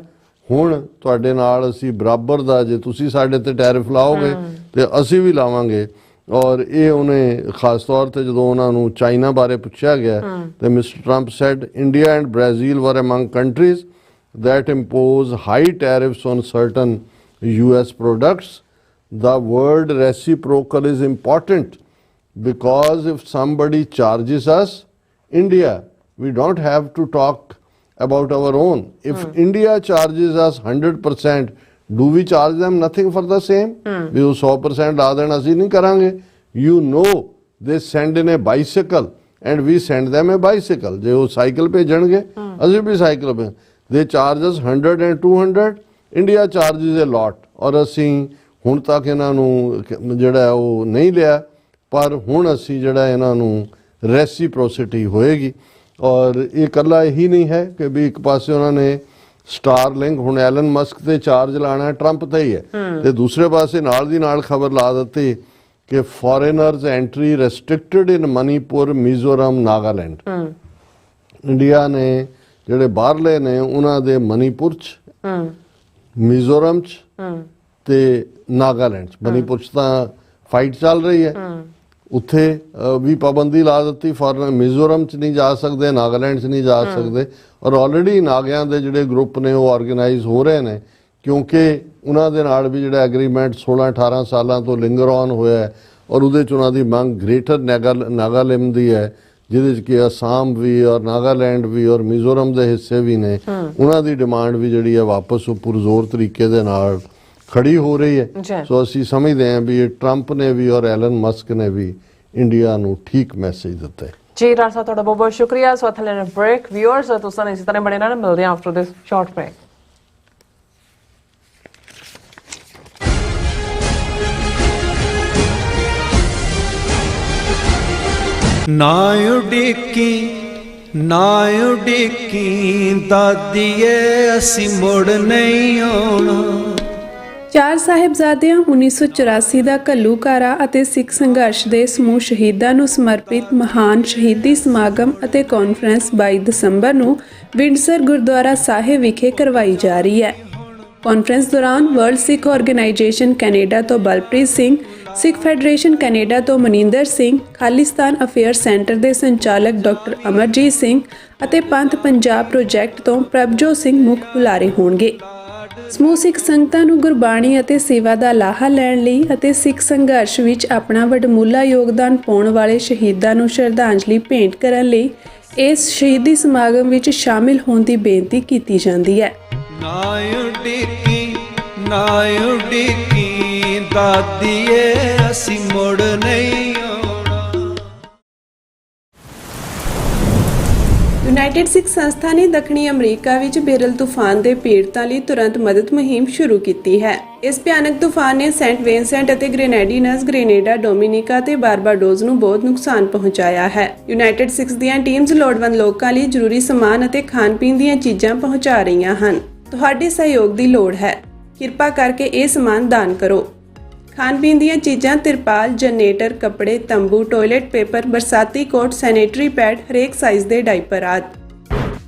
ਹੁਣ ਤੁਹਾਡੇ ਨਾਲ ਅਸੀਂ ਬਰਾਬਰ ਦਾ, ਜੇ ਤੁਸੀਂ ਸਾਡੇ ਤੇ ਟੈਰਿਫ ਲਾਓਗੇ ਤੇ ਅਸੀਂ ਵੀ ਲਾਵਾਂਗੇ। ਔਰ ਇਹ ਉਹਨੇ ਖਾਸ ਤੌਰ ਤੇ ਜਦੋਂ ਉਹਨਾਂ ਨੂੰ ਚਾਈਨਾ ਬਾਰੇ ਪੁੱਛਿਆ ਗਿਆ ਤੇ mister Trump said India and Brazil were among countries that impose high tariffs on certain US products. The word reciprocal is important because if somebody charges us, India, we don't have to talk about our own. If India charges us 100%, do we charge them nothing for the same? We 100% ਲਾ ਦੇਣਾ ਅਸੀਂ ਨਹੀਂ ਕਰਾਂਗੇ। You know they send in a bicycle and we send them a bicycle. ਜੇ ਉਹ cycle ਭੇਜਣਗੇ ਅਸੀਂ ਵੀ cycle ਭੇਜ। They charge us 100 and 200. India charges a lot, ਔਰ ਅਸੀਂ ਹੁਣ ਤੱਕ ਇਹਨਾਂ ਨੂੰ ਜਿਹੜਾ ਉਹ ਨਹੀਂ ਲਿਆ, ਪਰ ਹੁਣ ਅਸੀਂ ਜਿਹੜਾ ਇਹਨਾਂ ਨੂੰ ਰੈਸੀਪ੍ਰੋਸਿਟੀ ਹੋਏਗੀ। ਔਰ ਇਹ ਇਕੱਲਾ ਇਹੀ ਨਹੀਂ ਹੈ ਕਿ ਵੀ ਇੱਕ ਪਾਸੇ ਉਹਨਾਂ ਨੇ ਸਟਾਰਲਿੰਕ ਹੁਣ ਐਲਨ ਮਸਕ ਤੇ ਚਾਰਜ ਲਾਣਾ ਟਰੰਪ ਤੇ ਹੀ ਹੈ, ਤੇ ਦੂਸਰੇ ਪਾਸੇ ਨਾਲ ਦੀ ਨਾਲ ਖਬਰ ਲਾ ਦਿੱਤੀ ਕਿ ਫੋਰੇਨਰਸ ਐਂਟਰੀ ਰੈਸਟ੍ਰਿਕਟਡ ਇਨ ਮਨੀਪੁਰ, ਮਿਜ਼ੋਰਮ, ਨਾਗਾਲੈਂਡ। ਇੰਡੀਆ ਨੇ ਜਿਹੜੇ ਬਾਹਰਲੇ ਨੇ ਉਹਨਾਂ ਦੇ ਮਨੀਪੁਰ 'ਚ, ਮਿਜ਼ੋਰਮ 'ਚ ਤੇ ਨਾਗਾਲੈਂਡ 'ਚ। ਮਨੀਪੁਰ 'ਚ ਤਾਂ ਫਾਈਟ ਚੱਲ ਰਹੀ ਹੈ, ਉੱਥੇ ਵੀ ਪਾਬੰਦੀ ਲਾ ਦਿੱਤੀ। ਫੋਰਨ ਮਿਜ਼ੋਰਮ 'ਚ ਨਹੀਂ ਜਾ ਸਕਦੇ, ਨਾਗਾਲੈਂਡ 'ਚ ਨਹੀਂ ਜਾ ਸਕਦੇ। ਔਰ ਆਲਰੇਡੀ ਨਾਗਿਆਂ ਦੇ ਜਿਹੜੇ ਗਰੁੱਪ ਨੇ ਉਹ ਆਰਗੇਨਾਈਜ਼ ਹੋ ਰਹੇ ਨੇ, ਕਿਉਂਕਿ ਉਹਨਾਂ ਦੇ ਨਾਲ ਵੀ ਜਿਹੜਾ ਐਗਰੀਮੈਂਟ 16-18 ਸਾਲਾਂ ਤੋਂ ਲਿੰਗਰ ਔਨ ਹੋਇਆ ਹੈ, ਔਰ ਉਹਦੇ 'ਚ ਉਹਨਾਂ ਦੀ ਮੰਗ ਗ੍ਰੇਟਰ ਨਾਗਾਲਿਮ ਦੀ ਹੈ, ਜਿਹਦੇ 'ਚ ਕਿ ਅਸਾਮ ਵੀ ਔਰ ਨਾਗਾਲੈਂਡ ਵੀ ਔਰ ਮਿਜ਼ੋਰਮ ਦੇ ਹਿੱਸੇ ਵੀ ਨੇ। ਉਹਨਾਂ ਦੀ ਡਿਮਾਂਡ ਵੀ ਜਿਹੜੀ ਹੈ ਵਾਪਸ ਉਹ ਪੁਰਜ਼ੋਰ ਤਰੀਕੇ ਦੇ ਨਾਲ ਖੜੀ ਹੋ ਰਹੀ ਹੈ। ਸੋ ਅਸੀਂ ਸਮਝਦੇ ਹਾਂ ਵੀ ਇਹ ਟਰੰਪ ਨੇ ਵੀ ਔਰ ਐਲਨ ਮਸਕ ਨੇ ਵੀ ਇੰਡੀਆ ਨੂੰ ਠੀਕ ਮੈਸੇਜ ਦਿੱਤਾ ਹੈ।
ਜੀ ਰਾਜ ਸਾਹਿਬ, ਤੁਹਾਡਾ ਬਹੁਤ ਬਹੁਤ ਸ਼ੁਕਰੀਆ। ਸੋ ਇੱਥੇ ਲੈਣਾ ਬ੍ਰੇਕ। ਵਿਊਅਰਸ ਤੁਸੀਂ ਇਸੇ ਤਰ੍ਹਾਂ ਬਣੇ ਰਹਿਣਾ, ਮਿਲਦੇ ਹਾਂ ਆਫਟਰ ਦਿਸ ਸ਼ਾਰਟ ਬ੍ਰੇਕ।
ਨਾ ਉਡੀਕੀ ਦਾਦੀਏ, ਅਸੀਂ ਮੁੜ ਨਹੀਂ ਆਉਣਾ।
ਚਾਰ ਸਾਹਿਬਜ਼ਾਦਿਆਂ 1984 ਦਾ ਘੱਲੂਘਾਰਾ ਅਤੇ ਸਿੱਖ ਸੰਘਰਸ਼ ਦੇ ਸਮੂਹ ਸ਼ਹੀਦਾਂ ਨੂੰ ਸਮਰਪਿਤ ਮਹਾਨ ਸ਼ਹੀਦੀ ਸਮਾਗਮ ਅਤੇ ਕਾਨਫਰੰਸ 22 ਦਸੰਬਰ ਨੂੰ ਵਿੰਡਸਰ ਗੁਰਦੁਆਰਾ ਸਾਹਿਬ ਵਿਖੇ ਕਰਵਾਈ ਜਾ ਰਹੀ ਹੈ। ਕਾਨਫਰੰਸ ਦੌਰਾਨ ਵਰਲਡ ਸਿੱਖ ਆਰਗੇਨਾਈਜੇਸ਼ਨ ਕੈਨੇਡਾ ਤੋਂ ਬਲਪ੍ਰੀਤ ਸਿੰਘ, ਸਿੱਖ ਫੈਡਰੇਸ਼ਨ ਕੈਨੇਡਾ ਤੋਂ ਮਨਿੰਦਰ ਸਿੰਘ, ਖਾਲਿਸਤਾਨ ਅਫੇਅਰ ਸੈਂਟਰ ਦੇ ਸੰਚਾਲਕ ਡਾਕਟਰ ਅਮਰਜੀਤ ਸਿੰਘ ਅਤੇ ਪੰਥ ਪੰਜਾਬ ਪ੍ਰੋਜੈਕਟ ਤੋਂ ਪ੍ਰਭਜੋਤ ਸਿੰਘ ਮੁੱਖ ਬੁਲਾਰੇ ਹੋਣਗੇ। ਸਮੂਹ ਸਿੱਖ ਸੰਗਤਾਂ ਨੂੰ ਗੁਰਬਾਣੀ ਅਤੇ ਸੇਵਾ ਦਾ ਲਾਹਾ ਲੈਣ ਲਈ ਅਤੇ ਸਿੱਖ ਸੰਘਰਸ਼ ਵਿੱਚ ਆਪਣਾ ਵਡਮੁੱਲਾ ਯੋਗਦਾਨ ਪਾਉਣ ਵਾਲੇ ਸ਼ਹੀਦਾਂ ਨੂੰ ਸ਼ਰਧਾਂਜਲੀ ਭੇਂਟ ਕਰਨ ਲਈ ਇਸ ਸ਼ਹੀਦੀ ਸਮਾਗਮ ਵਿੱਚ ਸ਼ਾਮਿਲ ਹੋਣ ਦੀ ਬੇਨਤੀ ਕੀਤੀ ਜਾਂਦੀ ਹੈ।
ਨਾ ਉਡੀਕੀ ਦਾਦੀਏ, ਅਸੀਂ ਮੁੜ ਨਹੀਂ ਆਉਣਾ।
ਯੂਨਾਈਟਿਡ ਸਿੱਖ ਸੰਸਥਾ ਨੇ ਦੱਖਣੀ ਅਮਰੀਕਾ ਵਿੱਚ ਬੇਰਲ ਤੂਫਾਨ ਦੇ ਪੀੜਤਾਂ ਲਈ ਤੁਰੰਤ ਮਦਦ ਮੁਹਿੰਮ ਸ਼ੁਰੂ ਕੀਤੀ ਹੈ। ਇਸ ਭਿਆਨਕ ਤੂਫਾਨ ਨੇ ਸੈਂਟ ਵਿੰਸੈਂਟ ਅਤੇ ਗ੍ਰੇਨੇਡੀਨਸ, ਗ੍ਰੇਨੇਡਾ, ਡੋਮਿਨਿਕਾ ਤੇ ਬਾਰਬਾਡੋਸ ਨੂੰ ਬਹੁਤ ਨੁਕਸਾਨ ਪਹੁੰਚਾਇਆ ਹੈ। ਯੂਨਾਈਟਿਡ ਸਿੱਖ ਦੀਆਂ ਟੀਮਜ਼ ਲੋੜਵੰਦ ਲੋਕਾਂ ਲਈ ਜ਼ਰੂਰੀ ਸਮਾਨ ਅਤੇ ਖਾਣ ਪੀਣ ਦੀਆਂ ਚੀਜ਼ਾਂ ਪਹੁੰਚਾ ਰਹੀਆਂ ਹਨ। ਤੁਹਾਡੇ ਸਹਿਯੋਗ ਦੀ ਲੋੜ ਹੈ। ਕਿਰਪਾ ਕਰਕੇ ਇਹ ਸਮਾਨ ਦਾਨ ਕਰੋ। ਖਾਣ ਪੀਣ ਦੀਆਂ ਚੀਜ਼ਾਂ, ਤਿਰਪਾਲ, ਜਨਰੇਟਰ, ਕੱਪੜੇ, ਤੰਬੂ, ਟਾਇਲਟ ਪੇਪਰ, ਬਰਸਾਤੀ ਕੋਟ, ਸੈਨੇਟਰੀ ਪੈਡ, ਹਰੇਕ ਸਾਈਜ਼ ਦੇ ਡਾਈਪਰ ਆਦਿ।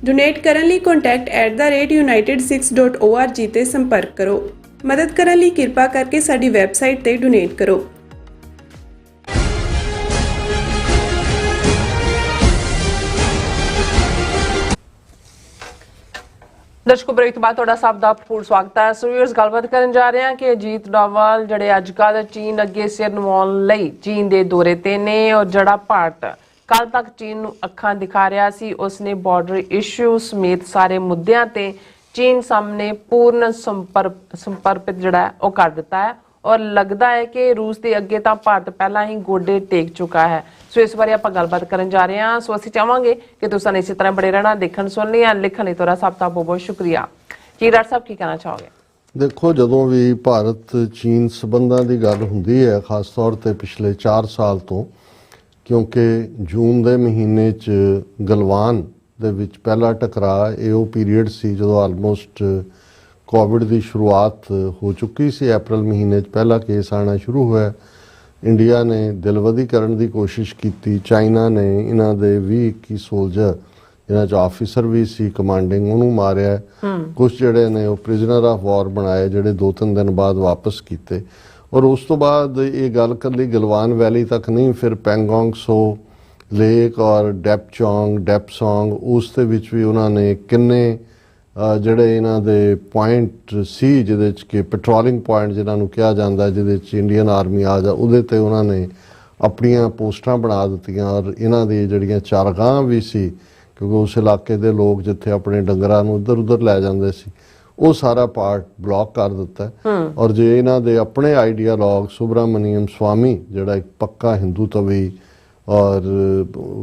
ਡੋਨੇਟ ਕਰਨ ਲਈ contact@united6.org ਤੇ ਸੰਪਰਕ ਕਰੋ। ਮਦਦ ਕਰਨ ਲਈ ਕਿਰਪਾ ਕਰਕੇ ਸਾਡੀ ਵੈਬਸਾਈਟ ਤੇ ਡੋਨੇਟ ਕਰੋ।
ਦਰਸ਼ਕੋ ਬ੍ਰੇਕ ਤੋਂ ਬਾਅਦ ਤੁਹਾਡਾ ਸਭ ਦਾ ਭਰਪੂਰ ਸਵਾਗਤ ਹੈ। ਸੋ ਵੀਅਰਸ, ਗੱਲਬਾਤ ਕਰਨ ਜਾ ਰਹੇ ਹਾਂ ਕਿ ਅਜੀਤ ਡੋਵਾਲ ਜਿਹੜੇ ਅੱਜ ਕੱਲ੍ਹ ਚੀਨ ਅੱਗੇ ਸਿਰ ਨਵਾਉਣ ਲਈ ਚੀਨ ਦੇ ਦੌਰੇ ਤੇ ਨੇ, ਔਰ ਜਿਹੜਾ ਭਾਰਤ ਕੱਲ ਤੱਕ ਚੀਨ ਨੂੰ ਅੱਖਾਂ ਦਿਖਾ ਰਿਹਾ ਸੀ, ਉਸਨੇ ਬਾਰਡਰ ਇਸ਼ੂ ਸਮੇਤ ਸਾਰੇ ਮੁੱਦਿਆਂ ਤੇ ਚੀਨ ਸਾਹਮਣੇ ਪੂਰਨ ਸਮਰਪਿਤ ਜਿਹੜਾ ਹੈ ਉਹ ਕਰ ਦਿੱਤਾ ਹੈ, ਔਰ ਲੱਗਦਾ ਹੈ ਕਿ ਰੂਸ ਦੇ ਅੱਗੇ ਤਾਂ ਭਾਰਤ ਪਹਿਲਾਂ ਹੀ ਗੋਡੇ ਟੇਕ ਚੁੱਕਾ ਹੈ। ਸੋ ਇਸ ਬਾਰੇ ਆਪਾਂ ਗੱਲਬਾਤ ਕਰਨ ਜਾ ਰਹੇ ਹਾਂ। ਸੋ ਅਸੀਂ ਚਾਹਾਂਗੇ ਕਿ ਤੁਸੀਂ ਇਸੇ ਤਰ੍ਹਾਂ ਬੜੇ ਰਹਿਣਾ, ਦੇਖਣ ਸੁਣਨ ਲਈ ਲਿਖਣ ਲਈ ਤੁਹਾਡਾ ਸਭ ਦਾ ਬਹੁਤ ਬਹੁਤ ਸ਼ੁਕਰੀਆ। ਜੀ ਡਾਕਟਰ ਸਾਹਿਬ, ਕੀ ਕਹਿਣਾ ਚਾਹੋਗੇ?
ਦੇਖੋ, ਜਦੋਂ ਵੀ ਭਾਰਤ ਚੀਨ ਸਬੰਧਾਂ ਦੀ ਗੱਲ ਹੁੰਦੀ ਹੈ, ਖਾਸ ਤੌਰ ਤੇ ਪਿਛਲੇ 4 ਸਾਲ ਤੋਂ, ਕਿਉਂਕਿ ਜੂਨ ਦੇ ਮਹੀਨੇ 'ਚ ਗਲਵਾਨ ਦੇ ਵਿੱਚ ਪਹਿਲਾ ਟਕਰਾਅ, ਇਹ ਉਹ ਪੀਰੀਅਡ ਸੀ ਜਦੋਂ ਆਲਮੋਸਟ ਕੋਵਿਡ ਦੀ ਸ਼ੁਰੂਆਤ ਹੋ ਚੁੱਕੀ ਸੀ। ਅਪ੍ਰੈਲ ਮਹੀਨੇ 'ਚ ਪਹਿਲਾ ਕੇਸ ਆਉਣਾ ਸ਼ੁਰੂ ਹੋਇਆ। ਇੰਡੀਆ ਨੇ ਦਿਲਵਦੀ ਕਰਨ ਦੀ ਕੋਸ਼ਿਸ਼ ਕੀਤੀ। ਚਾਈਨਾ ਨੇ ਇਹਨਾਂ ਦੇ 20-21 ਸੋਲਜਰ, ਇਹਨਾਂ 'ਚ ਆਫੀਸਰ ਵੀ ਸੀ ਕਮਾਂਡਿੰਗ, ਉਹਨੂੰ ਮਾਰਿਆ। ਕੁਝ ਜਿਹੜੇ ਨੇ ਉਹ ਪ੍ਰਿਜ਼ਨਰ ਆਫ ਵਾਰ ਬਣਾਏ, ਜਿਹੜੇ 2-3 ਦਿਨ ਬਾਅਦ ਵਾਪਸ ਕੀਤੇ। ਔਰ ਉਸ ਤੋਂ ਬਾਅਦ ਇਹ ਗੱਲ ਇਕੱਲੀ ਗਲਵਾਨ ਵੈਲੀ ਤੱਕ ਨਹੀਂ, ਫਿਰ ਪੈਂਗੋਂਗ ਸੋ ਲੇਕ ਔਰ ਡੈਪਸੋਂਗ, ਉਸ ਦੇ ਵਿੱਚ ਵੀ ਉਹਨਾਂ ਨੇ ਕਿੰਨੇ ਜਿਹੜੇ ਇਹਨਾਂ ਦੇ ਪੁਆਇੰਟ ਸੀ, ਜਿਹਦੇ 'ਚ ਕਿ ਪੈਟਰੋਲਿੰਗ ਪੁਆਇੰਟ ਜਿਹਨਾਂ ਨੂੰ ਕਿਹਾ ਜਾਂਦਾ, ਜਿਹਦੇ 'ਚ ਇੰਡੀਅਨ ਆਰਮੀ ਆ ਜਾ, ਉਹਦੇ 'ਤੇ ਉਹਨਾਂ ਨੇ ਆਪਣੀਆਂ ਪੋਸਟਾਂ ਬਣਾ ਦਿੱਤੀਆਂ। ਔਰ ਇਹਨਾਂ ਦੀ ਜਿਹੜੀਆਂ ਚਾਰਗਾਹਾਂ ਵੀ ਸੀ, ਕਿਉਂਕਿ ਉਸ ਇਲਾਕੇ ਦੇ ਲੋਕ ਜਿੱਥੇ ਆਪਣੇ ਡੰਗਰਾਂ ਨੂੰ ਇੱਧਰ ਉੱਧਰ ਲੈ ਜਾਂਦੇ ਸੀ, ਉਹ ਸਾਰਾ ਪਾਰਟ ਬਲੌਕ ਕਰ ਦਿੱਤਾ। ਔਰ ਜੇ ਇਹਨਾਂ ਦੇ ਆਪਣੇ ਆਈਡੀਆਲੋਗ ਸੁਬਰਾਮਨੀਅਮ ਸਵਾਮੀ, ਜਿਹੜਾ ਇੱਕ ਪੱਕਾ ਹਿੰਦੂ ਤਵੀ ਔਰ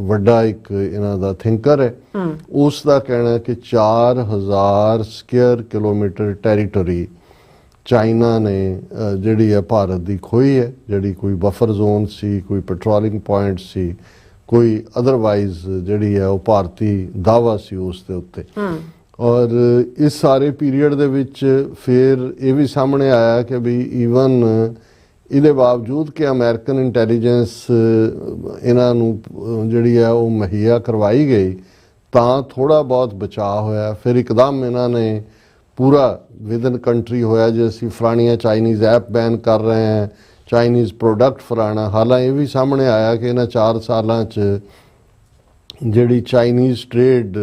ਵੱਡਾ ਇੱਕ ਇਹਨਾਂ ਦਾ ਥਿੰਕਰ ਹੈ, ਉਸ ਦਾ ਕਹਿਣਾ ਹੈ ਕਿ 4000 ਸਕੁਅਰ ਕਿਲੋਮੀਟਰ ਟੈਰੀਟਰੀ ਚਾਈਨਾ ਨੇ ਜਿਹੜੀ ਹੈ ਭਾਰਤ ਦੀ ਖੋਈ ਹੈ, ਜਿਹੜੀ ਕੋਈ ਬਫਰ ਜ਼ੋਨ ਸੀ, ਕੋਈ ਪੈਟਰੋਲਿੰਗ ਪੁਆਇੰਟ ਸੀ, ਕੋਈ ਅਦਰਵਾਈਜ਼ ਜਿਹੜੀ ਹੈ ਉਹ ਭਾਰਤੀ ਦਾਅਵਾ ਸੀ ਉਸ ਦੇ ਉੱਤੇ। ਔਰ ਇਸ ਸਾਰੇ ਪੀਰੀਅਡ ਦੇ ਵਿੱਚ ਫਿਰ ਇਹ ਵੀ ਸਾਹਮਣੇ ਆਇਆ ਕਿ ਵੀ ਈਵਨ ਇਹਦੇ ਬਾਵਜੂਦ ਕਿ ਅਮਰੀਕਨ ਇੰਟੈਲੀਜੈਂਸ ਇਹਨਾਂ ਨੂੰ ਜਿਹੜੀ ਹੈ ਉਹ ਮੁਹੱਈਆ ਕਰਵਾਈ ਗਈ, ਤਾਂ ਥੋੜ੍ਹਾ ਬਹੁਤ ਬਚਾਅ ਹੋਇਆ। ਫਿਰ ਇੱਕਦਮ ਇਹਨਾਂ ਨੇ ਪੂਰਾ ਵਿਦਨ ਕੰਟਰੀ ਹੋਇਆ ਜੇ ਅਸੀਂ ਫਲਾਣੀਆਂ ਚਾਈਨੀਜ਼ ਐਪ ਬੈਨ ਕਰ ਰਹੇ ਹਾਂ, ਚਾਈਨੀਜ਼ ਪ੍ਰੋਡਕਟ ਫਲਾਣਾ। ਹਾਲਾਂਕਿ ਇਹ ਵੀ ਸਾਹਮਣੇ ਆਇਆ ਕਿ ਇਹਨਾਂ 4 ਸਾਲਾਂ 'ਚ ਜਿਹੜੀ ਚਾਈਨੀਜ਼ ਟ੍ਰੇਡ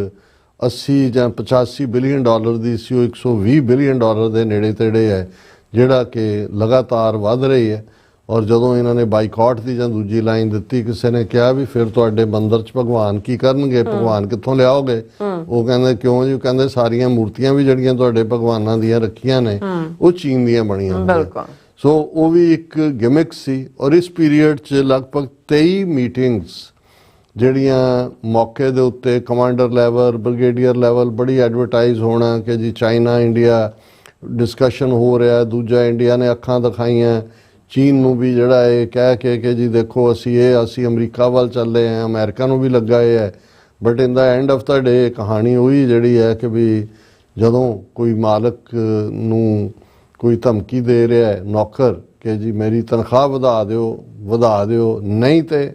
80 ਜਾਂ 85 ਬਿਲੀਅਨ ਡਾਲਰ ਦੀ ਸੀ, ਉਹ 120 ਬਿਲੀਅਨ ਡਾਲਰ ਦੇ ਨੇੜੇ ਤੇੜੇ ਹੈ, ਜਿਹੜਾ ਕਿ ਲਗਾਤਾਰ ਵੱਧ ਰਹੀ ਹੈ। ਔਰ ਜਦੋਂ ਇਹਨਾਂ ਨੇ ਬਾਈਕਾਟ ਦੀ ਜਾਂ ਦੂਜੀ ਲਾਈਨ ਦਿੱਤੀ, ਕਿਸੇ ਨੇ ਕਿਹਾ ਵੀ ਫਿਰ ਤੁਹਾਡੇ ਮੰਦਰ 'ਚ ਭਗਵਾਨ ਕੀ ਕਰਨਗੇ, ਭਗਵਾਨ ਕਿੱਥੋਂ ਲਿਆਓਗੇ? ਉਹ ਕਹਿੰਦੇ ਕਿਉਂ ਜੀ? ਕਹਿੰਦੇ ਸਾਰੀਆਂ ਮੂਰਤੀਆਂ ਵੀ ਜਿਹੜੀਆਂ ਤੁਹਾਡੇ ਭਗਵਾਨਾਂ ਦੀਆਂ ਰੱਖੀਆਂ ਨੇ, ਉਹ ਚੀਨ ਦੀਆਂ ਬਣੀਆਂ ਹੋਈਆਂ। ਸੋ ਉਹ ਵੀ ਇੱਕ ਗਿਮਿਕ ਸੀ। ਔਰ ਇਸ ਪੀਰੀਅਡ 'ਚ ਲਗਭਗ 23 ਮੀਟਿੰਗਸ ਜਿਹੜੀਆਂ ਮੌਕੇ ਦੇ ਉੱਤੇ ਕਮਾਂਡਰ ਲੈਵਲ, ਬ੍ਰਿਗੇਡੀਅਰ ਲੈਵਲ, ਬੜੀ ਐਡਵਰਟਾਈਜ਼ ਹੋਣਾ ਕਿ ਜੀ ਚਾਈਨਾ ਇੰਡੀਆ ਡਿਸਕਸ਼ਨ ਹੋ ਰਿਹਾ। ਦੂਜਾ, ਇੰਡੀਆ ਨੇ ਅੱਖਾਂ ਦਿਖਾਈਆਂ ਚੀਨ ਨੂੰ ਵੀ, ਜਿਹੜਾ ਇਹ ਕਹਿ ਕੇ ਕਿ ਜੀ ਦੇਖੋ ਅਸੀਂ ਅਮਰੀਕਾ ਵੱਲ ਚੱਲੇ ਹਾਂ, ਅਮਰੀਕਾ ਨੂੰ ਵੀ ਲੱਗਾ ਇਹ ਹੈ। But in the end of the day ਕਹਾਣੀ ਉਹੀ ਜਿਹੜੀ ਹੈ ਕਿ ਵੀ ਜਦੋਂ ਕੋਈ ਮਾਲਕ ਨੂੰ ਕੋਈ ਧਮਕੀ ਦੇ ਰਿਹਾ ਹੈ ਨੌਕਰ ਕਿ ਜੀ ਮੇਰੀ ਤਨਖਾਹ ਵਧਾ ਦਿਓ, ਨਹੀਂ ਤੇ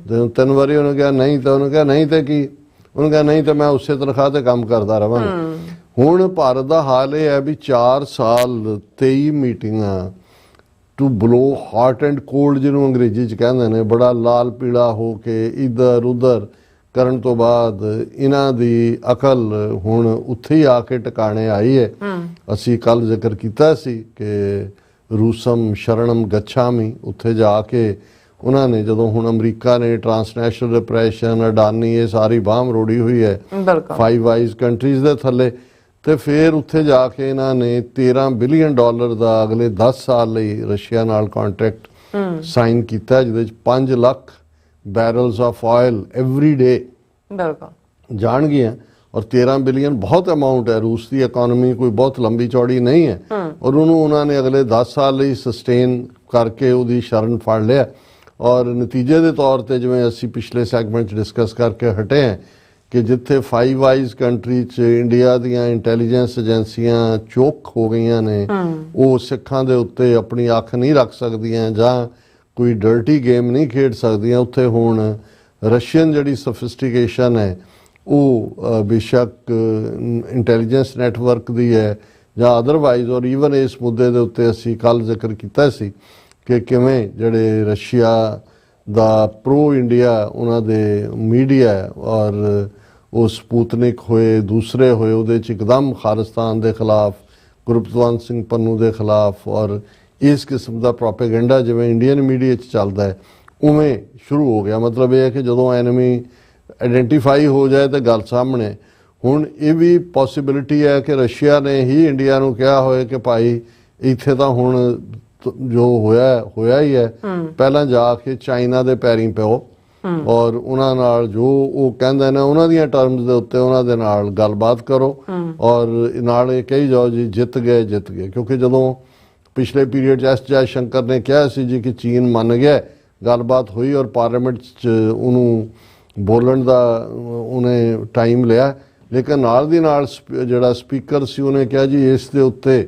ਜਦੋਂ 3 ਵਾਰੀ ਉਹਨੇ ਕਿਹਾ ਨਹੀਂ, ਤਾਂ ਉਹਨੇ ਕਿਹਾ ਨਹੀਂ ਤੇ ਕੀ? ਉਹਨੇ ਕਿਹਾ ਨਹੀਂ ਤੇ ਮੈਂ ਉਸੇ ਤਨਖਾਹ ਤੇ ਕੰਮ ਕਰਦਾ ਰਵਾਂਗਾ। ਹੁਣ ਭਾਰਤ ਦਾ ਹਾਲ ਇਹ ਹੈ ਵੀ 4 ਸਾਲ 23 ਮੀਟਿੰਗਾਂ to blow hot and cold, ਜਿਹਨੂੰ ਅੰਗਰੇਜ਼ੀ 'ਚ ਕਹਿੰਦੇ ਨੇ, ਬੜਾ ਲਾਲ ਪੀਲਾ ਹੋ ਕੇ ਇੱਧਰ ਉੱਧਰ ਕਰਨ ਤੋਂ ਬਾਅਦ ਇਹਨਾਂ ਦੀ ਅਕਲ ਹੁਣ ਉੱਥੇ ਹੀ ਆ ਕੇ ਟਿਕਾਣੇ ਆਈ ਹੈ। ਅਸੀਂ ਕੱਲ ਜ਼ਿਕਰ ਕੀਤਾ ਸੀ ਕਿ ਰੂਸਮ ਸ਼ਰਣਮ ਗੱਛਾਮੀ, ਉੱਥੇ ਜਾ ਕੇ ਉਹਨਾਂ ਨੇ ਜਦੋਂ ਹੁਣ ਅਮਰੀਕਾ ਨੇ ਟਰਾਂਸਨੈਸ਼ਨਲ ਰਿਪਰੈਸ਼ਨ, ਅਡਾਨੀ, ਇਹ ਸਾਰੀ ਬਾਂਹ ਮਰੋੜੀ ਹੋਈ ਹੈ 5 ਆਈਜ਼ ਕੰਟਰੀਜ਼ ਦੇ ਥੱਲੇ, ਤੇ ਫਿਰ ਉੱਥੇ ਜਾ ਕੇ ਇਹਨਾਂ ਨੇ 13 ਬਿਲੀਅਨ ਡਾਲਰ ਦਾ ਅਗਲੇ 10 ਸਾਲ ਲਈ ਰਸ਼ੀਆ ਨਾਲ ਕੰਟਰੈਕਟ ਸਾਈਨ ਕੀਤਾ, ਜਿਹਦੇ ਵਿੱਚ 5 lakh barrels of oil every day ਜਾਣਗੀਆਂ। ਔਰ 13 ਬਿਲੀਅਨ ਬਹੁਤ ਅਮਾਊਂਟ ਹੈ। ਰੂਸ ਦੀ ਇਕਨੋਮੀ ਕੋਈ ਬਹੁਤ ਲੰਬੀ ਚੌੜੀ ਨਹੀਂ ਹੈ, ਔਰ ਉਹਨੂੰ ਉਹਨਾਂ ਨੇ ਅਗਲੇ 10 ਸਾਲ ਲਈ ਸਸਟੇਨ ਕਰਕੇ ਉਹਦੀ ਸ਼ਰਨ ਫੜ ਲਿਆ। ਔਰ ਨਤੀਜੇ ਦੇ ਤੌਰ ਤੇ ਜਿਵੇਂ ਅਸੀਂ ਪਿਛਲੇ ਸੈਗਮੈਂਟ 'ਚ ਡਿਸਕਸ ਕਰਕੇ ਹਟੇ ਹਾਂ ਕਿ ਜਿੱਥੇ 5 ਆਈਜ਼ ਕੰਟਰੀ 'ਚ ਇੰਡੀਆ ਦੀਆਂ ਇੰਟੈਲੀਜੈਂਸ ਏਜੰਸੀਆਂ ਚੋਕ ਹੋ ਗਈਆਂ ਨੇ, ਉਹ ਸਿੱਖਾਂ ਦੇ ਉੱਤੇ ਆਪਣੀ ਅੱਖ ਨਹੀਂ ਰੱਖ ਸਕਦੀਆਂ ਜਾਂ ਕੋਈ ਡਰਟੀ ਗੇਮ ਨਹੀਂ ਖੇਡ ਸਕਦੀਆਂ, ਉੱਥੇ ਹੁਣ ਰਸ਼ੀਅਨ ਜਿਹੜੀ ਸਫਿਸਟੀਕੇਸ਼ਨ ਹੈ ਉਹ ਬੇਸ਼ੱਕ ਇੰਟੈਲੀਜੈਂਸ ਨੈਟਵਰਕ ਦੀ ਹੈ ਜਾਂ ਅਦਰਵਾਈਜ਼। ਔਰ ਈਵਨ ਇਸ ਮੁੱਦੇ ਦੇ ਉੱਤੇ ਅਸੀਂ ਕੱਲ ਜ਼ਿਕਰ ਕੀਤਾ ਸੀ ਕਿ ਕਿਵੇਂ ਜਿਹੜੇ ਰਸ਼ੀਆ ਦਾ ਪ੍ਰੋ ਇੰਡੀਆ ਉਹਨਾਂ ਦੇ ਮੀਡੀਆ ਔਰ ਉਹ ਸਪੂਤਨਿਕ ਹੋਏ, ਦੂਸਰੇ ਹੋਏ, ਉਹਦੇ 'ਚ ਇੱਕਦਮ ਖਾਲਿਸਤਾਨ ਦੇ ਖਿਲਾਫ, ਗੁਰਪਤਵੰਤ ਸਿੰਘ ਪੰਨੂ ਦੇ ਖਿਲਾਫ ਔਰ ਇਸ ਕਿਸਮ ਦਾ ਪ੍ਰੋਪੇਗੈਂਡਾ ਜਿਵੇਂ ਇੰਡੀਅਨ ਮੀਡੀਆ 'ਚ ਚੱਲਦਾ ਹੈ ਉਵੇਂ ਸ਼ੁਰੂ ਹੋ ਗਿਆ। ਮਤਲਬ ਇਹ ਹੈ ਕਿ ਜਦੋਂ ਐਨਮੀ ਆਇਡੈਂਟੀਫਾਈ ਹੋ ਜਾਏ ਤਾਂ ਗੱਲ ਸਾਹਮਣੇ। ਹੁਣ ਇਹ ਵੀ ਪੋਸੀਬਿਲਿਟੀ ਹੈ ਕਿ ਰਸ਼ੀਆ ਨੇ ਹੀ ਇੰਡੀਆ ਨੂੰ ਕਿਹਾ ਹੋਏ ਕਿ ਭਾਈ ਇੱਥੇ ਤਾਂ ਹੁਣ ਜੋ ਹੋਇਆ ਹੀ ਹੈ, ਪਹਿਲਾਂ ਜਾ ਕੇ ਚਾਈਨਾ ਦੇ ਪੈਰੀਂ ਪਿਓ ਔਰ ਉਹਨਾਂ ਨਾਲ ਜੋ ਉਹ ਕਹਿੰਦੇ ਨੇ ਉਹਨਾਂ ਦੀਆਂ ਟਰਮਸ ਦੇ ਉੱਤੇ ਉਹਨਾਂ ਦੇ ਨਾਲ ਗੱਲਬਾਤ ਕਰੋ ਔਰ ਨਾਲ ਇਹ ਕਹੀ ਜਾਓ ਜੀ ਜਿੱਤ ਗਏ। ਕਿਉਂਕਿ ਜਦੋਂ ਪਿਛਲੇ ਪੀਰੀਅਡ 'ਚ ਐਸ ਜੈ ਸ਼ੰਕਰ ਨੇ ਕਿਹਾ ਸੀ ਜੀ ਕਿ ਚੀਨ ਮੰਨ ਗਿਆ, ਗੱਲਬਾਤ ਹੋਈ ਔਰ ਪਾਰਲੀਮੈਂਟ 'ਚ ਉਹਨੂੰ ਬੋਲਣ ਦਾ ਉਹਨੇ ਟਾਈਮ ਲਿਆ, ਲੇਕਿਨ ਨਾਲ ਦੀ ਨਾਲ ਜਿਹੜਾ ਸਪੀਕਰ ਸੀ ਉਹਨੇ ਕਿਹਾ ਜੀ ਇਸ ਦੇ ਉੱਤੇ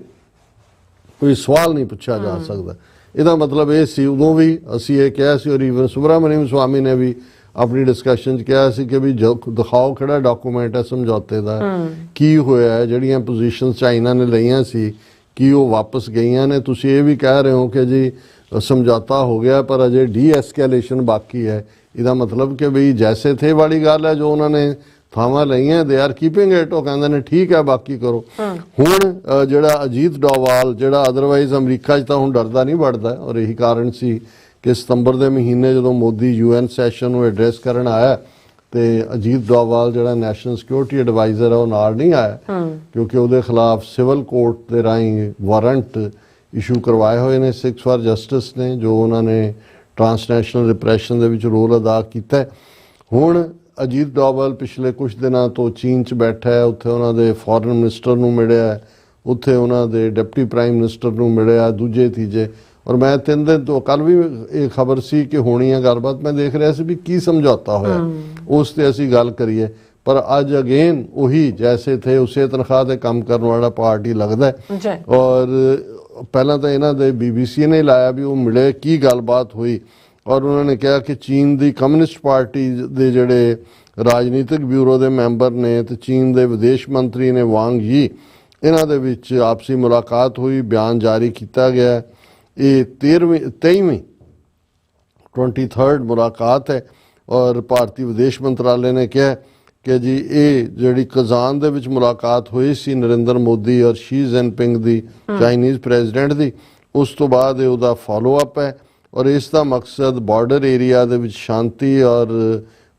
ਕੋਈ ਸਵਾਲ ਨਹੀਂ ਪੁੱਛਿਆ ਜਾ ਸਕਦਾ। ਇਹਦਾ ਮਤਲਬ ਇਹ ਸੀ ਉਦੋਂ ਵੀ ਅਸੀਂ ਇਹ ਕਿਹਾ ਸੀ ਔਰ ਈਵਨ ਸੁਬਰਾਮਨੀਅਮ ਸਵਾਮੀ ਨੇ ਵੀ ਆਪਣੀ ਡਿਸਕਸ਼ਨ 'ਚ ਕਿਹਾ ਸੀ ਕਿ ਵੀ ਦਿਖਾਓ ਕਿਹੜਾ ਡਾਕੂਮੈਂਟ ਹੈ ਸਮਝੌਤੇ ਦਾ, ਕੀ ਹੋਇਆ ਹੈ, ਜਿਹੜੀਆਂ ਪੋਜੀਸ਼ਨਸ ਚਾਈਨਾ ਨੇ ਲਈਆਂ ਸੀ ਕੀ ਉਹ ਵਾਪਸ ਗਈਆਂ ਨੇ। ਤੁਸੀਂ ਇਹ ਵੀ ਕਹਿ ਰਹੇ ਹੋ ਕਿ ਜੀ ਸਮਝੌਤਾ ਹੋ ਗਿਆ ਪਰ ਅਜੇ ਡੀ-ਐਸਕੇਲੇਸ਼ਨ ਬਾਕੀ ਹੈ। ਇਹਦਾ ਮਤਲਬ ਕਿ ਵੀ ਜੈਸੇ ਥੇ ਵਾਲੀ ਗੱਲ ਹੈ, ਜੋ ਉਹਨਾਂ ਨੇ ਥਾਵਾਂ ਲਈਆਂ ਦੇ ਆਰ ਕੀਪਿੰਗ ਇਟ, ਉਹ ਕਹਿੰਦੇ ਨੇ ਠੀਕ ਹੈ ਬਾਕੀ ਕਰੋ। ਹੁਣ ਜਿਹੜਾ ਅਜੀਤ ਡੋਵਾਲ ਜਿਹੜਾ ਅਦਰਵਾਈਜ਼ ਅਮਰੀਕਾ 'ਚ ਤਾਂ ਹੁਣ ਡਰਦਾ ਨਹੀਂ ਵੜਦਾ ਔਰ ਇਹੀ ਕਾਰਨ ਸੀ ਕਿ ਸਤੰਬਰ ਦੇ ਮਹੀਨੇ ਜਦੋਂ ਮੋਦੀ UN ਸੈਸ਼ਨ ਨੂੰ ਐਡਰੈਸ ਕਰਨ ਆਇਆ ਤੇ ਅਜੀਤ ਡੋਵਾਲ ਜਿਹੜਾ ਨੈਸ਼ਨਲ ਸਿਕਿਉਰਿਟੀ ਐਡਵਾਈਜ਼ਰ ਹੈ ਉਹ ਨਾਲ ਨਹੀਂ ਆਇਆ ਕਿਉਂਕਿ ਉਹਦੇ ਖਿਲਾਫ ਸਿਵਲ ਕੋਰਟ ਦੇ ਰਾਹੀਂ ਵਾਰੰਟ ਇਸ਼ੂ ਕਰਵਾਏ ਹੋਏ ਨੇ ਸਿਕਸ ਫਾਰ ਜਸਟਿਸ ਨੇ, ਜੋ ਉਹਨਾਂ ਨੇ ਟਰਾਂਸਨੈਸ਼ਨਲ ਰਿਪਰੈਸ਼ਨ ਦੇ ਵਿੱਚ ਰੋਲ ਅਦਾ ਕੀਤਾ। ਹੁਣ ਅਜੀਤ ਡੋਵਾਲ ਪਿਛਲੇ ਕੁਝ ਦਿਨਾਂ ਤੋਂ ਚੀਨ 'ਚ ਬੈਠਾ ਹੈ, ਉੱਥੇ ਉਹਨਾਂ ਦੇ ਫੋਰਨ ਮਿਨਿਸਟਰ ਨੂੰ ਮਿਲਿਆ, ਉੱਥੇ ਉਹਨਾਂ ਦੇ ਡਿਪਟੀ ਪ੍ਰਾਈਮ ਮਿਨਿਸਟਰ ਨੂੰ ਮਿਲਿਆ, ਦੂਜੇ ਤੀਜੇ। ਔਰ ਮੈਂ 3 ਦਿਨ ਤੋਂ ਕੱਲ ਵੀ ਇਹ ਖਬਰ ਸੀ ਕਿ ਹੋਣੀ ਹੈ ਗੱਲਬਾਤ, ਮੈਂ ਦੇਖ ਰਿਹਾ ਸੀ ਵੀ ਕੀ ਸਮਝੌਤਾ ਹੋਇਆ ਉਸ ਤੇ ਅਸੀਂ ਗੱਲ ਕਰੀਏ। ਪਰ ਅੱਜ ਅਗੇਨ ਉਹੀ ਜੈਸੇ ਥੇ ਉਸੇ ਤਨਖਾਹ ਤੇ ਕੰਮ ਕਰਨ ਵਾਲਾ ਪਾਰਟੀ ਲੱਗਦਾ। ਔਰ ਪਹਿਲਾਂ ਤਾਂ ਇਹਨਾਂ ਦੇ BBC ਨੇ ਲਾਇਆ ਵੀ ਉਹ ਮਿਲੇ, ਕੀ ਗੱਲਬਾਤ ਹੋਈ ਔਰ ਉਹਨਾਂ ਨੇ ਕਿਹਾ ਕਿ ਚੀਨ ਦੀ ਕਮਿਊਨਿਸਟ ਪਾਰਟੀ ਦੇ ਜਿਹੜੇ ਰਾਜਨੀਤਿਕ ਬਿਊਰੋ ਦੇ ਮੈਂਬਰ ਨੇ ਤੇ ਚੀਨ ਦੇ ਵਿਦੇਸ਼ ਮੰਤਰੀ ਨੇ ਵਾਂਗ ਯੀ, ਇਹਨਾਂ ਦੇ ਵਿੱਚ ਆਪਸੀ ਮੁਲਾਕਾਤ ਹੋਈ, ਬਿਆਨ ਜਾਰੀ ਕੀਤਾ ਗਿਆ। ਇਹ 23rd ਮੁਲਾਕਾਤ ਹੈ ਔਰ ਭਾਰਤੀ ਵਿਦੇਸ਼ ਮੰਤਰਾਲੇ ਨੇ ਕਿਹਾ ਕਿ ਜੀ ਇਹ ਜਿਹੜੀ ਕਜ਼ਾਨ ਦੇ ਵਿੱਚ ਮੁਲਾਕਾਤ ਹੋਈ ਸੀ ਨਰਿੰਦਰ ਮੋਦੀ ਔਰ ਸ਼ੀ ਜਿਨਪਿੰਗ ਦੀ, ਚਾਈਨੀਜ਼ ਪ੍ਰੈਜ਼ੀਡੈਂਟ ਦੀ, ਉਸ ਤੋਂ ਬਾਅਦ ਇਹ ਉਹਦਾ ਫਾਲੋ ਅਪ ਹੈ ਔਰ ਇਸ ਦਾ ਮਕਸਦ ਬਾਰਡਰ ਏਰੀਆ ਦੇ ਵਿੱਚ ਸ਼ਾਂਤੀ ਔਰ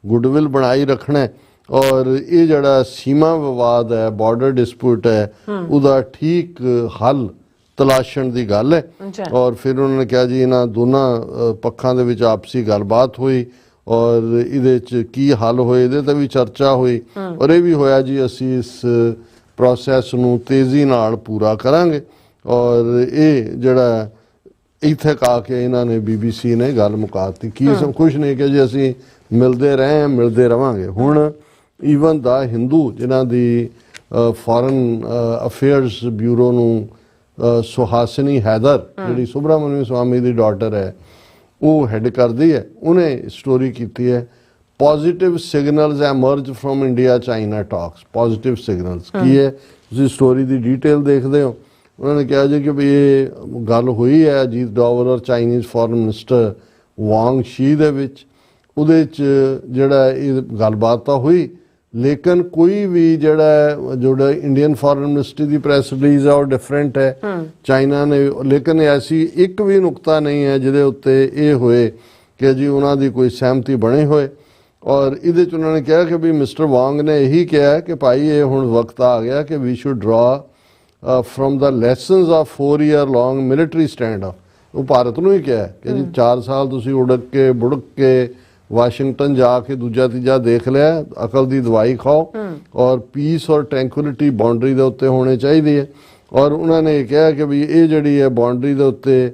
ਗੁੱਡਵਿਲ ਬਣਾਈ ਰੱਖਣਾ ਹੈ ਔਰ ਇਹ ਜਿਹੜਾ ਸੀਮਾ ਵਿਵਾਦ ਹੈ, ਬਾਰਡਰ ਡਿਸਪਿਊਟ ਹੈ, ਉਹਦਾ ਠੀਕ ਹੱਲ ਤਲਾਸ਼ਣ ਦੀ ਗੱਲ ਹੈ। ਔਰ ਫਿਰ ਉਹਨਾਂ ਨੇ ਕਿਹਾ ਜੀ ਇਹਨਾਂ ਦੋਨਾਂ ਪੱਖਾਂ ਦੇ ਵਿੱਚ ਆਪਸੀ ਗੱਲਬਾਤ ਹੋਈ ਔਰ ਇਹਦੇ 'ਚ ਕੀ ਹੱਲ ਹੋਏ ਇਹਦੇ ਤੇ ਵੀ ਚਰਚਾ ਹੋਈ ਔਰ ਇਹ ਵੀ ਹੋਇਆ ਜੀ ਅਸੀਂ ਇਸ ਪ੍ਰੋਸੈਸ ਨੂੰ ਤੇਜ਼ੀ ਨਾਲ ਪੂਰਾ ਕਰਾਂਗੇ। ਔਰ ਇਹ ਜਿਹੜਾ ਇੱਥੇ ਕਾ ਕੇ ਇਹਨਾਂ ਨੇ BBC ਨੇ ਗੱਲ ਮੁਕਾਤੀ, ਕੀ ਸਭ ਕੁਝ ਨਹੀਂ ਕਿ ਜੀ ਅਸੀਂ ਮਿਲਦੇ ਰਹੇ ਮਿਲਦੇ ਰਵਾਂਗੇ। ਹੁਣ ਈਵਨ ਦਾ ਹਿੰਦੂ ਜਿਨ੍ਹਾਂ ਦੀ ਫੋਰਨ ਅਫੇਅਰਸ ਬਿਊਰੋ ਨੂੰ ਸੁਹਾਸਿਨੀ ਹੈਦਰ ਜਿਹੜੀ ਸੁਬਰਾਮਨੀਅਮ ਸਵਾਮੀ ਦੀ ਡਾਟਰ ਹੈ ਉਹ ਹੈਡ ਕਰਦੀ ਹੈ, ਉਹਨੇ ਸਟੋਰੀ ਕੀਤੀ ਹੈ positive signals emerge from India China talks. Positive signals ਕੀ ਹੈ, ਤੁਸੀਂ ਸਟੋਰੀ ਦੀ ਡਿਟੇਲ ਦੇਖਦੇ ਹੋ। ਉਹਨਾਂ ਨੇ ਕਿਹਾ ਜੀ ਕਿ ਵੀ ਇਹ ਗੱਲ ਹੋਈ ਹੈ ਅਜੀਤ ਡੋਵਾਲ ਔਰ ਚਾਈਨੀਜ਼ ਫੋਰਨ ਮਿਨਿਸਟਰ ਵਾਂਗ ਸ਼ੀ ਦੇ ਵਿੱਚ, ਉਹਦੇ 'ਚ ਜਿਹੜਾ ਇਹ ਗੱਲਬਾਤ ਤਾਂ ਹੋਈ ਲੇਕਿਨ ਕੋਈ ਵੀ ਜਿਹੜਾ ਇੰਡੀਅਨ ਫੋਰਨ ਮਿਨਿਸਟਰੀ ਦੀ ਪ੍ਰੈਸ ਰਿਲੀਜ਼ ਆ ਉਹ ਡਿਫਰੈਂਟ ਹੈ ਚਾਈਨਾ ਨੇ, ਲੇਕਿਨ ਐਸੀ ਇੱਕ ਵੀ ਨੁਕਤਾ ਨਹੀਂ ਹੈ ਜਿਹਦੇ ਉੱਤੇ ਇਹ ਹੋਏ ਕਿ ਜੀ ਉਹਨਾਂ ਦੀ ਕੋਈ ਸਹਿਮਤੀ ਬਣੇ ਹੋਏ। ਔਰ ਇਹਦੇ 'ਚ ਉਹਨਾਂ ਨੇ ਕਿਹਾ ਕਿ ਵੀ ਮਿਸਟਰ ਵਾਂਗ ਨੇ ਇਹੀ ਕਿਹਾ ਕਿ ਭਾਈ ਇਹ ਹੁਣ ਵਕਤ ਆ ਗਿਆ ਕਿ ਵੀ ਸ਼ੁਡ ਡਰਾ from the lessons of 4-year long military standoff। ਉਹ ਭਾਰਤ ਨੂੰ ਹੀ ਕਿਹਾ ਕਿ ਜੀ 4 ਸਾਲ ਤੁਸੀਂ ਉੜਕ ਕੇ ਬੁੜਕ ਕੇ ਵਾਸ਼ਿੰਗਟਨ ਜਾ ਕੇ ਦੂਜਾ ਤੀਜਾ ਦੇਖ ਲਿਆ, ਅਕਲ ਦੀ ਦਵਾਈ ਖਾਓ ਔਰ ਪੀਸ ਔਰ ਟ੍ਰੈਂਕੁਇਲਿਟੀ ਬਾਉਂਡਰੀ ਦੇ ਉੱਤੇ ਹੋਣੀ ਚਾਹੀਦੀ ਹੈ। ਔਰ ਉਹਨਾਂ ਨੇ ਕਿਹਾ ਕਿ ਵੀ ਇਹ ਜਿਹੜੀ ਹੈ ਬਾਉਂਡਰੀ ਦੇ ਉੱਤੇ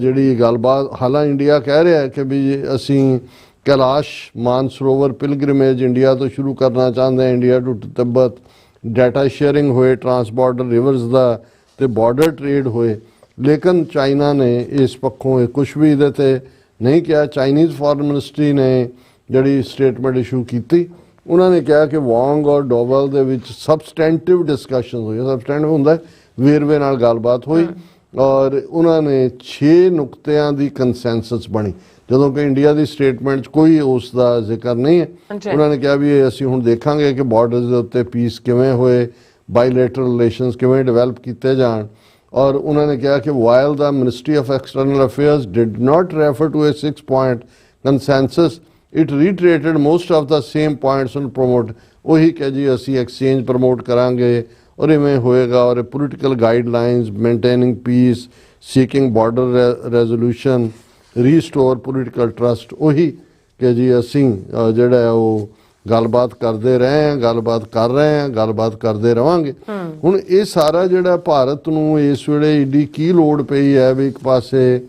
ਜਿਹੜੀ ਗੱਲਬਾਤ, ਹਾਲਾਂ ਇੰਡੀਆ ਕਹਿ ਰਿਹਾ ਹੈ ਕਿ ਵੀ ਅਸੀਂ ਕੈਲਾਸ਼ ਮਾਨਸਰੋਵਰ ਪਿਲਗ੍ਰਿਮੇਜ ਇੰਡੀਆ ਤੋਂ ਸ਼ੁਰੂ ਕਰਨਾ ਚਾਹੁੰਦੇ ਹਾਂ, India to Tibet, data sharing ਹੋਏ ਟਰਾਂਸਬਾਰਡਰ ਰਿਵਰਸ ਦਾ ਤੇ ਬਾਰਡਰ ਟ੍ਰੇਡ ਹੋਏ, ਲੇਕਿਨ ਚਾਈਨਾ ਨੇ ਇਸ ਪੱਖੋਂ ਕੁਛ ਵੀ ਇਹਦੇ ਤੇ ਨਹੀਂ ਕਿਹਾ। ਚਾਈਨੀਜ਼ ਫੋਰਨ ਮਿਨਿਸਟਰੀ ਨੇ ਜਿਹੜੀ ਸਟੇਟਮੈਂਟ ਇਸ਼ੂ ਕੀਤੀ, ਉਹਨਾਂ ਨੇ ਕਿਹਾ ਕਿ ਵਾਂਗ ਔਰ ਡੋਵਾਲ ਦੇ ਵਿੱਚ ਸਬਸਟੈਂਟਿਵ ਡਿਸਕਸ਼ਨ ਹੋਈ। ਸਬਸਟੈਂਟਿਵ ਹੁੰਦਾ ਵੇਰਵੇ ਨਾਲ ਗੱਲਬਾਤ ਹੋਈ ਔਰ ਉਹਨਾਂ ਨੇ 6 ਨੁਕਤਿਆਂ ਦੀ ਕੰਸੈਂਸਸ ਬਣੀ। ਜਦੋਂ ਕਿ ਇੰਡੀਆ ਦੀ ਸਟੇਟਮੈਂਟ 'ਚ ਕੋਈ ਉਸ ਦਾ ਜ਼ਿਕਰ ਨਹੀਂ ਹੈ। ਉਹਨਾਂ ਨੇ ਕਿਹਾ ਵੀ ਇਹ ਅਸੀਂ ਹੁਣ ਦੇਖਾਂਗੇ ਕਿ ਬਾਰਡਰਸ ਦੇ ਉੱਤੇ ਪੀਸ ਕਿਵੇਂ ਹੋਏ, ਬਾਇਲੇਟਰਲ ਰਿਲੇਸ਼ਨਸ ਕਿਵੇਂ ਡਿਵੈਲਪ ਕੀਤੇ ਜਾਣ। ਔਰ ਉਹਨਾਂ ਨੇ ਕਿਹਾ ਕਿ while the ministry of external affairs did not refer to a 6-point consensus it reiterated most of the same points ਨੂੰ ਪ੍ਰਮੋਟ। ਉਹੀ ਕਿ ਜੀ ਅਸੀਂ ਐਕਸਚੇਂਜ ਪ੍ਰਮੋਟ ਕਰਾਂਗੇ ਔਰ ਇਵੇਂ ਹੋਏਗਾ, ਔਰ political guidelines, maintaining piece, seeking border resolution, restore political trust. ਉਹੀ ਕਿ ਜੀ ਅਸੀਂ ਜਿਹੜਾ ਹੈ ਉਹ ਗੱਲਬਾਤ ਕਰਦੇ ਰਹੇ ਹਾਂ, ਗੱਲਬਾਤ ਕਰ ਰਹੇ ਹਾਂ, ਗੱਲਬਾਤ ਕਰਦੇ ਰਵਾਂਗੇ। ਹੁਣ ਇਹ ਸਾਰਾ ਜਿਹੜਾ ਭਾਰਤ ਨੂੰ ਇਸ ਵੇਲੇ ਏਡੀ ਕੀ ਲੋੜ ਪਈ ਹੈ ਵੀ ਇੱਕ ਪਾਸੇ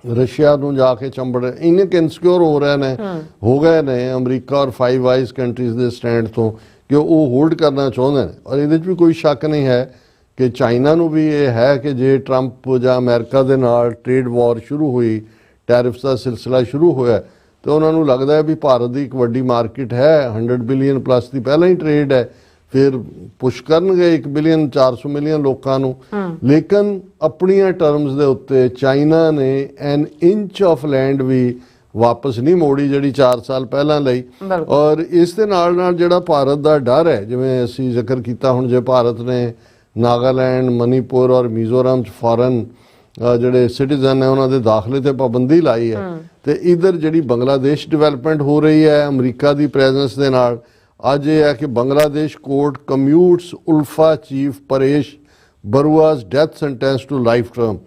ਰਸ਼ੀਆ ਨੂੰ ਜਾ ਕੇ ਚੰਬੜ ਇੰਨੇ ਕਿ ਇਨਸਿਕਿਉਰ ਹੋ ਗਏ ਨੇ ਅਮਰੀਕਾ ਔਰ 5 ਆਈਜ਼ ਕੰਟਰੀਜ਼ ਦੇ ਸਟੈਂਡ ਤੋਂ ਕਿ ਉਹ ਹੋਲਡ ਕਰਨਾ ਚਾਹੁੰਦੇ ਨੇ। ਔਰ ਇਹਦੇ 'ਚ ਵੀ ਕੋਈ ਸ਼ੱਕ ਨਹੀਂ ਹੈ ਕਿ ਚਾਈਨਾ ਨੂੰ ਵੀ ਇਹ ਹੈ ਕਿ ਜੇ ਟਰੰਪ ਜਾਂ ਅਮਰੀਕਾ ਦੇ ਨਾਲ ਟ੍ਰੇਡ ਵਾਰ ਸ਼ੁਰੂ ਹੋਈ, ਟੈਰਿਫਸ ਦਾ ਸਿਲਸਿਲਾ ਸ਼ੁਰੂ ਹੋਇਆ, ਤੇ ਉਹਨਾਂ ਨੂੰ ਲੱਗਦਾ ਹੈ ਵੀ ਭਾਰਤ ਦੀ ਇੱਕ ਵੱਡੀ ਮਾਰਕੀਟ ਹੈ, 100 ਬਿਲੀਅਨ ਪਲੱਸ ਦੀ ਪਹਿਲਾਂ ਹੀ ਟ੍ਰੇਡ ਹੈ, ਫਿਰ ਪੁਸ਼ ਕਰਨਗੇ 1 ਬਿਲੀਅਨ 400 ਮਿਲੀਅਨ ਲੋਕਾਂ ਨੂੰ। ਲੇਕਿਨ ਆਪਣੀਆਂ ਟਰਮਸ ਦੇ ਉੱਤੇ ਚਾਈਨਾ ਨੇ ਐਨ ਇੰਚ ਆਫ ਲੈਂਡ ਵੀ ਵਾਪਸ ਨਹੀਂ ਮੋੜੀ ਜਿਹੜੀ 4 ਸਾਲ ਪਹਿਲਾਂ ਲਈ। ਔਰ ਇਸ ਦੇ ਨਾਲ ਨਾਲ ਜਿਹੜਾ ਭਾਰਤ ਦਾ ਡਰ ਹੈ, ਜਿਵੇਂ ਅਸੀਂ ਜ਼ਿਕਰ ਕੀਤਾ, ਹੁਣ ਜੇ ਭਾਰਤ ਨੇ ਨਾਗਾਲੈਂਡ, ਮਨੀਪੁਰ ਔਰ ਮਿਜ਼ੋਰਮ 'ਚ ਫੋਰਨ ਜਿਹੜੇ ਸਿਟੀਜ਼ਨ ਨੇ ਉਹਨਾਂ ਦੇ ਦਾਖਲੇ ਤੇ ਪਾਬੰਦੀ ਲਾਈ ਹੈ, ਤੇ ਇਧਰ ਜਿਹੜੀ ਬੰਗਲਾਦੇਸ਼ ਡਿਵੈਲਪਮੈਂਟ ਹੋ ਰਹੀ ਹੈ ਅਮਰੀਕਾ ਦੀ ਪ੍ਰੈਜ਼ੈਂਸ ਦੇ ਨਾਲ, ਅੱਜ ਇਹ ਹੈ ਕਿ Bangladesh court commutes ULFA chief Paresh Barua's death sentence to life term.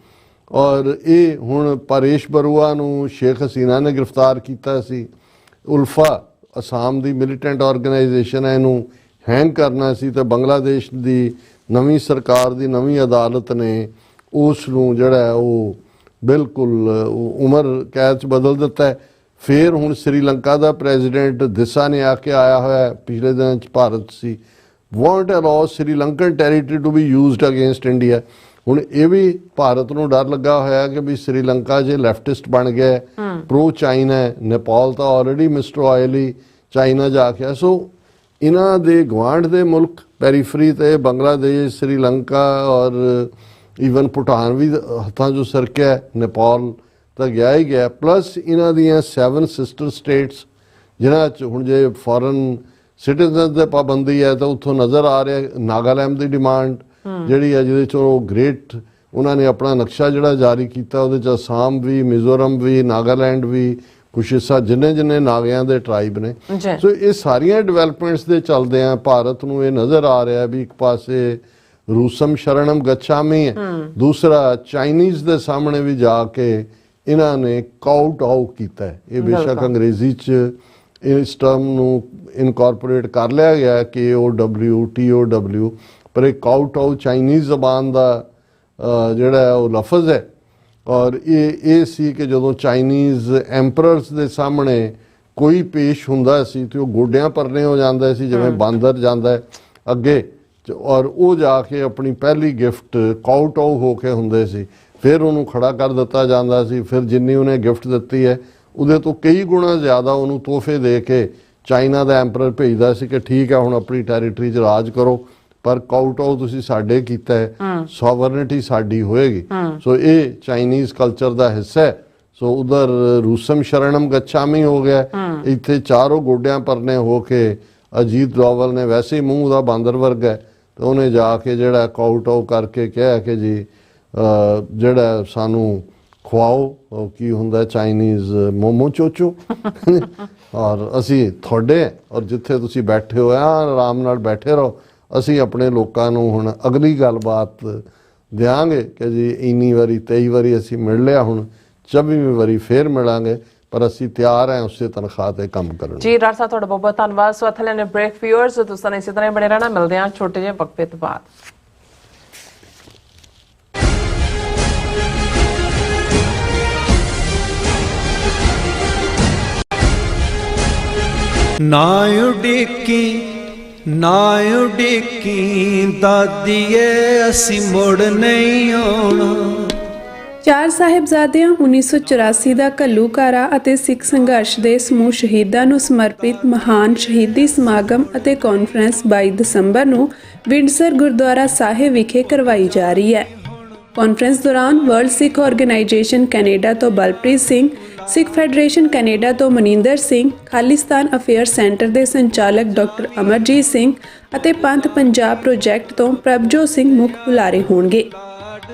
ਔਰ ਇਹ ਹੁਣ ਪਰੇਸ਼ ਬਰੂਆ ਨੂੰ ਸ਼ੇਖ ਹਸੀਨਾ ਨੇ ਗ੍ਰਿਫਤਾਰ ਕੀਤਾ ਸੀ। ਉਲਫਾ ਅਸਾਮ ਦੀ ਮਿਲੀਟੈਂਟ ਆਰਗੇਨਾਈਜੇਸ਼ਨ ਹੈ, ਇਹਨੂੰ ਹੈਂਗ ਕਰਨਾ ਸੀ, ਤੇ ਬੰਗਲਾਦੇਸ਼ ਦੀ ਨਵੀਂ ਸਰਕਾਰ ਦੀ ਨਵੀਂ ਅਦਾਲਤ ਨੇ ਉਸ ਨੂੰ ਜਿਹੜਾ ਉਹ ਬਿਲਕੁਲ ਉਮਰ ਕੈਦ 'ਚ ਬਦਲ ਦਿੱਤਾ ਹੈ। ਫਿਰ ਹੁਣ ਸ੍ਰੀਲੰਕਾ ਦਾ ਪ੍ਰੈਜ਼ੀਡੈਂਟ ਦਿਸਾ ਨੇ ਆ ਕੇ ਆਇਆ ਹੋਇਆ, ਪਿਛਲੇ ਦਿਨਾਂ 'ਚ ਭਾਰਤ ਸੀ, won't allow Sri Lankan territory to be used against India. ਹੁਣ ਇਹ ਵੀ ਭਾਰਤ ਨੂੰ ਡਰ ਲੱਗਾ ਹੋਇਆ ਕਿ ਵੀ ਸ੍ਰੀਲੰਕਾ ਜੇ ਲੈਫਟਿਸਟ ਬਣ ਗਿਆ, ਪ੍ਰੋ ਚਾਈਨਾ ਹੈ, ਨੇਪਾਲ ਤਾਂ ਆਲਰੇਡੀ ਮਿਸਟਰ ਆਇਲੀ ਚਾਈਨਾ ਜਾ ਕੇ। ਸੋ ਇਹਨਾਂ ਦੇ ਗੁਆਂਢ ਦੇ ਮੁਲਕ ਪੈਰੀਫਰੀ ਤੇ ਬੰਗਲਾਦੇਸ਼, ਸ੍ਰੀਲੰਕਾ ਔਰ ਈਵਨ ਭੂਟਾਨ ਵੀ ਹੱਥਾਂ 'ਚੋਂ ਸਰਕਿਆ, ਨੇਪਾਲ ਤਾਂ ਗਿਆ ਹੀ ਗਿਆ, ਪਲੱਸ ਇਹਨਾਂ ਦੀਆਂ 7 ਸਿਸਟਰ ਸਟੇਟਸ ਜਿਨ੍ਹਾਂ 'ਚ ਹੁਣ ਜੇ ਫੋਰਨ ਸਿਟੀਜ਼ਨ ਦੇ ਪਾਬੰਦੀ ਹੈ ਤਾਂ ਉੱਥੋਂ ਨਜ਼ਰ ਆ ਰਿਹਾ ਨਾਗਾਲੈਂਡ ਦੀ ਡਿਮਾਂਡ ਜਿਹੜੀ ਹੈ, ਜਿਹਦੇ 'ਚੋਂ ਗ੍ਰੇਟ ਉਹਨਾਂ ਨੇ ਆਪਣਾ ਨਕਸ਼ਾ ਜਿਹੜਾ ਜਾਰੀ ਕੀਤਾ, ਉਹਦੇ 'ਚ ਅਸਾਮ ਵੀ, ਮਿਜ਼ੋਰਮ ਵੀ, ਨਾਗਾਲੈਂਡ ਵੀ, ਕੁਛ ਹਿੱਸਾ ਜਿੰਨੇ ਨਾਗਿਆਂ ਦੇ ਟਰਾਈਬ ਨੇ। ਸੋ ਇਹ ਸਾਰੀਆਂ ਡਿਵੈਲਪਮੈਂਟਸ ਦੇ ਚੱਲਦਿਆਂ ਭਾਰਤ ਨੂੰ ਇਹ ਨਜ਼ਰ ਆ ਰਿਹਾ ਵੀ ਇੱਕ ਪਾਸੇ ਰੂਸਮ ਸ਼ਰਣਮ ਗੱਛਾਮੀ ਹੈ, ਦੂਸਰਾ ਚਾਈਨੀਜ਼ ਦੇ ਸਾਹਮਣੇ ਵੀ ਜਾ ਕੇ ਇਹਨਾਂ ਨੇ ਕਾਊਟ ਆਊਟ ਕੀਤਾ ਹੈ। ਇਹ ਬੇਸ਼ੱਕ ਅੰਗਰੇਜ਼ੀ 'ਚ ਇਸ ਟਰਮ ਨੂੰ ਇਨਕੋਰਪੋਰੇਟ ਕਰ ਲਿਆ ਗਿਆ KOW TOW, ਪਰ ਇਹ ਕਾਊਟ ਆਊਟ ਚਾਈਨੀਜ਼ ਜ਼ਬਾਨ ਦਾ ਜਿਹੜਾ ਉਹ ਲਫ਼ਜ਼ ਹੈ। ਔਰ ਇਹ ਸੀ ਕਿ ਜਦੋਂ ਚਾਈਨੀਜ਼ ਐਂਪਰਰਸ ਦੇ ਸਾਹਮਣੇ ਕੋਈ ਪੇਸ਼ ਹੁੰਦਾ ਸੀ ਤੇ ਉਹ ਗੋਡਿਆਂ ਪਰਨੇ ਹੋ ਜਾਂਦਾ ਸੀ, ਜਿਵੇਂ ਬਾਂਦਰ ਜਾਂਦਾ ਹੈ ਅੱਗੇ, ਔਰ ਉਹ ਜਾ ਕੇ ਆਪਣੀ ਪਹਿਲੀ ਗਿਫਟ ਕਾਊਟਾਊ ਹੋ ਕੇ ਹੁੰਦੇ ਸੀ, ਫਿਰ ਉਹਨੂੰ ਖੜਾ ਕਰ ਦਿੱਤਾ ਜਾਂਦਾ ਸੀ, ਫਿਰ ਜਿੰਨੀ ਉਹਨੇ ਗਿਫਟ ਦਿੱਤੀ ਹੈ ਉਹਦੇ ਤੋਂ ਕਈ ਗੁਣਾ ਜ਼ਿਆਦਾ ਉਹਨੂੰ ਤੋਹਫੇ ਦੇ ਕੇ ਚਾਈਨਾ ਦਾ ਐਂਪਰਰ ਭੇਜਦਾ ਸੀ ਕਿ ਠੀਕ ਹੈ ਹੁਣ ਆਪਣੀ ਟੈਰੀਟਰੀ 'ਚ ਰਾਜ ਕਰੋ, ਪਰ ਕਾਊਟਾਊ ਤੁਸੀਂ ਸਾਡੇ ਕੀਤਾ ਹੈ, ਸੋਵਰਨਿਟੀ ਸਾਡੀ ਹੋਏਗੀ। ਸੋ ਇਹ ਚਾਈਨੀਜ਼ ਕਲਚਰ ਦਾ ਹਿੱਸਾ ਹੈ। ਸੋ ਉਧਰ ਰੂਸਮ ਸ਼ਰਣਮ ਗੱਛਾਮੀ ਹੋ ਗਿਆ, ਇੱਥੇ ਚਾਰੋਂ ਗੋਡਿਆਂ ਪਰਨੇ ਹੋ ਕੇ ਅਜੀਤ ਡੋਵਲ ਨੇ ਵੈਸੇ ਹੀ ਮੂੰਹ ਉਹਦਾ ਬਾਂਦਰ ਵਰਗਾ ਹੈ, ਤੇ ਉਹਨੇ ਜਾ ਕੇ ਜਿਹੜਾ ਕਾਊਟਾਊ ਕਰਕੇ ਕਿਹਾ ਕਿ ਜੀ ਜਿਹੜਾ ਸਾਨੂੰ ਖਵਾਓ ਕੀ ਹੁੰਦਾ ਚਾਈਨੀਜ਼ ਮੋਮੋ ਚੋਚੋ ਔਰ ਅਸੀਂ ਤੁਹਾਡੇ, ਔਰ ਜਿੱਥੇ ਤੁਸੀਂ ਬੈਠੇ ਹੋ ਆਰਾਮ ਨਾਲ ਬੈਠੇ ਰਹੋ, ਅਸੀਂ ਆਪਣੇ ਲੋਕਾਂ ਨੂੰ ਹੁਣ ਅਗਲੀ ਗੱਲਬਾਤ ਦਿਆਂਗੇ ਕਿ ਜੀ ਇੰਨੀ ਵਾਰੀ 23 ਵਾਰੀ ਅਸੀਂ ਮਿਲ ਲਿਆ, ਹੁਣ 24ਵੀਂ ਵਾਰੀ ਫੇਰ ਮਿਲਾਂਗੇ, ਪਰ ਅਸੀਂ ਤਿਆਰ ਹਾਂ ਉਸੇ ਤਨਖਾਹ ਤੇ ਕੰਮ ਕਰਨ।
ਜੀ ਡਾਕਟਰ ਸਾਹਿਬ ਤੁਹਾਡਾ ਬਹੁਤ ਬਹੁਤ ਧੰਨਵਾਦ। ਸੋ ਇੱਥੇ ਲੈਣੇ ਬ੍ਰੇਕ ਵਿਊਅਰਸ, ਤੁਸੀਂ ਇਸੇ ਤਰ੍ਹਾਂ ਹੀ ਬਣੇ ਰਹਿਣਾ, ਮਿਲਦੇ ਹਾਂ ਛੋਟੇ ਜਿਹੇ ਵਕਫੇ ਤੋਂ ਬਾਅਦ।
ਨਾ ਉਡੀਕੀ ਦਾਦੀਏ ਅਸੀਂ ਮੁੜ ਨਹੀਂ ਆਉਣਾ।
4 ਸਾਹਿਬਜ਼ਾਦਿਆਂ 1984 ਦਾ ਘੱਲੂਘਾਰਾ ਅਤੇ ਸਿੱਖ ਸੰਘਰਸ਼ ਦੇ ਸਮੂਹ ਸ਼ਹੀਦਾਂ ਨੂੰ ਸਮਰਪਿਤ ਮਹਾਨ ਸ਼ਹੀਦੀ ਸਮਾਗਮ ਅਤੇ ਕਾਨਫਰੰਸ 22 ਦਸੰਬਰ ਨੂੰ ਵਿੰਡਸਰ ਗੁਰਦੁਆਰਾ ਸਾਹਿਬ ਵਿਖੇ ਕਰਵਾਈ ਜਾ ਰਹੀ ਹੈ। ਕਾਨਫਰੰਸ ਦੌਰਾਨ ਵਰਲਡ ਸਿੱਖ ਆਰਗੇਨਾਈਜੇਸ਼ਨ ਕੈਨੇਡਾ ਤੋਂ ਬਲਪ੍ਰੀਤ ਸਿੰਘ, ਸਿੱਖ ਫੈਡਰੇਸ਼ਨ ਕੈਨੇਡਾ ਤੋਂ ਮਨਿੰਦਰ ਸਿੰਘ, ਖਾਲਿਸਤਾਨ ਅਫੇਅਰ ਸੈਂਟਰ ਦੇ ਸੰਚਾਲਕ ਡਾਕਟਰ ਅਮਰਜੀਤ ਸਿੰਘ ਅਤੇ ਪੰਥ ਪੰਜਾਬ ਪ੍ਰੋਜੈਕਟ ਤੋਂ ਪ੍ਰਭਜੋਤ ਸਿੰਘ ਮੁੱਖ ਬੁਲਾਰੇ ਹੋਣਗੇ।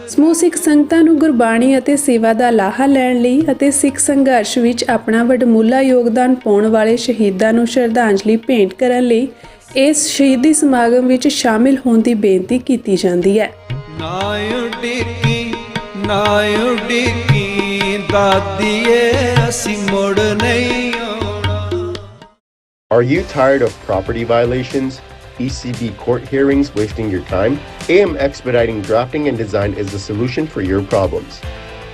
ਸਮੂਹ ਸਿੱਖ ਸੰਗਤਾਂ ਨੂੰ ਗੁਰਬਾਣੀ ਅਤੇ ਸੇਵਾ ਦਾ ਲਾਹਾ ਲੈਣ ਲਈ ਅਤੇ ਸਿੱਖ ਸੰਘਰਸ਼ ਵਿੱਚ ਆਪਣਾ ਵਡਮੁੱਲਾ ਯੋਗਦਾਨ ਪਾਉਣ ਵਾਲੇ ਸ਼ਹੀਦਾਂ ਨੂੰ ਸ਼ਰਧਾਂਜਲੀ ਭੇਂਟ ਕਰਨ ਲਈ ਇਸ ਸ਼ਹੀਦੀ ਸਮਾਗਮ ਵਿੱਚ ਸ਼ਾਮਿਲ ਹੋਣ ਦੀ ਬੇਨਤੀ ਕੀਤੀ ਜਾਂਦੀ ਹੈ।
ਨਾ ਉਡੀਕੀ ਦਾਦੀਏ ਅਸੀਂ ਮੁੜ ਨਹੀਂ ਆਉਣਾ।
Are you tired of property violations, ECB court hearings wasting your time? AM Expediting Drafting and Design is the solution for your problems.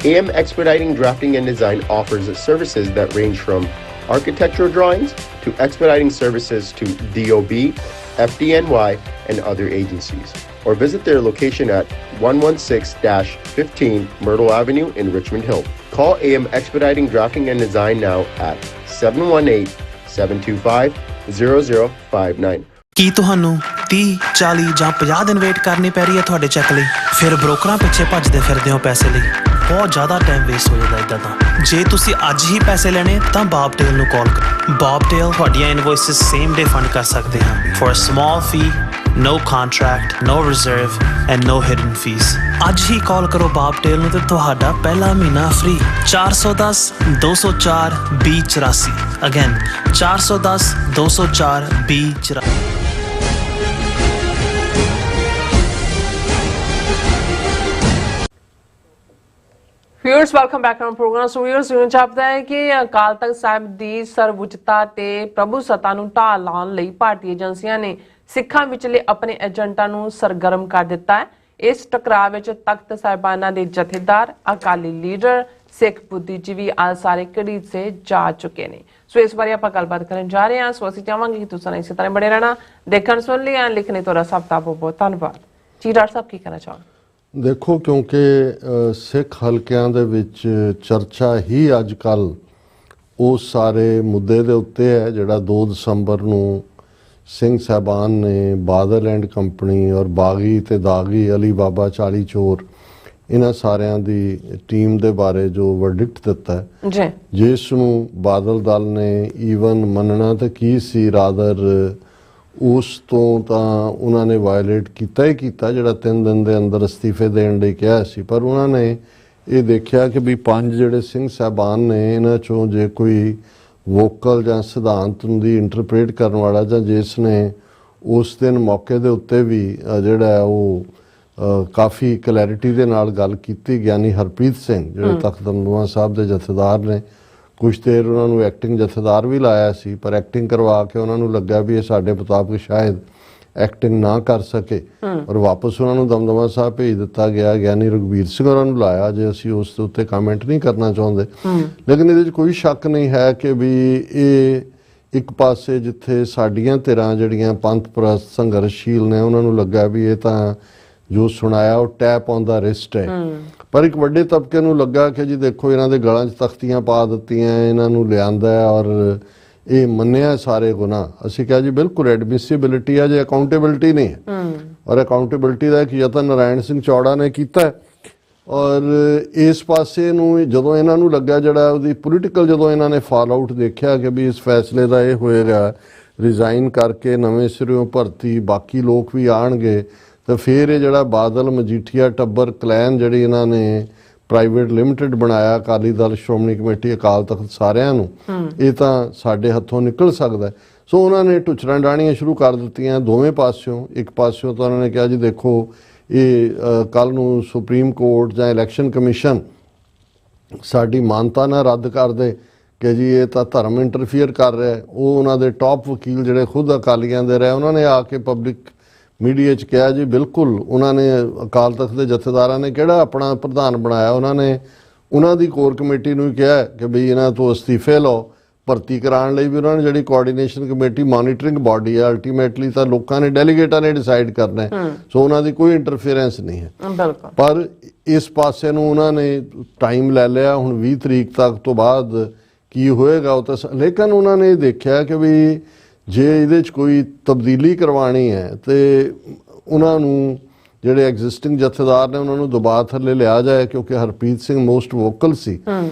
AM Expediting Drafting and Design offers services that range from architectural drawings to expediting services to DOB, FDNY, and other agencies. Or visit their location at 116-15 Myrtle Avenue in Richmond Hill. Call AM Expediting Drafting and Design now at 718-725-0059.
ਕੀ ਤੁਹਾਨੂੰ 30, 40 ਜਾਂ 50 ਦਿਨ wait ਕਰਨੀ ਪੈ ਰਹੀ ਹੈ ਤੁਹਾਡੇ check ਲਈ? ਫਿਰ ਬ੍ਰੋਕਰਾਂ ਪਿੱਛੇ ਭੱਜਦੇ ਫਿਰਦੇ ਹੋ ਪੈਸੇ ਲਈ। ਬਹੁਤ ਜ਼ਿਆਦਾ ਟਾਈਮ ਵੇਸਟ ਹੋ ਜਾਂਦਾ ਇੱਦਾਂ ਤਾਂ। ਜੇ ਤੁਸੀਂ ਅੱਜ ਹੀ ਪੈਸੇ ਲੈਣੇ ਤਾਂ ਬਾਬਟੇਲ ਨੂੰ ਕਾਲ ਕਰੋ। ਬਾਬਟੇਲ ਤੁਹਾਡੀਆਂ ਇਨਵੋਇਸਿਸ ਸੇਮ ਡੇ ਫੰਡ ਕਰ ਸਕਦੇ ਹਾਂ for a small fee, no contract, no reserve and no hidden fees. ਅੱਜ ਹੀ ਕਾਲ ਕਰੋ ਬਾਬਟੇਲ ਨੂੰ ਤੇ ਤੁਹਾਡਾ ਪਹਿਲਾ ਮਹੀਨਾ free. 410 204 2084 again 410 204 2084।
Viewers welcome back on programme. So viewers ਨੂੰ ਜਾਪਦਾ ਹੈ ਕਿ ਅਕਾਲ ਤਖਤ ਸਾਹਿਬ ਦੀ ਸਰਵਉੱਚਤਾ ਤੇ ਪ੍ਰਭੂ ਸੱਤਾ ਨੂੰ ਢਾਹ ਲਾਉਣ ਲਈ ਭਾਰਤੀ ਏਜੰਸੀਆਂ ਨੇ ਸਿੱਖਾਂ ਵਿਚਲੇ ਆਪਣੇ ਏਜੰਟਾਂ ਨੂੰ ਸਰਗਰਮ ਕਰ ਦਿੱਤਾ ਹੈ। ਇਸ ਟਕਰਾਅ ਵਿੱਚ ਤਖਤ ਸਾਹਿਬਾਨਾਂ ਦੇ ਜਥੇਦਾਰ, ਅਕਾਲੀ ਲੀਡਰ, ਸਿੱਖ ਬੁੱਧੀਜੀਵੀ ਆ ਸਾਰੇ ਘੜੀਤ ਸੇ ਜਾ ਚੁੱਕੇ ਨੇ। ਸੋ ਇਸ ਬਾਰੇ ਆਪਾਂ ਗੱਲਬਾਤ ਕਰਨ ਜਾ ਰਹੇ ਹਾਂ। ਸੋ ਅਸੀਂ ਚਾਹਾਂਗੇ ਕਿ ਤੁਸੀਂ ਇਸੇ ਤਰ੍ਹਾਂ ਬਣੇ ਰਹਿਣਾ। ਦੇਖਣ ਸੁਣ ਲਈ ਐਂ ਲਿਖਣੇ ਤੁਹਾਡਾ ਸਭ ਦਾ ਬਹੁਤ ਬਹੁਤ ਧੰਨਵਾਦ ਜੀ। ਡਾਕਟਰ ਸਾਹਿਬ ਕੀ ਕਹਿਣਾ ਚਾਹੋਗੇ?
ਦੇਖੋ, ਕਿਉਂਕਿ ਸਿੱਖ ਹਲਕਿਆਂ ਦੇ ਵਿੱਚ ਚਰਚਾ ਹੀ ਅੱਜ ਕੱਲ੍ਹ ਉਸ ਸਾਰੇ ਮੁੱਦੇ ਦੇ ਉੱਤੇ ਹੈ ਜਿਹੜਾ 2 ਦਸੰਬਰ ਨੂੰ ਸਿੰਘ ਸਾਹਿਬਾਨ ਨੇ ਬਾਦਲ ਐਂਡ ਕੰਪਨੀ ਔਰ ਬਾਗੀ ਤੇ ਦਾਗੀ, ਅਲੀ ਬਾਬਾ 40 ਚੋਰ, ਇਹਨਾਂ ਸਾਰਿਆਂ ਦੀ ਟੀਮ ਦੇ ਬਾਰੇ ਜੋ ਵਰਡਿਕਟ ਦਿੱਤਾ ਹੈ
ਜੀ,
ਜਿਸ ਨੂੰ ਬਾਦਲ ਦਲ ਨੇ ਈਵਨ ਮੰਨਣਾ ਤਾਂ ਕੀ ਸੀ, ਰਾਦਰ ਉਸ ਤੋਂ ਤਾਂ ਉਹਨਾਂ ਨੇ ਵਾਇਲੇਟ ਕੀਤਾ ਹੀ ਕੀਤਾ, ਜਿਹੜਾ 3 ਦਿਨ ਦੇ ਅੰਦਰ ਅਸਤੀਫੇ ਦੇਣ ਲਈ ਕਿਹਾ ਸੀ। ਪਰ ਉਹਨਾਂ ਨੇ ਇਹ ਦੇਖਿਆ ਕਿ ਵੀ 5 ਜਿਹੜੇ ਸਿੰਘ ਸਾਹਿਬਾਨ ਨੇ ਇਹਨਾਂ ਚੋਂ ਜੇ ਕੋਈ ਵੋਕਲ ਜਾਂ ਸਿਧਾਂਤ ਦੀ ਇੰਟਰਪ੍ਰੇਟ ਕਰਨ ਵਾਲਾ ਜਾਂ ਜਿਸ ਨੇ ਉਸ ਦਿਨ ਮੌਕੇ ਦੇ ਉੱਤੇ ਵੀ ਜਿਹੜਾ ਉਹ ਕਾਫੀ ਕਲੈਰਿਟੀ ਦੇ ਨਾਲ ਗੱਲ ਕੀਤੀ, ਗਿਆਨੀ ਹਰਪ੍ਰੀਤ ਸਿੰਘ ਜਿਹੜੇ ਤਖਤ ਦਮਦਮਾ ਸਾਹਿਬ ਦੇ ਜਥੇਦਾਰ ਨੇ, ਕੁਛ ਦੇਰ ਉਹਨਾਂ ਨੂੰ ਐਕਟਿੰਗ ਜਥੇਦਾਰ ਵੀ ਲਾਇਆ ਸੀ, ਪਰ ਐਕਟਿੰਗ ਕਰਵਾ ਕੇ ਉਹਨਾਂ ਨੂੰ ਲੱਗਾ ਵੀ ਇਹ ਸਾਡੇ ਮੁਤਾਬਕ ਸ਼ਾਇਦ ਐਕਟਿੰਗ ਨਾ ਕਰ ਸਕੇ ਔਰ ਵਾਪਸ ਉਹਨਾਂ ਨੂੰ ਦਮਦਮਾ ਸਾਹਿਬ ਭੇਜ ਦਿੱਤਾ ਗਿਆ। ਗਿਆਨੀ ਰਘਬੀਰ ਸਿੰਘ ਉਹਨਾਂ ਨੂੰ ਲਾਇਆ। ਜੇ ਅਸੀਂ ਉਸ ਦੇ ਉੱਤੇ ਕਮੈਂਟ ਨਹੀਂ ਕਰਨਾ ਚਾਹੁੰਦੇ, ਲੇਕਿਨ ਇਹਦੇ 'ਚ ਕੋਈ ਸ਼ੱਕ ਨਹੀਂ ਹੈ ਕਿ ਵੀ ਇਹ ਇੱਕ ਪਾਸੇ ਜਿੱਥੇ ਸਾਡੀਆਂ ਧਿਰਾਂ ਜਿਹੜੀਆਂ ਪੰਥ ਪ੍ਰਸਤ ਸੰਘਰਸ਼ਸ਼ੀਲ ਨੇ ਉਹਨਾਂ ਨੂੰ ਲੱਗਾ ਵੀ ਇਹ ਤਾਂ ਜੋ ਸੁਣਾਇਆ ਉਹ ਟੈਪ ਔਨ ਦਾ ਰਿਸਟ ਹੈ, ਪਰ ਇੱਕ ਵੱਡੇ ਤਬਕੇ ਨੂੰ ਲੱਗਾ ਕਿ ਜੀ ਦੇਖੋ ਇਹਨਾਂ ਦੇ ਗਲਾਂ 'ਚ ਤਖਤੀਆਂ ਪਾ ਦਿੱਤੀਆਂ, ਇਹਨਾਂ ਨੂੰ ਲਿਆਂਦਾ ਔਰ ਇਹ ਮੰਨਿਆ ਸਾਰੇ ਗੁਨਾਹ। ਅਸੀਂ ਕਿਹਾ ਜੀ ਬਿਲਕੁਲ ਐਡਮਿਸਿਬਿਲਿਟੀ ਹੈ, ਜੇ ਅਕਾਊਂਟੇਬਿਲਿਟੀ ਨਹੀਂ ਹੈ। ਔਰ ਅਕਾਊਂਟੇਬਿਲਿਟੀ ਦਾ ਇੱਕ ਯਤਨ ਨਾਰਾਇਣ ਸਿੰਘ ਚੌੜਾ ਨੇ ਕੀਤਾ ਔਰ ਇਸ ਪਾਸੇ ਨੂੰ ਜਦੋਂ ਇਹਨਾਂ ਨੂੰ ਲੱਗਾ ਜਿਹੜਾ ਉਹਦੀ ਪੋਲੀਟੀਕਲ ਜਦੋਂ ਇਹਨਾਂ ਨੇ ਫਾਲ ਆਊਟ ਦੇਖਿਆ ਕਿ ਵੀ ਇਸ ਫੈਸਲੇ ਦਾ ਇਹ ਹੋਏਗਾ ਰਿਜ਼ਾਈਨ ਕਰਕੇ ਨਵੇਂ ਸਿਰਿਓਂ ਭਰਤੀ, ਬਾਕੀ ਲੋਕ ਵੀ ਆਣਗੇ, ਤਾਂ ਫਿਰ ਇਹ ਜਿਹੜਾ ਬਾਦਲ ਮਜੀਠੀਆ ਟੱਬਰ ਕਲੈਨ ਜਿਹੜੀ ਇਹਨਾਂ ਨੇ ਪ੍ਰਾਈਵੇਟ ਲਿਮਟਿਡ ਬਣਾਇਆ ਅਕਾਲੀ ਦਲ, ਸ਼੍ਰੋਮਣੀ ਕਮੇਟੀ, ਅਕਾਲ ਤਖਤ ਸਾਰਿਆਂ ਨੂੰ, ਇਹ ਤਾਂ ਸਾਡੇ ਹੱਥੋਂ ਨਿਕਲ ਸਕਦਾ। ਸੋ ਉਹਨਾਂ ਨੇ ਟੁਚਰਾਂ ਡਾਣੀਆਂ ਸ਼ੁਰੂ ਕਰ ਦਿੱਤੀਆਂ ਦੋਵੇਂ ਪਾਸਿਓਂ। ਇੱਕ ਪਾਸਿਓਂ ਤਾਂ ਉਹਨਾਂ ਨੇ ਕਿਹਾ ਜੀ ਦੇਖੋ ਇਹ ਕੱਲ੍ਹ ਨੂੰ ਸੁਪਰੀਮ ਕੋਰਟ ਜਾਂ ਇਲੈਕਸ਼ਨ ਕਮਿਸ਼ਨ ਸਾਡੀ ਮਾਨਤਾ ਨਾ ਰੱਦ ਕਰ ਦੇ ਕਿ ਜੀ ਇਹ ਤਾਂ ਧਰਮ ਇੰਟਰਫੀਅਰ ਕਰ ਰਿਹਾ। ਉਹ ਉਹਨਾਂ ਦੇ ਟੌਪ ਵਕੀਲ ਜਿਹੜੇ ਖੁਦ ਅਕਾਲੀਆਂ ਦੇ ਰਹੇ, ਉਹਨਾਂ ਨੇ ਆ ਕੇ ਪਬਲਿਕ ਮੀਡੀਆ 'ਚ ਕਿਹਾ ਜੀ ਬਿਲਕੁਲ ਉਹਨਾਂ ਨੇ ਅਕਾਲ ਤਖਤ ਦੇ ਜਥੇਦਾਰਾਂ ਨੇ ਕਿਹੜਾ ਆਪਣਾ ਪ੍ਰਧਾਨ ਬਣਾਇਆ, ਉਹਨਾਂ ਨੇ ਉਹਨਾਂ ਦੀ ਕੋਰ ਕਮੇਟੀ ਨੂੰ ਕਿਹਾ ਕਿ ਬਈ ਇਹਨਾਂ ਤੋਂ ਅਸਤੀਫੇ ਲਓ। ਭਰਤੀ ਕਰਾਉਣ ਲਈ ਵੀ ਉਹਨਾਂ ਨੇ ਜਿਹੜੀ ਕੋਆਰਡੀਨੇਸ਼ਨ ਕਮੇਟੀ ਮੋਨੀਟਰਿੰਗ ਬਾਡੀ ਹੈ, ਅਲਟੀਮੇਟਲੀ ਤਾਂ ਲੋਕਾਂ ਨੇ ਡੈਲੀਗੇਟਾਂ ਨੇ ਡਿਸਾਈਡ ਕਰਨਾ ਹੈ, ਸੋ ਉਹਨਾਂ ਦੀ ਕੋਈ ਇੰਟਰਫੇਰੈਂਸ ਨਹੀਂ ਹੈ। ਪਰ ਇਸ ਪਾਸੇ ਨੂੰ ਉਹਨਾਂ ਨੇ ਟਾਈਮ ਲੈ ਲਿਆ, ਹੁਣ 20 ਤਰੀਕ ਤੱਕ ਤੋਂ ਬਾਅਦ ਕੀ ਹੋਏਗਾ ਉਹ ਤਾਂ, ਲੇਕਿਨ ਉਹਨਾਂ ਨੇ ਦੇਖਿਆ ਕਿ ਵੀ ਜੇ ਇਹਦੇ 'ਚ ਕੋਈ ਤਬਦੀਲੀ ਕਰਵਾਉਣੀ ਹੈ ਤੇ ਉਹਨਾਂ ਨੂੰ ਜਿਹੜੇ ਐਗਜ਼ਿਸਟਿੰਗ ਜਥੇਦਾਰ ਨੇ ਉਹਨਾਂ ਨੂੰ ਦਬਾਅ ਥੱਲੇ ਲਿਆ ਜਾਏ, ਕਿਉਂਕਿ ਹਰਪ੍ਰੀਤ ਸਿੰਘ ਮੋਸਟ ਵੋਕਲ ਸੀ।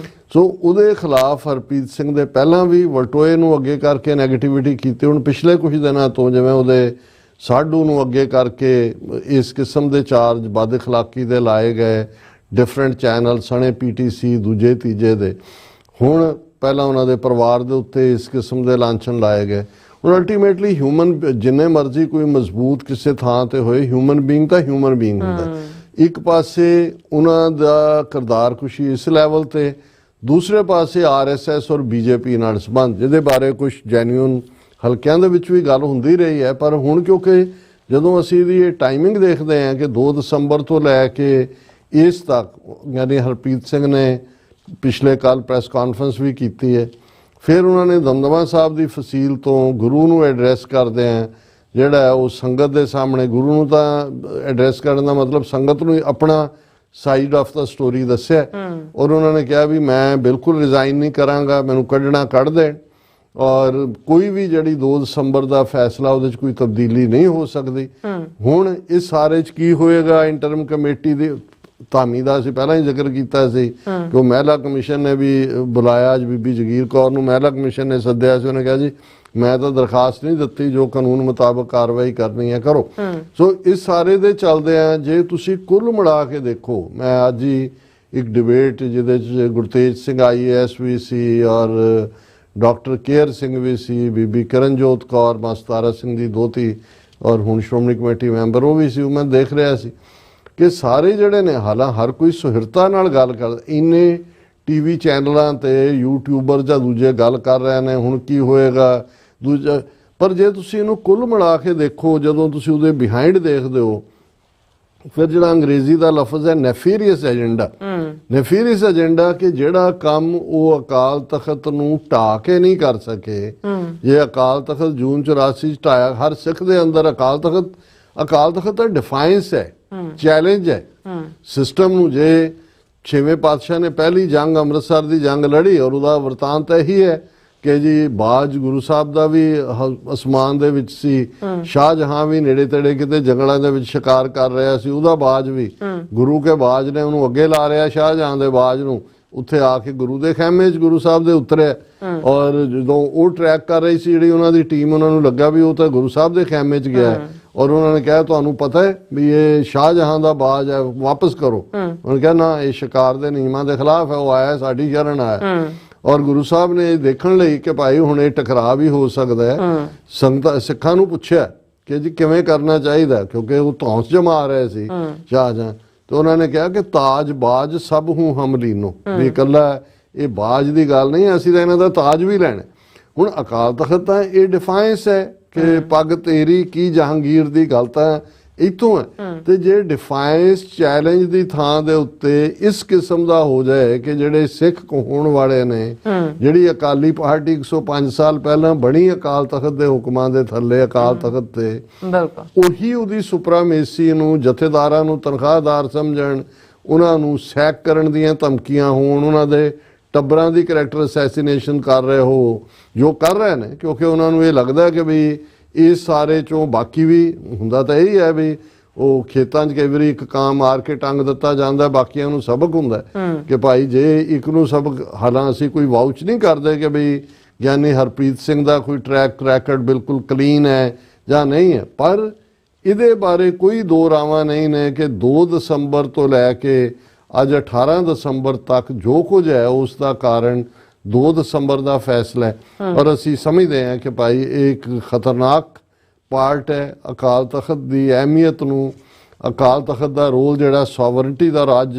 ਸੋ ਉਹਦੇ ਖਿਲਾਫ ਹਰਪ੍ਰੀਤ ਸਿੰਘ ਦੇ ਪਹਿਲਾਂ ਵੀ ਵਲਟੋਏ ਨੂੰ ਅੱਗੇ ਕਰਕੇ ਨੈਗੇਟਿਵਿਟੀ ਕੀਤੀ। ਹੁਣ ਪਿਛਲੇ ਕੁਝ ਦਿਨਾਂ ਤੋਂ ਜਿਵੇਂ ਉਹਦੇ ਸਾਡੂ ਨੂੰ ਅੱਗੇ ਕਰਕੇ ਇਸ ਕਿਸਮ ਦੇ ਚਾਰਜ ਬਦ ਅਖਲਾਕੀ ਦੇ ਲਾਏ ਗਏ, ਡਿਫਰੈਂਟ ਚੈਨਲ ਸਣੇ PTC ਦੂਜੇ ਤੀਜੇ ਦੇ। ਹੁਣ ਪਹਿਲਾਂ ਉਹਨਾਂ ਦੇ ਪਰਿਵਾਰ ਦੇ ਉੱਤੇ ਇਸ ਕਿਸਮ ਦੇ ਲਾਂਛਨ ਲਾਏ ਗਏ। ਹੁਣ ਅਲਟੀਮੇਟਲੀ ਹਿਊਮਨ ਜਿੰਨੇ ਮਰਜ਼ੀ ਕੋਈ ਮਜ਼ਬੂਤ ਕਿਸੇ ਥਾਂ ਤੇ ਹੋਏ, ਹਿਊਮਨ ਬੀਇੰਗ ਤਾਂ ਹਿਊਮਨ ਬੀਇੰਗ ਹੁੰਦਾ। ਇੱਕ ਪਾਸੇ ਉਹਨਾਂ ਦਾ ਕਿਰਦਾਰ ਕੁਸ਼ੀ ਇਸ ਲੈਵਲ ਤੇ, ਦੂਸਰੇ ਪਾਸੇ RSS ਔਰ BJP ਨਾਲ ਸੰਬੰਧ, ਜਿਹਦੇ ਬਾਰੇ ਕੁਝ ਜੈਨੂਇਨ ਹਲਕਿਆਂ ਦੇ ਵਿੱਚ ਵੀ ਗੱਲ ਹੁੰਦੀ ਰਹੀ ਹੈ। ਪਰ ਹੁਣ ਕਿਉਂਕਿ ਜਦੋਂ ਅਸੀਂ ਇਹਦੀ ਇਹ ਟਾਈਮਿੰਗ ਦੇਖਦੇ ਹਾਂ ਕਿ 2 ਦਸੰਬਰ ਤੋਂ ਲੈ ਕੇ ਇਸ ਤੱਕ, ਯਾਨੀ ਹਰਪ੍ਰੀਤ ਸਿੰਘ ਨੇ ਪਿਛਲੇ ਕੱਲ ਪ੍ਰੈਸ ਕਾਨਫਰੰਸ ਵੀ ਕੀਤੀ ਹੈ, ਫਿਰ ਉਹਨਾਂ ਨੇ ਦਮਦਮਾ ਸਾਹਿਬ ਦੀ ਫਸੀਲ ਤੋਂ ਗੁਰੂ ਨੂੰ ਐਡਰੈਸ ਕਰਦੇ ਆ, ਜਿਹੜਾ ਉਹ ਸੰਗਤ ਦੇ ਸਾਹਮਣੇ, ਗੁਰੂ ਨੂੰ ਤਾਂ ਐਡਰੈਸ ਕਰਨ ਦਾ ਮਤਲਬ ਸੰਗਤ ਨੂੰ ਆਪਣਾ ਸਾਈਡ ਆਫ ਦਾ ਸਟੋਰੀ ਦੱਸਿਆ। ਔਰ ਉਹਨਾਂ ਨੇ ਕਿਹਾ ਵੀ ਮੈਂ ਬਿਲਕੁਲ ਰਿਜ਼ਾਈਨ ਨਹੀਂ ਕਰਾਂਗਾ, ਮੈਨੂੰ ਕੱਢਣਾ ਕੱਢ ਦੇਣ, ਔਰ ਕੋਈ ਵੀ ਜਿਹੜੀ 2 ਦਸੰਬਰ ਦਾ ਫੈਸਲਾ ਉਹਦੇ 'ਚ ਕੋਈ ਤਬਦੀਲੀ ਨਹੀਂ ਹੋ ਸਕਦੀ। ਹੁਣ ਇਸ ਸਾਰੇ 'ਚ ਕੀ ਹੋਏਗਾ? ਇੰਟਰਮ ਕਮੇਟੀ ਦੇ ਧਾਮੀ ਦਾ ਅਸੀਂ ਪਹਿਲਾਂ ਹੀ ਜ਼ਿਕਰ ਕੀਤਾ ਸੀ ਕਿ ਉਹ ਮਹਿਲਾ ਕਮਿਸ਼ਨ ਨੇ ਵੀ ਬੁਲਾਇਆ, ਅੱਜ ਬੀਬੀ ਜਗੀਰ ਕੌਰ ਨੂੰ ਮਹਿਲਾ ਕਮਿਸ਼ਨ ਨੇ ਸੱਦਿਆ ਸੀ। ਉਹਨੇ ਕਿਹਾ ਜੀ ਮੈਂ ਤਾਂ ਦਰਖਾਸਤ ਨਹੀਂ ਦਿੱਤੀ, ਜੋ ਕਾਨੂੰਨ ਮੁਤਾਬਕ ਕਾਰਵਾਈ ਕਰਨੀ ਹੈ ਕਰੋ। ਸੋ ਇਸ ਸਾਰੇ ਦੇ ਚੱਲਦੇ ਆ ਜੇ ਤੁਸੀਂ ਕੁੱਲ ਮਿਲਾ ਕੇ ਦੇਖੋ, ਮੈਂ ਅੱਜ ਹੀ ਇੱਕ ਡਿਬੇਟ ਜਿਹਦੇ 'ਚ ਗੁਰਤੇਜ ਸਿੰਘ IAS ਵੀ ਸੀ ਔਰ ਡਾਕਟਰ ਕੇਅਰ ਸਿੰਘ ਵੀ ਸੀ, ਬੀਬੀ ਕਰਨਜੋਤ ਕੌਰ ਮਸਤਾਰਾ ਸਿੰਘ ਦੀ ਦੋਤੀ ਔਰ ਹੁਣ ਸ਼੍ਰੋਮਣੀ ਕਮੇਟੀ ਮੈਂਬਰ ਉਹ ਵੀ ਸੀ, ਮੈਂ ਦੇਖ ਰਿਹਾ ਸੀ ਕਿ ਸਾਰੇ ਜਿਹੜੇ ਨੇ, ਹਾਲਾਂ ਹਰ ਕੋਈ ਸੁਹਿਰਤਾ ਨਾਲ ਗੱਲ ਕਰਦਾ, ਇੰਨੇ TV ਚੈਨਲਾਂ ਤੇ ਯੂਟਿਊਬਰ ਜਾਂ ਦੂਜੇ ਗੱਲ ਕਰ ਰਹੇ ਨੇ ਹੁਣ ਕੀ ਹੋਏਗਾ ਦੂਜਾ। ਪਰ ਜੇ ਤੁਸੀਂ ਇਹਨੂੰ ਕੁੱਲ ਮਿਲਾ ਕੇ ਦੇਖੋ, ਜਦੋਂ ਤੁਸੀਂ ਉਹਦੇ ਬਿਹਾਈਂਡ ਦੇਖਦੇ ਹੋ, ਫਿਰ ਜਿਹੜਾ ਅੰਗਰੇਜ਼ੀ ਦਾ ਲਫ਼ਜ਼ ਹੈ ਨੈਫੀਰੀਅਸ ਏਜੰਡਾ, ਨੈਫੀਰੀਅਸ ਏਜੰਡਾ ਕਿ ਜਿਹੜਾ ਕੰਮ ਉਹ ਅਕਾਲ ਤਖਤ ਨੂੰ ਢਾਹ ਕੇ ਨਹੀਂ ਕਰ ਸਕੇ, ਜੇ ਅਕਾਲ ਤਖਤ ਜੂਨ 84 ਚ ਢਾਇਆ, ਹਰ ਸਿੱਖ ਦੇ ਅੰਦਰ ਅਕਾਲ ਤਖਤ ਦਾ ਡਿਫਾਈਨਸ ਹੈ, ਚੈਲੰਜ ਹੈ ਸਿਸਟਮ ਨੂੰ। ਜੇ 6ਵੇਂ ਪਾਤਸ਼ਾਹ ਨੇ ਪਹਿਲੀ ਜੰਗ ਅੰਮ੍ਰਿਤਸਰ ਦੀ ਜੰਗ ਲੜੀ ਔਰ ਉਹਦਾ ਵਰਤਾਂਤ ਇਹੀ ਹੈ ਕਿ ਜੀ ਬਾਜ ਗੁਰੂ ਸਾਹਿਬ ਦਾ ਵੀ ਅਸਮਾਨ ਦੇ ਵਿੱਚ ਸੀ, ਸ਼ਾਹਜਹਾਂ ਵੀ ਨੇੜੇ ਤੇੜੇ ਕਿਤੇ ਜੰਗਲਾਂ ਦੇ ਵਿੱਚ ਸ਼ਿਕਾਰ ਕਰ ਰਿਹਾ ਸੀ, ਉਹਦਾ ਬਾਜ ਵੀ ਗੁਰੂ ਕੇ ਬਾਜ ਨੇ ਉਹਨੂੰ ਅੱਗੇ ਲਾ ਰਿਹਾ, ਸ਼ਾਹਜਹਾਂ ਦੇ ਬਾਜ ਨੂੰ, ਉੱਥੇ ਆ ਕੇ ਗੁਰੂ ਦੇ ਖੈਮੇ 'ਚ ਗੁਰੂ ਸਾਹਿਬ ਦੇ ਉਤਰਿਆ। ਔਰ ਜਦੋਂ ਉਹ ਟਰੈਕ ਕਰ ਰਹੀ ਸੀ ਜਿਹੜੀ ਉਹਨਾਂ ਦੀ ਟੀਮ, ਉਹਨਾਂ ਨੂੰ ਲੱਗਾ ਵੀ ਉਹ ਤਾਂ ਗੁਰੂ ਸਾਹਿਬ ਦੇ ਖੈਮੇ 'ਚ ਗਿਆ ਔਰ ਉਹਨਾਂ ਨੇ ਕਿਹਾ ਤੁਹਾਨੂੰ ਪਤਾ ਹੈ ਵੀ ਇਹ ਸ਼ਾਹਜਹਾਂ ਦਾ ਬਾਜ ਹੈ, ਵਾਪਸ ਕਰੋ। ਉਹਨੇ ਕਿਹਾ ਨਾ, ਇਹ ਸ਼ਿਕਾਰ ਦੇ ਨਿਯਮਾਂ ਦੇ ਖਿਲਾਫ ਹੈ, ਉਹ ਆਇਆ ਸਾਡੀ ਸ਼ਰਨ ਆਇਆ। ਔਰ ਗੁਰੂ ਸਾਹਿਬ ਨੇ ਦੇਖਣ ਲਈ ਕਿ ਭਾਈ ਹੁਣ ਇਹ ਟਕਰਾਅ ਵੀ ਹੋ ਸਕਦਾ ਹੈ, ਸੰਗਤਾਂ ਸਿੱਖਾਂ ਨੂੰ ਪੁੱਛਿਆ ਕਿ ਜੀ ਕਿਵੇਂ ਕਰਨਾ ਚਾਹੀਦਾ, ਕਿਉਂਕਿ ਉਹ ਧੌਂਸ ਜਮਾ ਰਹੇ ਸੀ ਸ਼ਾਹਜਹਾਂ। ਤੇ ਉਹਨਾਂ ਨੇ ਕਿਹਾ ਕਿ ਤਾਜ ਬਾਜ ਸਭ ਹੂੰ ਹਮ ਲੀਨੋ, ਵੀ ਇਕੱਲਾ ਇਹ ਬਾਜ ਦੀ ਗੱਲ ਨਹੀਂ, ਅਸੀਂ ਤਾਂ ਇਹਨਾਂ ਦਾ ਤਾਜ ਵੀ ਲੈਣਾ। ਹੁਣ ਅਕਾਲ ਤਖਤ ਤਾਂ ਇਹ ਡਿਫਾਈਨਸ ਹੈ ਕਿ ਪੱਗ ਤੇਰੀ ਕੀ ਜਹਾਂਗੀਰ ਦੀ ਗੱਲ ਤਾਂ ਇੱਥੋਂ ਹੈ। ਤੇ ਜੇ ਡਿਫਾਈਨਸ ਚੈਲੰਜ ਦੀ ਥਾਂ ਦੇ ਉੱਤੇ ਇਸ ਕਿਸਮ ਦਾ ਹੋ ਜਾਏ ਕਿ ਜਿਹੜੇ ਸਿੱਖ ਹੋਣ ਵਾਲੇ ਨੇ, ਜਿਹੜੀ ਅਕਾਲੀ ਪਾਰਟੀ 105 ਸਾਲ ਪਹਿਲਾਂ ਬਣੀ ਅਕਾਲ ਤਖਤ ਦੇ ਹੁਕਮਾਂ ਦੇ ਥੱਲੇ, ਅਕਾਲ ਤਖਤ ਤੇ ਉਹੀ ਉਹਦੀ ਸੁਪਰਾਮੇਸੀ ਨੂੰ, ਜਥੇਦਾਰਾਂ ਨੂੰ ਤਨਖਾਹਦਾਰ ਸਮਝਣ, ਉਹਨਾਂ ਨੂੰ ਸੈਕ ਕਰਨ ਦੀਆਂ ਧਮਕੀਆਂ ਹੋਣ, ਉਹਨਾਂ ਦੇ ਟੱਬਰਾਂ ਦੀ ਕਰੈਕਟਰ ਅਸੈਸੀਨੇਸ਼ਨ ਕਰ ਰਹੇ ਹੋ, ਜੋ ਕਰ ਰਹੇ ਨੇ, ਕਿਉਂਕਿ ਉਹਨਾਂ ਨੂੰ ਇਹ ਲੱਗਦਾ ਕਿ ਵੀ ਇਸ ਸਾਰੇ ਚੋਂ ਬਾਕੀ ਵੀ ਹੁੰਦਾ ਤਾਂ ਇਹੀ ਹੈ ਵੀ ਉਹ ਖੇਤਾਂ 'ਚ ਕਈ ਵਾਰੀ ਇੱਕ ਕਾਂ ਮਾਰ ਕੇ ਟੰਗ ਦਿੱਤਾ ਜਾਂਦਾ, ਬਾਕੀਆਂ ਨੂੰ ਸਬਕ ਹੁੰਦਾ ਕਿ ਭਾਈ ਜੇ ਇੱਕ ਨੂੰ ਸਬਕ, ਹਾਲਾਂ ਅਸੀਂ ਕੋਈ ਵਾਊਚ ਨਹੀਂ ਕਰਦੇ ਕਿ ਬਈ ਗਿਆਨੀ ਹਰਪ੍ਰੀਤ ਸਿੰਘ ਦਾ ਕੋਈ ਟਰੈਕ ਰੈਕਡ ਬਿਲਕੁਲ ਕਲੀਨ ਹੈ ਜਾਂ ਨਹੀਂ ਹੈ, ਪਰ ਇਹਦੇ ਬਾਰੇ ਕੋਈ ਦੋ ਰਾਵਾਂ ਨਹੀਂ ਨੇ ਕਿ 2 ਦਸੰਬਰ ਤੋਂ ਲੈ ਕੇ ਅੱਜ 18 ਦਸੰਬਰ ਤੱਕ ਜੋ ਕੁਝ ਹੈ ਉਸ ਦਾ ਕਾਰਨ 2 ਦਸੰਬਰ ਦਾ ਫੈਸਲਾ ਹੈ। ਔਰ ਅਸੀਂ ਸਮਝਦੇ ਹਾਂ ਕਿ ਭਾਈ ਇਹ ਇੱਕ ਖਤਰਨਾਕ ਪਾਰਟ ਹੈ ਅਕਾਲ ਤਖਤ ਦੀ ਅਹਿਮੀਅਤ ਨੂੰ, ਅਕਾਲ ਤਖਤ ਦਾ ਰੋਲ ਜਿਹੜਾ ਸੋਵਰਨਟੀ ਦਾ ਰਾਜ,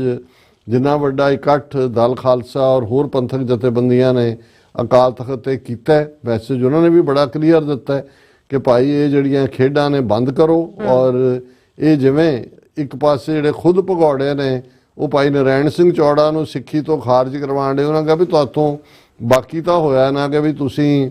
ਜਿੰਨਾ ਵੱਡਾ ਇਕੱਠ ਦਲ ਖਾਲਸਾ ਔਰ ਹੋਰ ਪੰਥਕ ਜਥੇਬੰਦੀਆਂ ਨੇ ਅਕਾਲ ਤਖਤ ਤੇ ਕੀਤਾ ਹੈ, ਮੈਸੇਜ ਉਹਨਾਂ ਨੇ ਵੀ ਬੜਾ ਕਲੀਅਰ ਦਿੱਤਾ ਹੈ ਕਿ ਭਾਈ ਇਹ ਜਿਹੜੀਆਂ ਖੇਡਾਂ ਨੇ ਬੰਦ ਕਰੋ। ਔਰ ਇਹ ਜਿਵੇਂ ਇੱਕ ਪਾਸੇ ਜਿਹੜੇ ਖੁਦ ਭਗੌੜੇ ਨੇ ਉਹ ਭਾਈ ਨਰੈਣ ਸਿੰਘ ਚੌੜਾ ਨੂੰ ਸਿੱਖੀ ਤੋਂ ਖਾਰਜ ਕਰਵਾਉਣ ਦੇ, ਉਹਨਾਂ ਕਿਹਾ ਵੀ ਤੁਹਾਤੋਂ ਬਾਕੀ ਤਾਂ ਹੋਇਆ ਨਾ ਕਿ ਵੀ ਤੁਸੀਂ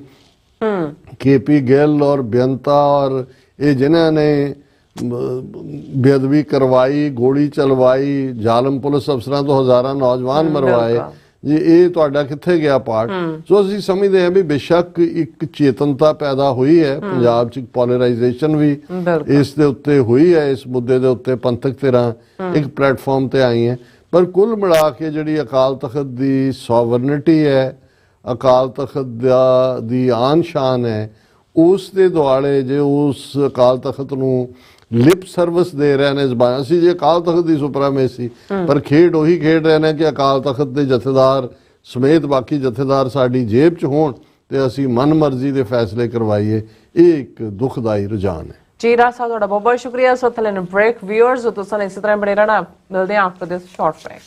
KP ਗਿੱਲ ਔਰ ਬੇਅੰਤਾ ਔਰ ਇਹ ਜਿਨ੍ਹਾਂ ਨੇ ਬੇਅਦਬੀ ਕਰਵਾਈ, ਗੋਲੀ ਚਲਵਾਈ, ਜ਼ਾਲਮ ਪੁਲਿਸ ਅਫਸਰਾਂ ਤੋਂ ਹਜ਼ਾਰਾਂ ਨੌਜਵਾਨ ਮਰਵਾਏ, ਜੀ ਇਹ ਤੁਹਾਡਾ ਕਿੱਥੇ ਗਿਆ ਪਾਰਟ। ਸੋ ਅਸੀਂ ਸਮਝਦੇ ਹਾਂ ਵੀ ਬੇਸ਼ੱਕ ਇੱਕ ਚੇਤਨਤਾ ਪੈਦਾ ਹੋਈ ਹੈ ਪੰਜਾਬ 'ਚ, ਪੋਲਰਾਈਜੇਸ਼ਨ ਵੀ ਇਸ ਦੇ ਉੱਤੇ ਹੋਈ ਹੈ, ਇਸ ਮੁੱਦੇ ਦੇ ਉੱਤੇ ਪੰਥਕ ਧਿਰਾਂ ਇੱਕ ਪਲੇਟਫਾਰਮ ਤੇ ਆਈ ਹੈ, ਪਰ ਕੁੱਲ ਮਿਲਾ ਕੇ ਜਿਹੜੀ ਅਕਾਲ ਤਖਤ ਦੀ ਸੋਵਰਨਿਟੀ ਹੈ, ਅਕਾਲ ਤਖਤ ਦੀ ਆਨ ਸ਼ਾਨ ਹੈ, ਉਸ ਦੇ ਦੁਆਲੇ ਜੇ ਉਸ ਅਕਾਲ ਤਖਤ ਨੂੰ ਲਿਪ ਸਰਵਿਸ ਦੇ ਰਹੇ ਨੇ ਜ਼ਬਾਨ, ਅਸੀਂ ਜੇ ਅਕਾਲ ਤਖਤ ਦੀ ਸੁਪਰਾਮੇਸੀ, ਪਰ ਖੇਡ ਉਹੀ ਖੇਡ ਰਹੇ ਨੇ ਕਿ ਅਕਾਲ ਤਖਤ ਦੇ ਜਥੇਦਾਰ ਸਮੇਤ ਬਾਕੀ ਜਥੇਦਾਰ ਸਾਡੀ ਜੇਬ 'ਚ ਹੋਣ ਤੇ ਅਸੀਂ ਮਨ ਮਰਜ਼ੀ ਦੇ ਫੈਸਲੇ ਕਰਵਾਈਏ। ਇਹ ਇੱਕ ਦੁਖਦਾਈ ਰੁਝਾਨ ਹੈ।
ਜੀ ਰਾਜ ਸਾਹਿਬ ਤੁਹਾਡਾ ਬਹੁਤ ਬਹੁਤ ਸ਼ੁਕਰੀਆ। ਸੋ ਥਲੇ ਨੂੰ ਬ੍ਰੇਕ ਵਿਊਅਰਸ ਤੁਸੀਂ ਇਸੇ ਤਰ੍ਹਾਂ ਬਣੇ ਰਹਿਣਾ, ਮਿਲਦੇ ਹਾਂ after this short break.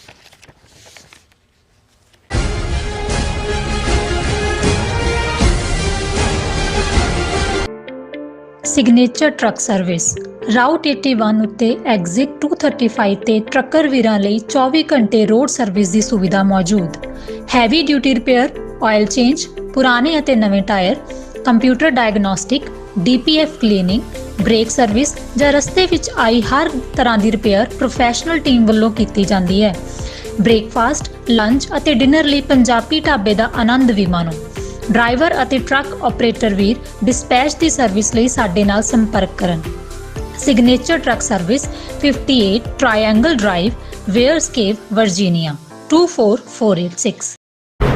Signature truck service route 81 ਉੱਤੇ ਐਗਜ਼ਿਟ 235 ਤੇ ਟਰੱਕਰ ਵੀਰਾਂ ਲਈ 24 ਘੰਟੇ ਰੋਡ ਸਰਵਿਸ ਦੀ ਸੁਵਿਧਾ ਮੌਜੂਦ। Heavy duty repair, oil change, ਪੁਰਾਣੇ ਅਤੇ ਨਵੇਂ tyre, computer diagnostic, DPF cleaning, brake service ਜਾਂ ਰਸਤੇ ਵਿੱਚ ਆਈ ਹਰ ਤਰ੍ਹਾਂ ਦੀ ਰਿਪੇਅਰ ਪ੍ਰੋਫੈਸ਼ਨਲ ਟੀਮ ਵੱਲੋਂ ਕੀਤੀ ਜਾਂਦੀ ਹੈ। ਬ੍ਰੇਕਫਾਸਟ, ਲੰਚ ਅਤੇ ਡਿਨਰ ਲਈ ਪੰਜਾਬੀ ਢਾਬੇ ਦਾ ਆਨੰਦ ਵੀ ਮਾਣੋ। ਡਰਾਈਵਰ ਅਤੇ ਟਰੱਕ ਆਪਰੇਟਰ ਵੀਰ ਡਿਸਪੈਚ ਦੀ ਸਰਵਿਸ ਲਈ ਸਾਡੇ ਨਾਲ ਸੰਪਰਕ ਕਰਨ। Signature truck service 58 triangle drive, Weyers Cave, Virginia 24486।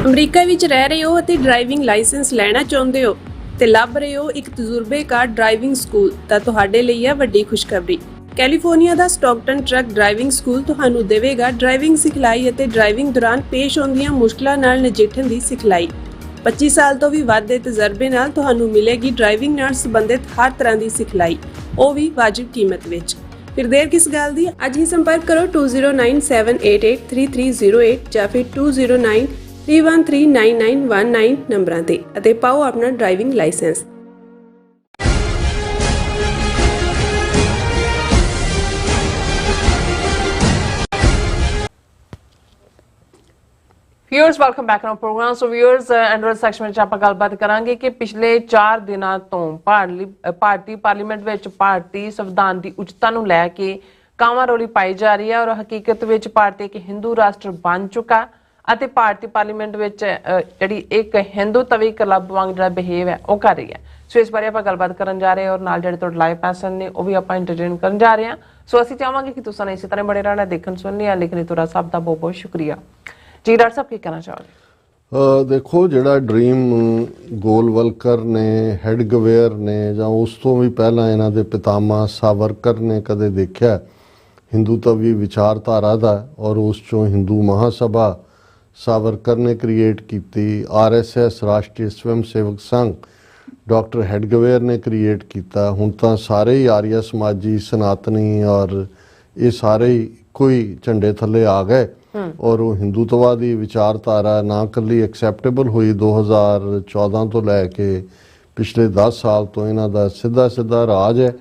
America ਵਿੱਚ ਰਹਿ ਰਹੇ ਹੋ ਅਤੇ ਡਰਾਈਵਿੰਗ ਲਾਇਸੈਂਸ ਲੈਣਾ ਚਾਹੁੰਦੇ ਹੋ ਤੇ ਲੱਭ ਰਹੇ ਹੋ ਇੱਕ ਤਜਰਬੇਕਾਰ ਡਰਾਈਵਿੰਗ ਸਕੂਲ, ਤਾਂ ਤੁਹਾਡੇ ਲਈ ਹੈ ਵੱਡੀ ਖੁਸ਼ਖਬਰੀ। ਕੈਲੀਫੋਰਨੀਆ ਦਾ ਸਟਾਕਟਨ ਟਰੱਕ ਡਰਾਈਵਿੰਗ ਸਕੂਲ ਤੁਹਾਨੂੰ ਦੇਵੇਗਾ ਡਰਾਈਵਿੰਗ ਸਿਖਲਾਈ ਅਤੇ ਡਰਾਈਵਿੰਗ ਦੌਰਾਨ ਪੇਸ਼ ਆਉਂਦੀਆਂ ਮੁਸ਼ਕਲਾਂ ਨਾਲ ਨਜਿੱਠਣ ਦੀ ਸਿਖਲਾਈ। 25 ਸਾਲ ਤੋਂ ਵੀ ਵੱਧ ਦੇ ਤਜਰਬੇ ਨਾਲ ਤੁਹਾਨੂੰ ਮਿਲੇਗੀ ਡਰਾਈਵਿੰਗ ਨਾਲ ਸੰਬੰਧਿਤ ਹਰ ਤਰ੍ਹਾਂ ਦੀ ਸਿਖਲਾਈ, ਉਹ ਵੀ ਵਾਜਿਬ ਕੀਮਤ ਵਿੱਚ। ਫਿਰ ਦੇਰ ਕਿਸ ਗੱਲ ਦੀ, ਅੱਜ ਹੀ ਸੰਪਰਕ ਕਰੋ 2097883308 ਜਾਂ ਫਿਰ 2093139919 ਨੰਬਰਾਂ ਤੇ ਅਤੇ ਪਾਓ ਆਪਣਾ driving licence.
Viewers welcome back on programme. So viewers android section ਵਿੱਚ ਆਪਾਂ ਗੱਲਬਾਤ ਕਰਾਂਗੇ ਕਿ ਪਿਛਲੇ 4 ਦਿਨਾਂ ਤੋਂ ਭਾਰਤੀ ਪਾਰਲੀਮੈਂਟ ਵਿੱਚ ਭਾਰਤੀ ਸੰਵਿਧਾਨ ਦੀ ਉੱਚਤਾ ਨੂੰ ਲੈ ਕੇ ਕਾਵਾਂ ਰੌਲੀ ਪਾਈ ਜਾ ਰਹੀ ਹੈ ਔਰ ਹਕੀਕਤ ਵਿੱਚ ਭਾਰਤ ਇੱਕ ਹਿੰਦੂ ਰਾਸ਼ਟਰ ਬਣ ਚੁੱਕਾ ਅਤੇ ਭਾਰਤੀ ਪਾਰਲੀਮੈਂਟ ਵਿੱਚ ਜਿਹੜੀ ਇੱਕ ਹਿੰਦੂ ਤਵੀ ਕਲੱਬ ਵਾਂਗ ਜਿਹੜਾ ਬਿਹੇਵ ਹੈ ਉਹ ਕਰ ਰਹੀ ਹੈ। ਸੋ ਇਸ ਬਾਰੇ ਆਪਾਂ ਗੱਲਬਾਤ ਕਰਨ ਜਾ ਰਹੇ ਹਾਂ ਔਰ ਨਾਲ ਜਿਹੜੇ ਤੁਹਾਡੇ ਲਾਈਵ ਪੈਸਨ ਨੇ ਉਹ ਵੀ ਆਪਾਂ ਐਂਟਰਟੇਨ ਕਰਨ ਜਾ ਰਹੇ ਹਾਂ। ਸੋ ਅਸੀਂ ਚਾਹਾਂਗੇ ਕਿ ਤੁਸੀਂ ਇਸੇ ਤਰ੍ਹਾਂ ਬੜੇ ਰਹਿਣਾ, ਦੇਖਣ ਸੁਣਨੇ ਆ। ਲੇਕਿਨ ਤੁਹਾਡਾ ਸਭ ਦਾ ਬਹੁਤ ਬਹੁਤ ਸ਼ੁਕਰੀਆ। ਜੀ ਡਾਕਟਰ ਸਾਹਿਬ ਕੀ ਕਹਿਣਾ ਚਾਹੋਗੇ?
ਦੇਖੋ, ਜਿਹੜਾ ਡ੍ਰੀਮ ਗੋਲਵਲਕਰ ਨੇ, ਹੈਡਗਵੇਅਰ ਨੇ ਜਾਂ ਉਸ ਤੋਂ ਵੀ ਪਹਿਲਾਂ ਇਹਨਾਂ ਦੇ ਪਿਤਾਮਾ ਸਾਵਰਕਰ ਨੇ ਕਦੇ ਦੇਖਿਆ ਹਿੰਦੂਤਵੀ ਵਿਚਾਰਧਾਰਾ ਦਾ, ਔਰ ਉਸ ਚੋਂ ਹਿੰਦੂ ਮਹਾਸਭਾ ਸਾਵਰਕਰ ਨੇ ਕ੍ਰੀਏਟ ਕੀਤੀ, RSS ਰਾਸ਼ਟਰੀ ਸਵੈਮ ਸੇਵਕ ਸੰਘ ਡਾਕਟਰ ਹੈਡਗਵੇਅਰ ਨੇ ਕ੍ਰੀਏਟ ਕੀਤਾ। ਹੁਣ ਤਾਂ ਸਾਰੇ ਹੀ ਆਰੀਆ ਸਮਾਜੀ, ਸਨਾਤਨੀ ਔਰ ਇਹ ਸਾਰੇ ਹੀ ਕੋਈ ਝੰਡੇ ਥੱਲੇ ਆ ਗਏ ਔਰ ਉਹ ਹਿੰਦੂਤਵਾ ਦੀ ਵਿਚਾਰਧਾਰਾ ਨਾ ਇਕੱਲੀ ਐਕਸੈਪਟੇਬਲ ਹੋਈ 2014 ਤੋਂ ਲੈ ਕੇ ਪਿਛਲੇ 10 ਸਾਲ ਤੋਂ ਇਹਨਾਂ ਦਾ ਸਿੱਧਾ ਰਾਜ ਹੈ।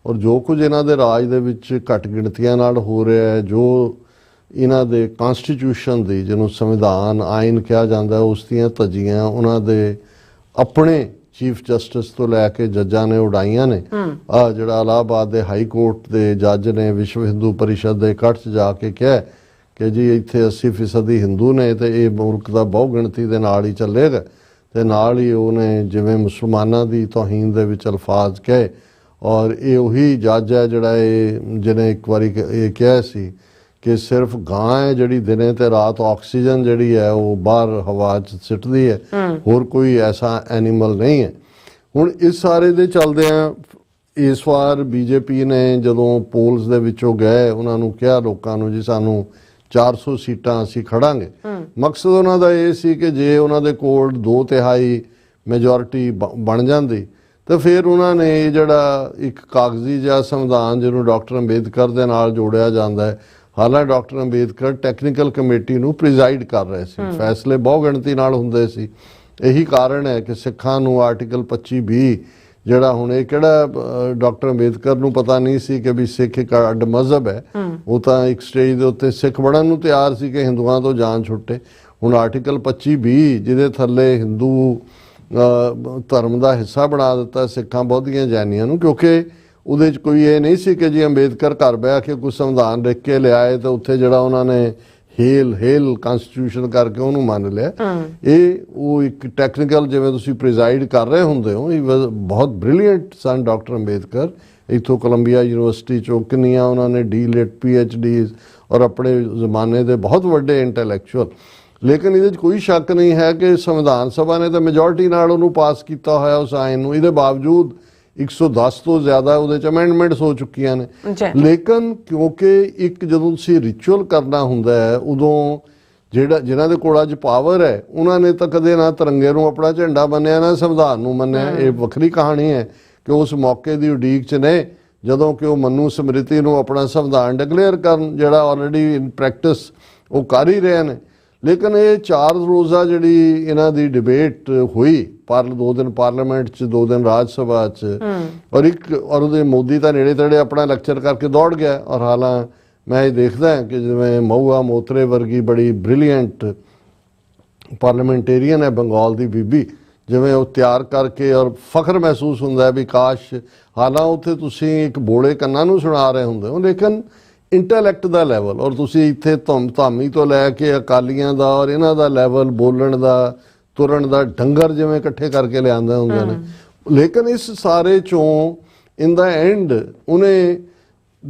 ਔਰ ਜੋ ਕੁਝ ਇਹਨਾਂ ਦੇ ਰਾਜ ਦੇ ਵਿੱਚ ਘੱਟ ਗਿਣਤੀਆਂ ਨਾਲ ਹੋ ਰਿਹਾ ਹੈ, ਜੋ ਇਹਨਾਂ ਦੇ ਕਨਸਟੀਟਿਊਸ਼ਨ ਦੀ, ਜਿਹਨੂੰ ਸੰਵਿਧਾਨ ਆਇਨ ਕਿਹਾ ਜਾਂਦਾ, ਉਸ ਦੀਆਂ ਧੱਜੀਆਂ ਉਹਨਾਂ ਦੇ ਆਪਣੇ ਚੀਫ ਜਸਟਿਸ ਤੋਂ ਲੈ ਕੇ ਜੱਜਾਂ ਨੇ ਉਡਾਈਆਂ ਨੇ। ਜਿਹੜਾ ਇਲਾਹਾਬਾਦ ਦੇ ਹਾਈ ਕੋਰਟ ਦੇ ਜੱਜ ਨੇ ਵਿਸ਼ਵ ਹਿੰਦੂ ਪਰਿਸ਼ਦ ਦੇ ਇਕੱਠ 'ਚ ਜਾ ਕੇ ਕਿਹਾ ਕਿ ਜੀ ਇੱਥੇ 80% ਹਿੰਦੂ ਨੇ ਤੇ ਇਹ ਮੁਲਕ ਦਾ ਬਹੁ ਗਿਣਤੀ ਦੇ ਨਾਲ ਹੀ ਚੱਲੇਗਾ। ਤੇ ਨਾਲ ਹੀ ਉਹਨੇ ਜਿਵੇਂ ਮੁਸਲਮਾਨਾਂ ਦੀ ਤੋਹੀਨ ਦੇ ਵਿੱਚ ਅਲਫਾਜ਼ ਕਹੇ। ਔਰ ਇਹ ਉਹੀ ਜੱਜ ਹੈ ਜਿਹੜਾ ਜਿਹਨੇ ਇੱਕ ਵਾਰੀ ਇਹ ਕਿਹਾ ਸੀ ਕਿ ਸਿਰਫ ਗਾਂ ਹੈ ਜਿਹੜੀ ਦਿਨੇ ਤੇ ਰਾਤ ਆਕਸੀਜਨ ਜਿਹੜੀ ਹੈ ਉਹ ਬਾਹਰ ਹਵਾ 'ਚ ਸਿੱਟਦੀ ਹੈ, ਹੋਰ ਕੋਈ ਐਸਾ ਐਨੀਮਲ ਨਹੀਂ ਹੈ। ਹੁਣ ਇਸ ਸਾਰੇ ਦੇ ਚੱਲਦਿਆਂ ਇਸ ਵਾਰ BJP ਨੇ ਜਦੋਂ ਪੋਲਸ ਦੇ ਵਿੱਚੋਂ ਗਏ, ਉਹਨਾਂ ਨੂੰ ਕਿਹਾ ਲੋਕਾਂ ਨੂੰ ਜੀ ਸਾਨੂੰ 400 ਸੀਟਾਂ ਅਸੀਂ ਖੜਾਂਗੇ। ਮਕਸਦ ਉਹਨਾਂ ਦਾ ਇਹ ਸੀ ਕਿ ਜੇ ਉਹਨਾਂ ਦੇ ਕੋਲ 2/3 ਮੈਜੋਰਿਟੀ ਬਣ ਜਾਂਦੀ ਤਾਂ ਫਿਰ ਉਹਨਾਂ ਨੇ ਜਿਹੜਾ ਇੱਕ ਕਾਗਜ਼ੀ ਜਿਹਾ ਸੰਵਿਧਾਨ ਜਿਹਨੂੰ ਡਾਕਟਰ ਅੰਬੇਦਕਰ ਦੇ ਨਾਲ ਜੋੜਿਆ ਜਾਂਦਾ ਹੈ, ਹਾਲਾਂਕਿ ਡਾਕਟਰ ਅੰਬੇਦਕਰ ਟੈਕਨੀਕਲ ਕਮੇਟੀ ਨੂੰ ਪ੍ਰੀਜ਼ਾਈਡ ਕਰ ਰਹੇ ਸੀ, ਫੈਸਲੇ ਬਹੁ ਗਿਣਤੀ ਨਾਲ ਹੁੰਦੇ ਸੀ। ਇਹੀ ਕਾਰਨ ਹੈ ਕਿ ਸਿੱਖਾਂ ਨੂੰ ਆਰਟੀਕਲ 25B ਜਿਹੜਾ ਹੁਣ ਇਹ ਕਿਹੜਾ ਡਾਕਟਰ ਅੰਬੇਦਕਰ ਨੂੰ ਪਤਾ ਨਹੀਂ ਸੀ ਕਿ ਵੀ ਸਿੱਖ ਇੱਕ ਅੱਡ ਮਜ਼ਹਬ ਹੈ। ਉਹ ਤਾਂ ਇੱਕ ਸਟੇਜ ਦੇ ਉੱਤੇ ਸਿੱਖ ਬਣਨ ਨੂੰ ਤਿਆਰ ਸੀ ਕਿ ਹਿੰਦੂਆਂ ਤੋਂ ਜਾਨ ਛੁੱਟੇ। ਹੁਣ ਆਰਟੀਕਲ 25B ਜਿਹਦੇ ਥੱਲੇ ਹਿੰਦੂ ਧਰਮ ਦਾ ਹਿੱਸਾ ਬਣਾ ਦਿੱਤਾ ਸਿੱਖਾਂ ਬਹੁਤੀਆਂ ਜੈਨੀਆਂ ਨੂੰ, ਕਿਉਂਕਿ ਉਹਦੇ 'ਚ ਕੋਈ ਇਹ ਨਹੀਂ ਸੀ ਕਿ ਜੀ ਅੰਬੇਦਕਰ ਘਰ ਬਹਿ ਕੇ ਕੁਝ ਸੰਵਿਧਾਨ ਲਿਖ ਕੇ ਲਿਆਏ ਤੇ ਉੱਥੇ ਜਿਹੜਾ ਉਹਨਾਂ ਨੇ ਹੇਲ ਕਨਸਟੀਟਿਊਸ਼ਨ ਕਰਕੇ ਉਹਨੂੰ ਮੰਨ ਲਿਆ। ਇਹ ਉਹ ਇੱਕ ਟੈਕਨੀਕਲ, ਜਿਵੇਂ ਤੁਸੀਂ ਪ੍ਰੀਜ਼ਾਈਡ ਕਰ ਰਹੇ ਹੁੰਦੇ ਹੋ, ਬਹੁਤ ਬ੍ਰਿਲੀਅੰਟ ਸਨ ਡਾਕਟਰ ਅੰਬੇਦਕਰ। ਇੱਥੋਂ ਕੋਲੰਬੀਆ ਯੂਨੀਵਰਸਿਟੀ ਚੋਂ ਕਿੰਨੀਆਂ ਉਹਨਾਂ ਨੇ ਡੀ.ਲਿਟ PhDs ਔਰ ਆਪਣੇ ਜ਼ਮਾਨੇ ਦੇ ਬਹੁਤ ਵੱਡੇ ਇੰਟੈਲੈਕਚੁਅਲ। ਲੇਕਿਨ ਇਹਦੇ 'ਚ ਕੋਈ ਸ਼ੱਕ ਨਹੀਂ ਹੈ ਕਿ ਸੰਵਿਧਾਨ ਸਭਾ ਨੇ ਤਾਂ ਮੈਜੋਰਟੀ ਨਾਲ ਉਹਨੂੰ ਪਾਸ ਕੀਤਾ ਹੋਇਆ ਉਸ ਆਇਨ ਨੂੰ। ਇਹਦੇ ਬਾਵਜੂਦ 110 ਤੋਂ ਜ਼ਿਆਦਾ ਉਹਦੇ 'ਚ ਅਮੈਂਡਮੈਂਟਸ ਹੋ ਚੁੱਕੀਆਂ ਨੇ। ਲੇਕਿਨ ਕਿਉਂਕਿ ਇੱਕ ਜਦੋਂ ਤੁਸੀਂ ਰਿਚੁਅਲ ਕਰਨਾ ਹੁੰਦਾ ਹੈ, ਉਦੋਂ ਜਿਨ੍ਹਾਂ ਦੇ ਕੋਲ ਅੱਜ ਪਾਵਰ ਹੈ, ਉਹਨਾਂ ਨੇ ਤਾਂ ਕਦੇ ਨਾ ਤਿਰੰਗੇ ਨੂੰ ਆਪਣਾ ਝੰਡਾ ਮੰਨਿਆ, ਨਾ ਸੰਵਿਧਾਨ ਨੂੰ ਮੰਨਿਆ। ਇਹ ਵੱਖਰੀ ਕਹਾਣੀ ਹੈ ਕਿ ਉਸ ਮੌਕੇ ਦੀ ਉਡੀਕ 'ਚ ਨੇ ਜਦੋਂ ਕਿ ਉਹ ਮਨੂ ਸਮ੍ਰਿਤੀ ਨੂੰ ਆਪਣਾ ਸੰਵਿਧਾਨ ਡਿਕਲੇਅਰ ਕਰਨ, ਜਿਹੜਾ ਆਲਰੇਡੀ ਇਨ ਪ੍ਰੈਕਟਿਸ ਉਹ ਕਰ ਹੀ ਰਹੇ ਨੇ। ਲੇਕਿਨ ਇਹ 4 ਰੋਜ਼ਾ ਜਿਹੜੀ ਇਹਨਾਂ ਦੀ ਡਿਬੇਟ ਹੋਈ, 2 ਦਿਨ ਪਾਰਲੀਮੈਂਟ 'ਚ, 2 ਦਿਨ ਰਾਜ ਸਭਾ 'ਚ, ਔਰ ਉਹਦੇ ਮੋਦੀ ਤਾਂ ਨੇੜੇ ਤੇੜੇ ਆਪਣਾ ਲੈਕਚਰ ਕਰਕੇ ਦੌੜ ਗਿਆ। ਔਰ ਹਾਲਾਂ ਮੈਂ ਇਹ ਦੇਖਦਾ ਕਿ ਜਿਵੇਂ ਮਹੂਆ ਮੋਤਰੇ ਵਰਗੀ ਬੜੀ ਬ੍ਰਿਲੀਅੰਟ ਪਾਰਲੀਮੈਂਟੇਰੀਅਨ ਹੈ ਬੰਗਾਲ ਦੀ ਬੀਬੀ, ਜਿਵੇਂ ਉਹ ਤਿਆਰ ਕਰਕੇ, ਔਰ ਫਖਰ ਮਹਿਸੂਸ ਹੁੰਦਾ ਵੀ ਕਾਸ਼, ਹਾਲਾਂ ਉੱਥੇ ਤੁਸੀਂ ਇੱਕ ਬੋਲੇ ਕੰਨਾਂ ਨੂੰ ਸੁਣਾ ਰਹੇ ਹੁੰਦੇ ਹੋ, ਲੇਕਿਨ ਇੰਟੈਲੈਕਟ ਦਾ ਲੈਵਲ, ਔਰ ਤੁਸੀਂ ਇੱਥੇ ਧਾਮੀ ਤੋਂ ਲੈ ਕੇ ਅਕਾਲੀਆਂ ਦਾ ਔਰ ਇਹਨਾਂ ਦਾ ਲੈਵਲ, ਬੋਲਣ ਦਾ, ਤੁਰਨ ਦਾ ਡੰਗਰ ਜਿਵੇਂ ਇਕੱਠੇ ਕਰਕੇ ਲਿਆਂਦੇ ਹੁੰਦੇ ਨੇ। ਲੇਕਿਨ ਇਸ ਸਾਰੇ ਚੋਂ ਇਨ ਦਾ ਐਂਡ ਉਹਨੇ,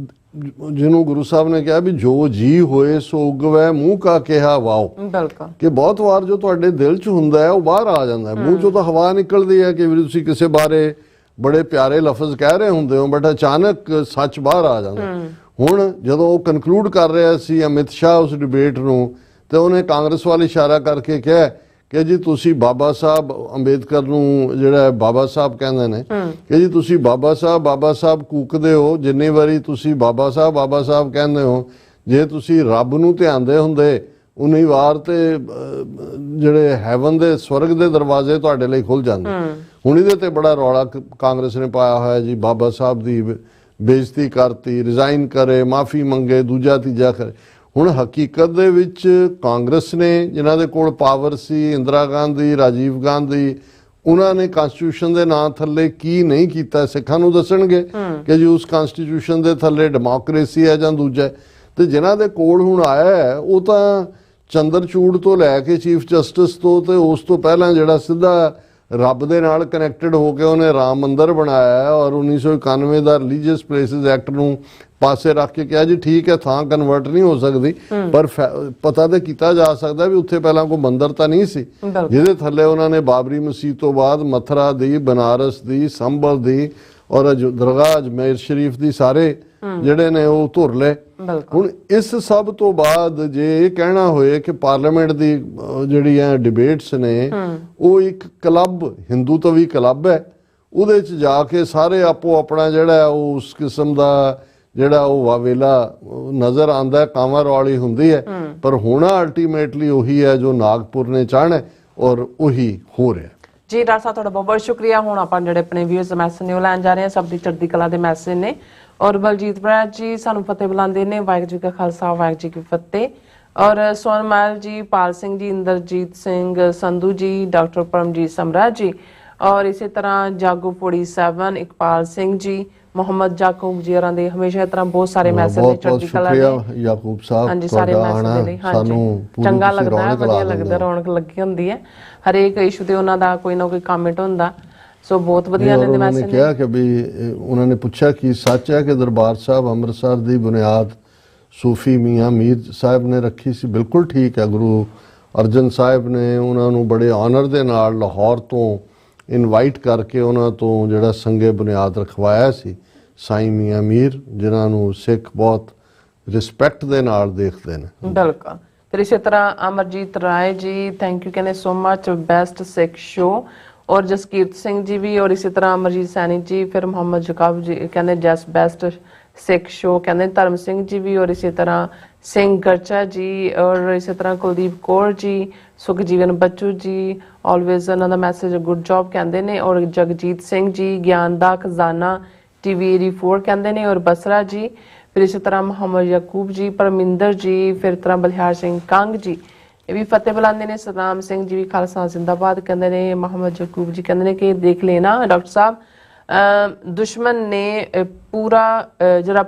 ਜਿਹਨੂੰ ਗੁਰੂ ਸਾਹਿਬ ਨੇ ਕਿਹਾ ਵੀ ਜੋ ਜੀ ਹੋਏ ਸੋ ਉਗਵੈ ਮੂੰਹ ਕਾ ਕਿਹਾ ਵਾਓ,
ਬਿਲਕੁਲ, ਕਿ
ਬਹੁਤ ਵਾਰ ਜੋ ਤੁਹਾਡੇ ਦਿਲ 'ਚ ਹੁੰਦਾ ਹੈ ਉਹ ਬਾਹਰ ਆ ਜਾਂਦਾ ਹੈ। ਮੂੰਹ 'ਚੋਂ ਤਾਂ ਹਵਾ ਨਿਕਲਦੀ ਹੈ ਕਿ ਵੀ ਤੁਸੀਂ ਕਿਸੇ ਬਾਰੇ ਬੜੇ ਪਿਆਰੇ ਲਫ਼ਜ਼ ਕਹਿ ਰਹੇ ਹੁੰਦੇ ਹੋ, ਬਟ ਅਚਾਨਕ ਸੱਚ ਬਾਹਰ ਆ ਜਾਂਦਾ। ਹੁਣ ਜਦੋਂ ਉਹ ਕਨਕਲੂਡ ਕਰ ਰਿਹਾ ਸੀ ਅਮਿਤ ਸ਼ਾਹ ਉਸ ਡਿਬੇਟ ਨੂੰ, ਤੇ ਉਹਨੇ ਕਾਂਗਰਸ ਵੱਲ ਇਸ਼ਾਰਾ ਕਰਕੇ ਕਿਹਾ ਕਿ ਜੀ ਤੁਸੀਂ ਬਾਬਾ ਸਾਹਿਬ ਅੰਬੇਦਕਰ ਨੂੰ ਜਿਹੜਾ ਬਾਬਾ ਸਾਹਿਬ ਕਹਿੰਦੇ ਨੇ, ਕਿ ਜੀ ਤੁਸੀਂ ਬਾਬਾ ਸਾਹਿਬ ਕੂਕਦੇ ਹੋ, ਜਿੰਨੀ ਵਾਰੀ ਤੁਸੀਂ ਬਾਬਾ ਸਾਹਿਬ ਕਹਿੰਦੇ ਹੋ, ਜੇ ਤੁਸੀਂ ਰੱਬ ਨੂੰ ਧਿਆਉਂਦੇ ਹੁੰਦੇ ਉਨੀ ਵਾਰ ਤੇ ਜਿਹੜੇ ਹੈਵਨ ਦੇ, ਸਵਰਗ ਦੇ ਦਰਵਾਜ਼ੇ ਤੁਹਾਡੇ ਲਈ ਖੁੱਲ ਜਾਂਦੇ। ਹੁਣ ਇਹਦੇ ਤੇ ਬੜਾ ਰੌਲਾ ਕਾਂਗਰਸ ਨੇ ਪਾਇਆ ਹੋਇਆ ਜੀ, ਬਾਬਾ ਸਾਹਿਬ ਦੀ ਬੇਇੱਜ਼ਤੀ ਕਰਤੀ, ਰਿਜ਼ਾਈਨ ਕਰੇ, ਮਾਫੀ ਮੰਗੇ, ਦੂਜਾ ਤੀਜਾ ਕਰੇ। ਹੁਣ ਹਕੀਕਤ ਦੇ ਵਿੱਚ ਕਾਂਗਰਸ ਨੇ, ਜਿਨ੍ਹਾਂ ਦੇ ਕੋਲ ਪਾਵਰ ਸੀ, ਇੰਦਰਾ ਗਾਂਧੀ, ਰਾਜੀਵ ਗਾਂਧੀ, ਉਹਨਾਂ ਨੇ ਕਨਸਟੀਟਿਊਸ਼ਨ ਦੇ ਨਾਂ ਥੱਲੇ ਕੀ ਨਹੀਂ ਕੀਤਾ, ਸਿੱਖਾਂ ਨੂੰ ਦੱਸਣਗੇ ਕਿ ਜੀ ਉਸ ਕਨਸਟੀਟਿਊਸ਼ਨ ਦੇ ਥੱਲੇ ਡੈਮੋਕ੍ਰੇਸੀ ਹੈ ਜਾਂ ਦੂਜਾ। ਤੇ ਜਿਨ੍ਹਾਂ ਦੇ ਕੋਲ ਹੁਣ ਆਇਆ ਹੈ ਉਹ ਤਾਂ ਚੰਦਰਚੂੜ ਤੋਂ ਲੈ ਕੇ ਚੀਫ ਜਸਟਿਸ ਤੋਂ, ਤੇ ਉਸ ਤੋਂ ਪਹਿਲਾਂ ਜਿਹੜਾ ਸਿੱਧਾ ਰੱਬ ਦੇ ਨਾਲ ਕਨੈਕਟਡ ਹੋ ਕੇ ਉਹਨੇ ਰਾਮ ਮੰਦਿਰ ਬਣਾਇਆ ਔਰ 1991 ਦਾ ਰਿਲੀਜੀਅਸ ਪਲੇਸਿਸ ਐਕਟ ਨੂੰ ਪਾਸੇ ਰੱਖ ਕੇ ਕਿਹਾ ਜੀ ਠੀਕ ਹੈ, ਥਾਂ ਕਨਵਰਟ ਨਹੀਂ ਹੋ ਸਕਦੀ, ਪਰ ਪਤਾ ਤਾਂ ਕੀਤਾ ਜਾ ਸਕਦਾ ਵੀ ਉੱਥੇ ਪਹਿਲਾਂ ਕੋਈ ਮੰਦਿਰ ਤਾਂ ਨਹੀਂ ਸੀ, ਜਿਹਦੇ ਥੱਲੇ ਉਹਨਾਂ ਨੇ ਬਾਬਰੀ ਮਸਜਿਦ ਤੋਂ ਬਾਅਦ ਮਥੁਰਾ ਦੀ, ਬਨਾਰਸ ਦੀ, ਸੰਭਲ ਦੀ ਔਰ ਦਰਗਾਹ ਅਜਮੇਰ ਸ਼ਰੀਫ ਦੀ ਸਾਰੇ ਜਿਹੜੇ ਨੇ ਉਹ ਧੁਰ ਲਏ। ਹੁਣ ਇਸ ਸਭ ਤੋਂ ਬਾਅਦ ਜੇ ਇਹ ਕਹਿਣਾ ਹੋਏ ਕਿ ਪਾਰਲੀਮੈਂਟ ਦੀ ਜਿਹੜੀਆਂ ਡਿਬੇਟਸ ਨੇ ਉਹ ਇੱਕ ਕਲੱਬ, ਹਿੰਦੂਤਵੀ ਕਲੱਬ ਹੈ, ਉਹਦੇ 'ਚ ਜਾ ਕੇ ਸਾਰੇ ਆਪੋ ਆਪਣਾ ਜਿਹੜਾ ਉਹ ਉਸ ਕਿਸਮ ਦਾ ਜਿਹੜਾ ਉਹ ਵਾਵੇਲਾ ਨਜ਼ਰ ਆਉਂਦਾ, ਕਾਂਵਾਂ ਰੌਲੀ ਹੁੰਦੀ ਹੈ, ਪਰ ਹੋਣਾ ਅਲਟੀਮੇਟਲੀ ਉਹੀ ਹੈ ਜੋ ਨਾਗਪੁਰ ਨੇ ਚਾਹਣਾ ਔਰ ਉਹੀ ਹੋ ਰਿਹਾ।
ਜੀ ਡਾਕਟਰ ਸਾਹਿਬ, ਤੁਹਾਡਾ ਬਹੁਤ ਬਹੁਤ ਸ਼ੁਕਰੀਆ। ਹੁਣ ਆਪਾਂ ਜਿਹੜੇ ਆਪਣੇ ਵਿਊਅਰਸ ਦੇ ਮੈਸੇਜ ਨੇ ਉਹ ਲੈਣ ਜਾ ਰਹੇ ਹਾਂ, ਸਭ ਦੀ ਚੜ੍ਹਦੀ ਕਲਾ ਦੇ ਮੈਸੇਜ ਨੇ। ਔਰ ਬਲਜੀਤ ਬਰਾੜ ਜੀ ਸਾਨੂੰ ਫਤਿਹ ਬੁਲਾਉਂਦੇ ਨੇ, ਵਾਹਿਗੁਰੂ ਜੀ ਕਾ ਖਾਲਸਾ ਵਾਹਿਗੁਰੂ ਜੀ ਕੀ ਫਤਿਹ। ਔਰ ਸੋਨਮਲ ਜੀ, ਪਾਲ ਸਿੰਘ ਜੀ, ਇੰਦਰਜੀਤ ਸਿੰਘ ਸੰਧੂ ਜੀ, ਡਾਕਟਰ ਪਰਮਜੀਤ ਸਮਰਾ ਜੀ, ਔਰ ਇਸੇ ਤਰ੍ਹਾਂ ਜਾਗੋ ਪੋੜੀ 7, ਇਕਬਾਲ ਸਿੰਘ ਜੀ, ਮੁਹੰਮਦ ਜਾਕੂਬ ਜੀ ਹੋਰਾਂ ਦੇ ਹਮੇਸ਼ਾ ਇਸ ਤਰ੍ਹਾਂ ਬਹੁਤ ਸਾਰੇ ਮੈਸੇਜ ਨੇ ਚੜ੍ਹਦੀ ਕਲਾ ਦੇ।
ਯਾਕੂਬ ਸਾਹਿਬ,
ਹਾਂਜੀ, ਸਾਰੇ ਮੈਸੇਜ ਨੇ। ਹਾਂਜੀ, ਚੰਗਾ ਲੱਗਦਾ ਹੈ, ਵਧੀਆ ਲੱਗਦਾ, ਰੌਣਕ ਲੱਗੀ ਹੁੰਦੀ ਹੈ ਹਰੇਕ ਇਸ਼ੂ ਤੇ ਉਹਨਾਂ ਦਾ ਕੋਈ ਨਾ ਕੋਈ ਕਮੈਂਟ ਹੁੰਦਾ। ਸੋ ਬਹੁਤ ਵਧੀਆ ਨੇ ਮੈਸੇਜ ਨੇ। ਕਿਹਾ
ਕਿ ਵੀ ਉਹਨਾਂ ਨੇ ਪੁੱਛਿਆ ਕਿ ਸੱਚ ਹੈ ਕਿ ਦਰਬਾਰ ਸਾਹਿਬ ਅੰਮ੍ਰਿਤਸਰ ਦੀ ਬੁਨਿਆਦ ਸੂਫੀ ਮੀਆਂ ਮੀਰ ਸਾਹਿਬ ਨੇ ਰੱਖੀ ਸੀ? ਬਿਲਕੁਲ ਠੀਕ ਹੈ। ਗੁਰੂ ਅਰਜਨ ਸਾਹਿਬ ਨੇ ਉਹਨਾਂ ਨੂੰ ਬੜੇ ਆਨਰ ਦੇ ਨਾਲ ਲਾਹੌਰ ਤੋਂ ਇਨਵਾਈਟ ਕਰਕੇ ਉਹਨਾਂ ਤੋਂ ਜਿਹੜਾ ਸੰਗੇ ਬੁਨਿਆਦ ਰਖਵਾਇਆ ਸੀ ਸਾਈਂ ਮੀਆਂ ਮੀਰ, ਜਿਨ੍ਹਾਂ ਨੂੰ ਸਿੱਖ ਬਹੁਤ ਰਿਸਪੈਕਟ ਦੇ ਨਾਲ ਦੇਖਦੇ ਨੇ।
ਬਿਲਕੁਲ। ਫਿਰ ਇਸੇ ਤਰ੍ਹਾਂ ਅਮਰਜੀਤ ਰਾਏ ਜੀ, ਥੈਂਕ ਯੂ, ਕਹਿੰਦੇ ਸੋ ਮਚ, ਬੈਸਟ ਸਿੱਖ ਸ਼ੋ। ਔਰ ਜਸਕੀਰਤ ਸਿੰਘ ਜੀ ਵੀ, ਔਰ ਇਸੇ ਤਰ੍ਹਾਂ ਅਮਰਜੀਤ ਸੈਣੀ ਜੀ, ਫਿਰ ਮੁਹੰਮਦ ਜਕਾਬ ਜੀ ਕਹਿੰਦੇ ਜਸ ਬੈਸਟ ਸਿੱਖ ਸ਼ੋ, ਕਹਿੰਦੇ ਧਰਮ ਸਿੰਘ ਜੀ ਵੀ, ਔਰ ਇਸੇ ਤਰ੍ਹਾਂ ਸਿੰਘ ਗਰਚਾ ਜੀ, ਔਰ ਇਸੇ ਤਰ੍ਹਾਂ ਕੁਲਦੀਪ ਕੌਰ ਜੀ, ਸੁਖਜੀਵਨ ਬੱਚੂ ਜੀ, ਆਲਵੇਜ਼ ਉਹਨਾਂ ਦਾ ਮੈਸੇਜ ਗੁੱਡ ਜੌਬ ਕਹਿੰਦੇ ਨੇ। ਔਰ ਜਗਜੀਤ ਸਿੰਘ ਜੀ, ਗਿਆਨ ਦਾ ਖਜ਼ਾਨਾ TV 84 ਕਹਿੰਦੇ ਨੇ, ਔਰ ਬਸਰਾ ਜੀ, ਫਿਰ ਇਸੇ ਤਰ੍ਹਾਂ ਮੁਹੰਮਦ ਯਾਕੂਬ ਜੀ, ਪਰਮਿੰਦਰ ਜੀ, ਫਿਰ ਤਰ੍ਹਾਂ ਬਲਿਹਾਰ ਸਿੰਘ ਕੰਗ ਜੀ, ਇਹ ਵੀ ਫਤਿਹ ਬੁਲਾਉਂਦੇ ਨੇ। ਸਤਨਾਮ ਸਿੰਘ ਜੀ ਵੀ ਖਾਲਸਾ ਜ਼ਿੰਦਾਬਾਦ ਕਹਿੰਦੇ ਨੇ। ਮੁਹੰਮਦ ਯਾਕੂਬ ਜੀ ਕਹਿੰਦੇ ਨੇ ਕਿ ਦੇਖ ਲੈਣਾ ਡਾਕਟਰ ਸਾਹਿਬ, ਦੁਸ਼ਮਣ ਨੇ ਪੂਰਾ ਜਿਹੜਾ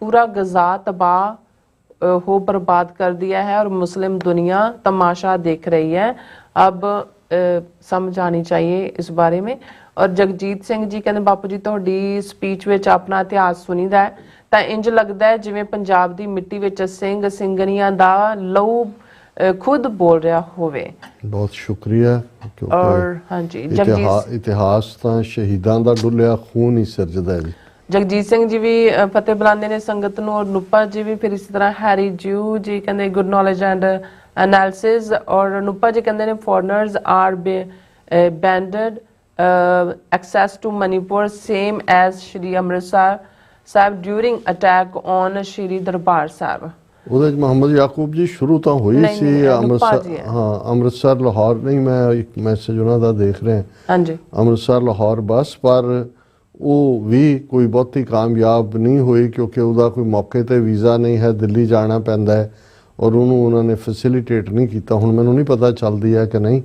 ਪੂਰਾ ਗਜ਼ਾ ਤਬਾਹ हो बर्बाद कर दिया है और मुस्लिम दुनिया तमाशा देख रही है। अब समझ आनी चाहिए इस बारे में। और जगजीत सिंह जी कहते बापू जी ਤੁਹਾਡੀ ਸਪੀਚ ਵਿੱਚ ਆਪਣਾ ਇਤਿਹਾਸ ਸੁਣੀਦਾ ਹੈ ਤਾਂ ਇੰਜ ਲੱਗਦਾ ਹੈ ਜਿਵੇਂ ਪੰਜਾਬ ਦੀ ਮਿੱਟੀ ਵਿੱਚ ਸਿੰਘ ਸਿੰਘਣੀਆਂ ਦਾ ਲਹੂ खुद बोल रहा होवे।
बहुत शुक्रिया।
और हाँ जी
इतिहास ਤਾਂ ਸ਼ਹੀਦਾਂ ਦਾ ਡੁੱਲਿਆ ਖੂਨ ਹੀ ਸਿਰਜਦਾ ਹੈ ਜੀ।
जगजीत सिंह जी भी फतेह बुलाते ने संगत नूं और नुपा जी भी फिर इस तरह हैरी जू जी कहते गुड नॉलेज एंड एनालिसिस और नुपा जी कहते ने foreigners are banned access to Manipur same as Shri Amritsar Sahib during attack on Shri दरबार साहब।
ਉਹਦੇ ਚ ਮੁਹੰਮਦ ਯਾਕੂਬ ਜੀ ਸ਼ੁਰੂ ਤਾਂ ਹੋਈ ਸੀ ਅੰਮ੍ਰਿਤਸਰ, ਹਾਂ ਅੰਮ੍ਰਿਤਸਰ ਲਾਹੌਰ ਨਹੀਂ, ਮੈਂ ਇੱਕ ਮੈਸੇਜ ਉਹਨਾਂ ਦਾ ਦੇਖ ਰਿਹਾ
ਹਾਂਜੀ
ਅੰਮ੍ਰਿਤਸਰ ਲਾਹੌਰ ਬੱਸ, ਪਰ ਉਹ ਵੀ ਕੋਈ ਬਹੁਤੀ ਕਾਮਯਾਬ ਨਹੀਂ ਹੋਈ ਕਿਉਂਕਿ ਉਹਦਾ ਕੋਈ ਮੌਕੇ ਤੇ ਵੀਜ਼ਾ ਨਹੀਂ ਹੈ, ਦਿੱਲੀ ਜਾਣਾ ਪੈਂਦਾ ਹੈ ਔਰ ਉਹਨੂੰ ਉਹਨਾਂ ਨੇ ਫੈਸਿਲਿਟੇਟ ਨਹੀਂ ਕੀਤਾ। ਹੁਣ ਮੈਨੂੰ ਨਹੀਂ ਪਤਾ ਚੱਲਦੀ ਹੈ ਕਿ ਨਹੀਂ,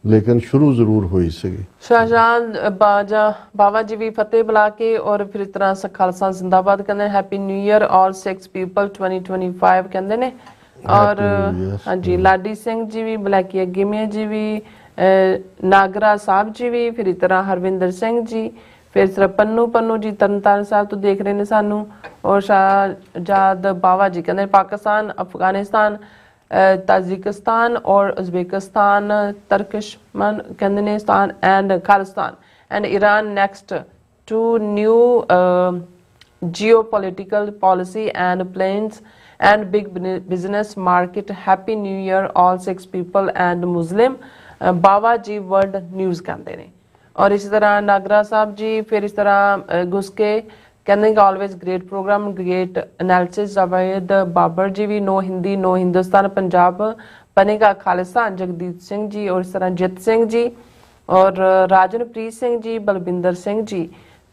लेकिन शुरू जरूर हुई सी।
शाहजहां बाजा बाबा जी भी फतेह बुला के और फिर इस तरह खालसा जिंदाबाद कहते happy new year all six people 2025 कहते ने। और हाँ जी लाडी सिंह जी भी बलैकी अगेमिया जी भी नागरा साहब जी भी फिर इस तरह हरविंदर सिंह जी फिर इस तरह पन्नू जी तरनताਰਨ साहब तो देख रहे ने सानू। और शाहजाद बाबा जी कहते पाकिस्तान अफगानिस्तान ताजिकिस्तान और उज़्बेकिस्तान तुर्कमेनिस्तान कहंदे and Khalistan and Iran next to new geopolitical policy and plans and big business market happy new year all six people and Muslim Baba ji world news कहंदे ने। और इसी तरह नागरा साहब जी फिर इस तरह गुस्के कहते always great programme great analysis. Javed Babar ji भी नो हिंदी नो हिंदुस्तान पंजाब बनेगा खालिस्तान जगदीप सिंह जी और इस तरह जित सिंह जी और राजनप्रीत सिंह जी बलबिंदर सिंह जी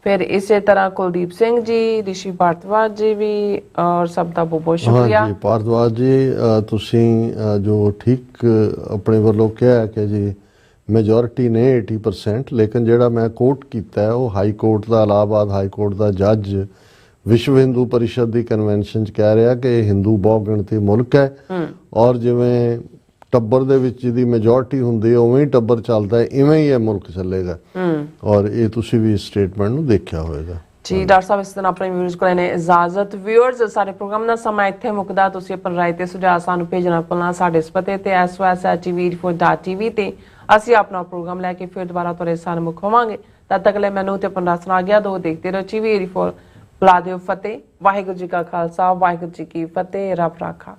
फिर इसी तरह कुलदीप सिंह जी ऋषि भारद्वाज जी भी और सब का बहुत बहुत शुक्रिया।
हाँ जी भारद्वाज जी तुसी जो ठीक अपने वालों कहा कि जी मेजोरिटी ने 80%, लेकिन जोड़ा मैं कोट किया है वो हाई कोर्ट का इलाहाबाद हाई कोर्ट का जज विश्व हिंदू परिषद की कन्वेंशन कह रहा कि हिंदू बहुगिणती मुल्क है और जिवें टब्बर दे विच जिहदी मेजोरिटी हुंदी उवें ही टब्बर चलता है, इवें ही मुल्क चलेगा। और ये तुसी भी स्टेटमेंट नूं देखिया होएगा
जी। डॉक्टर साहब इस तरह अपने व्यूअर्स को लेने इजाजत। व्यूअर्स सारे प्रोग्राम का समा इत्थे मुकदा। तुसीं अपनी राय ते सुझाव सानूं भेजना भुलना साडे इस पते ते SOS@tv4.tv ते ਅਸੀਂ ਆਪਣਾ ਪ੍ਰੋਗਰਾਮ ਲੈ ਕੇ ਫਿਰ ਦੁਬਾਰਾ ਤੁਹਾਡੇ ਸਾਹਮਣੇ ਹੋਵਾਂਗੇ। ਤਦ ਤੱਕ ਲਈ ਮੈਨੂੰ ਤੇ ਆਪਣਾ ਰਸਨਾ ਆ ਗਿਆ ਦੋ ਦੇਖਦੇ ਰਹੋ TV 84 ਬੁਲਾ ਦਿਓ ਫਤਿਹ। ਵਾਹਿਗੁਰੂ ਜੀ ਕਾ ਖਾਲਸਾ ਵਾਹਿਗੁਰੂ ਜੀ ਕੀ ਫਤਿਹ। ਰੱਬ ਰਾਖਾ।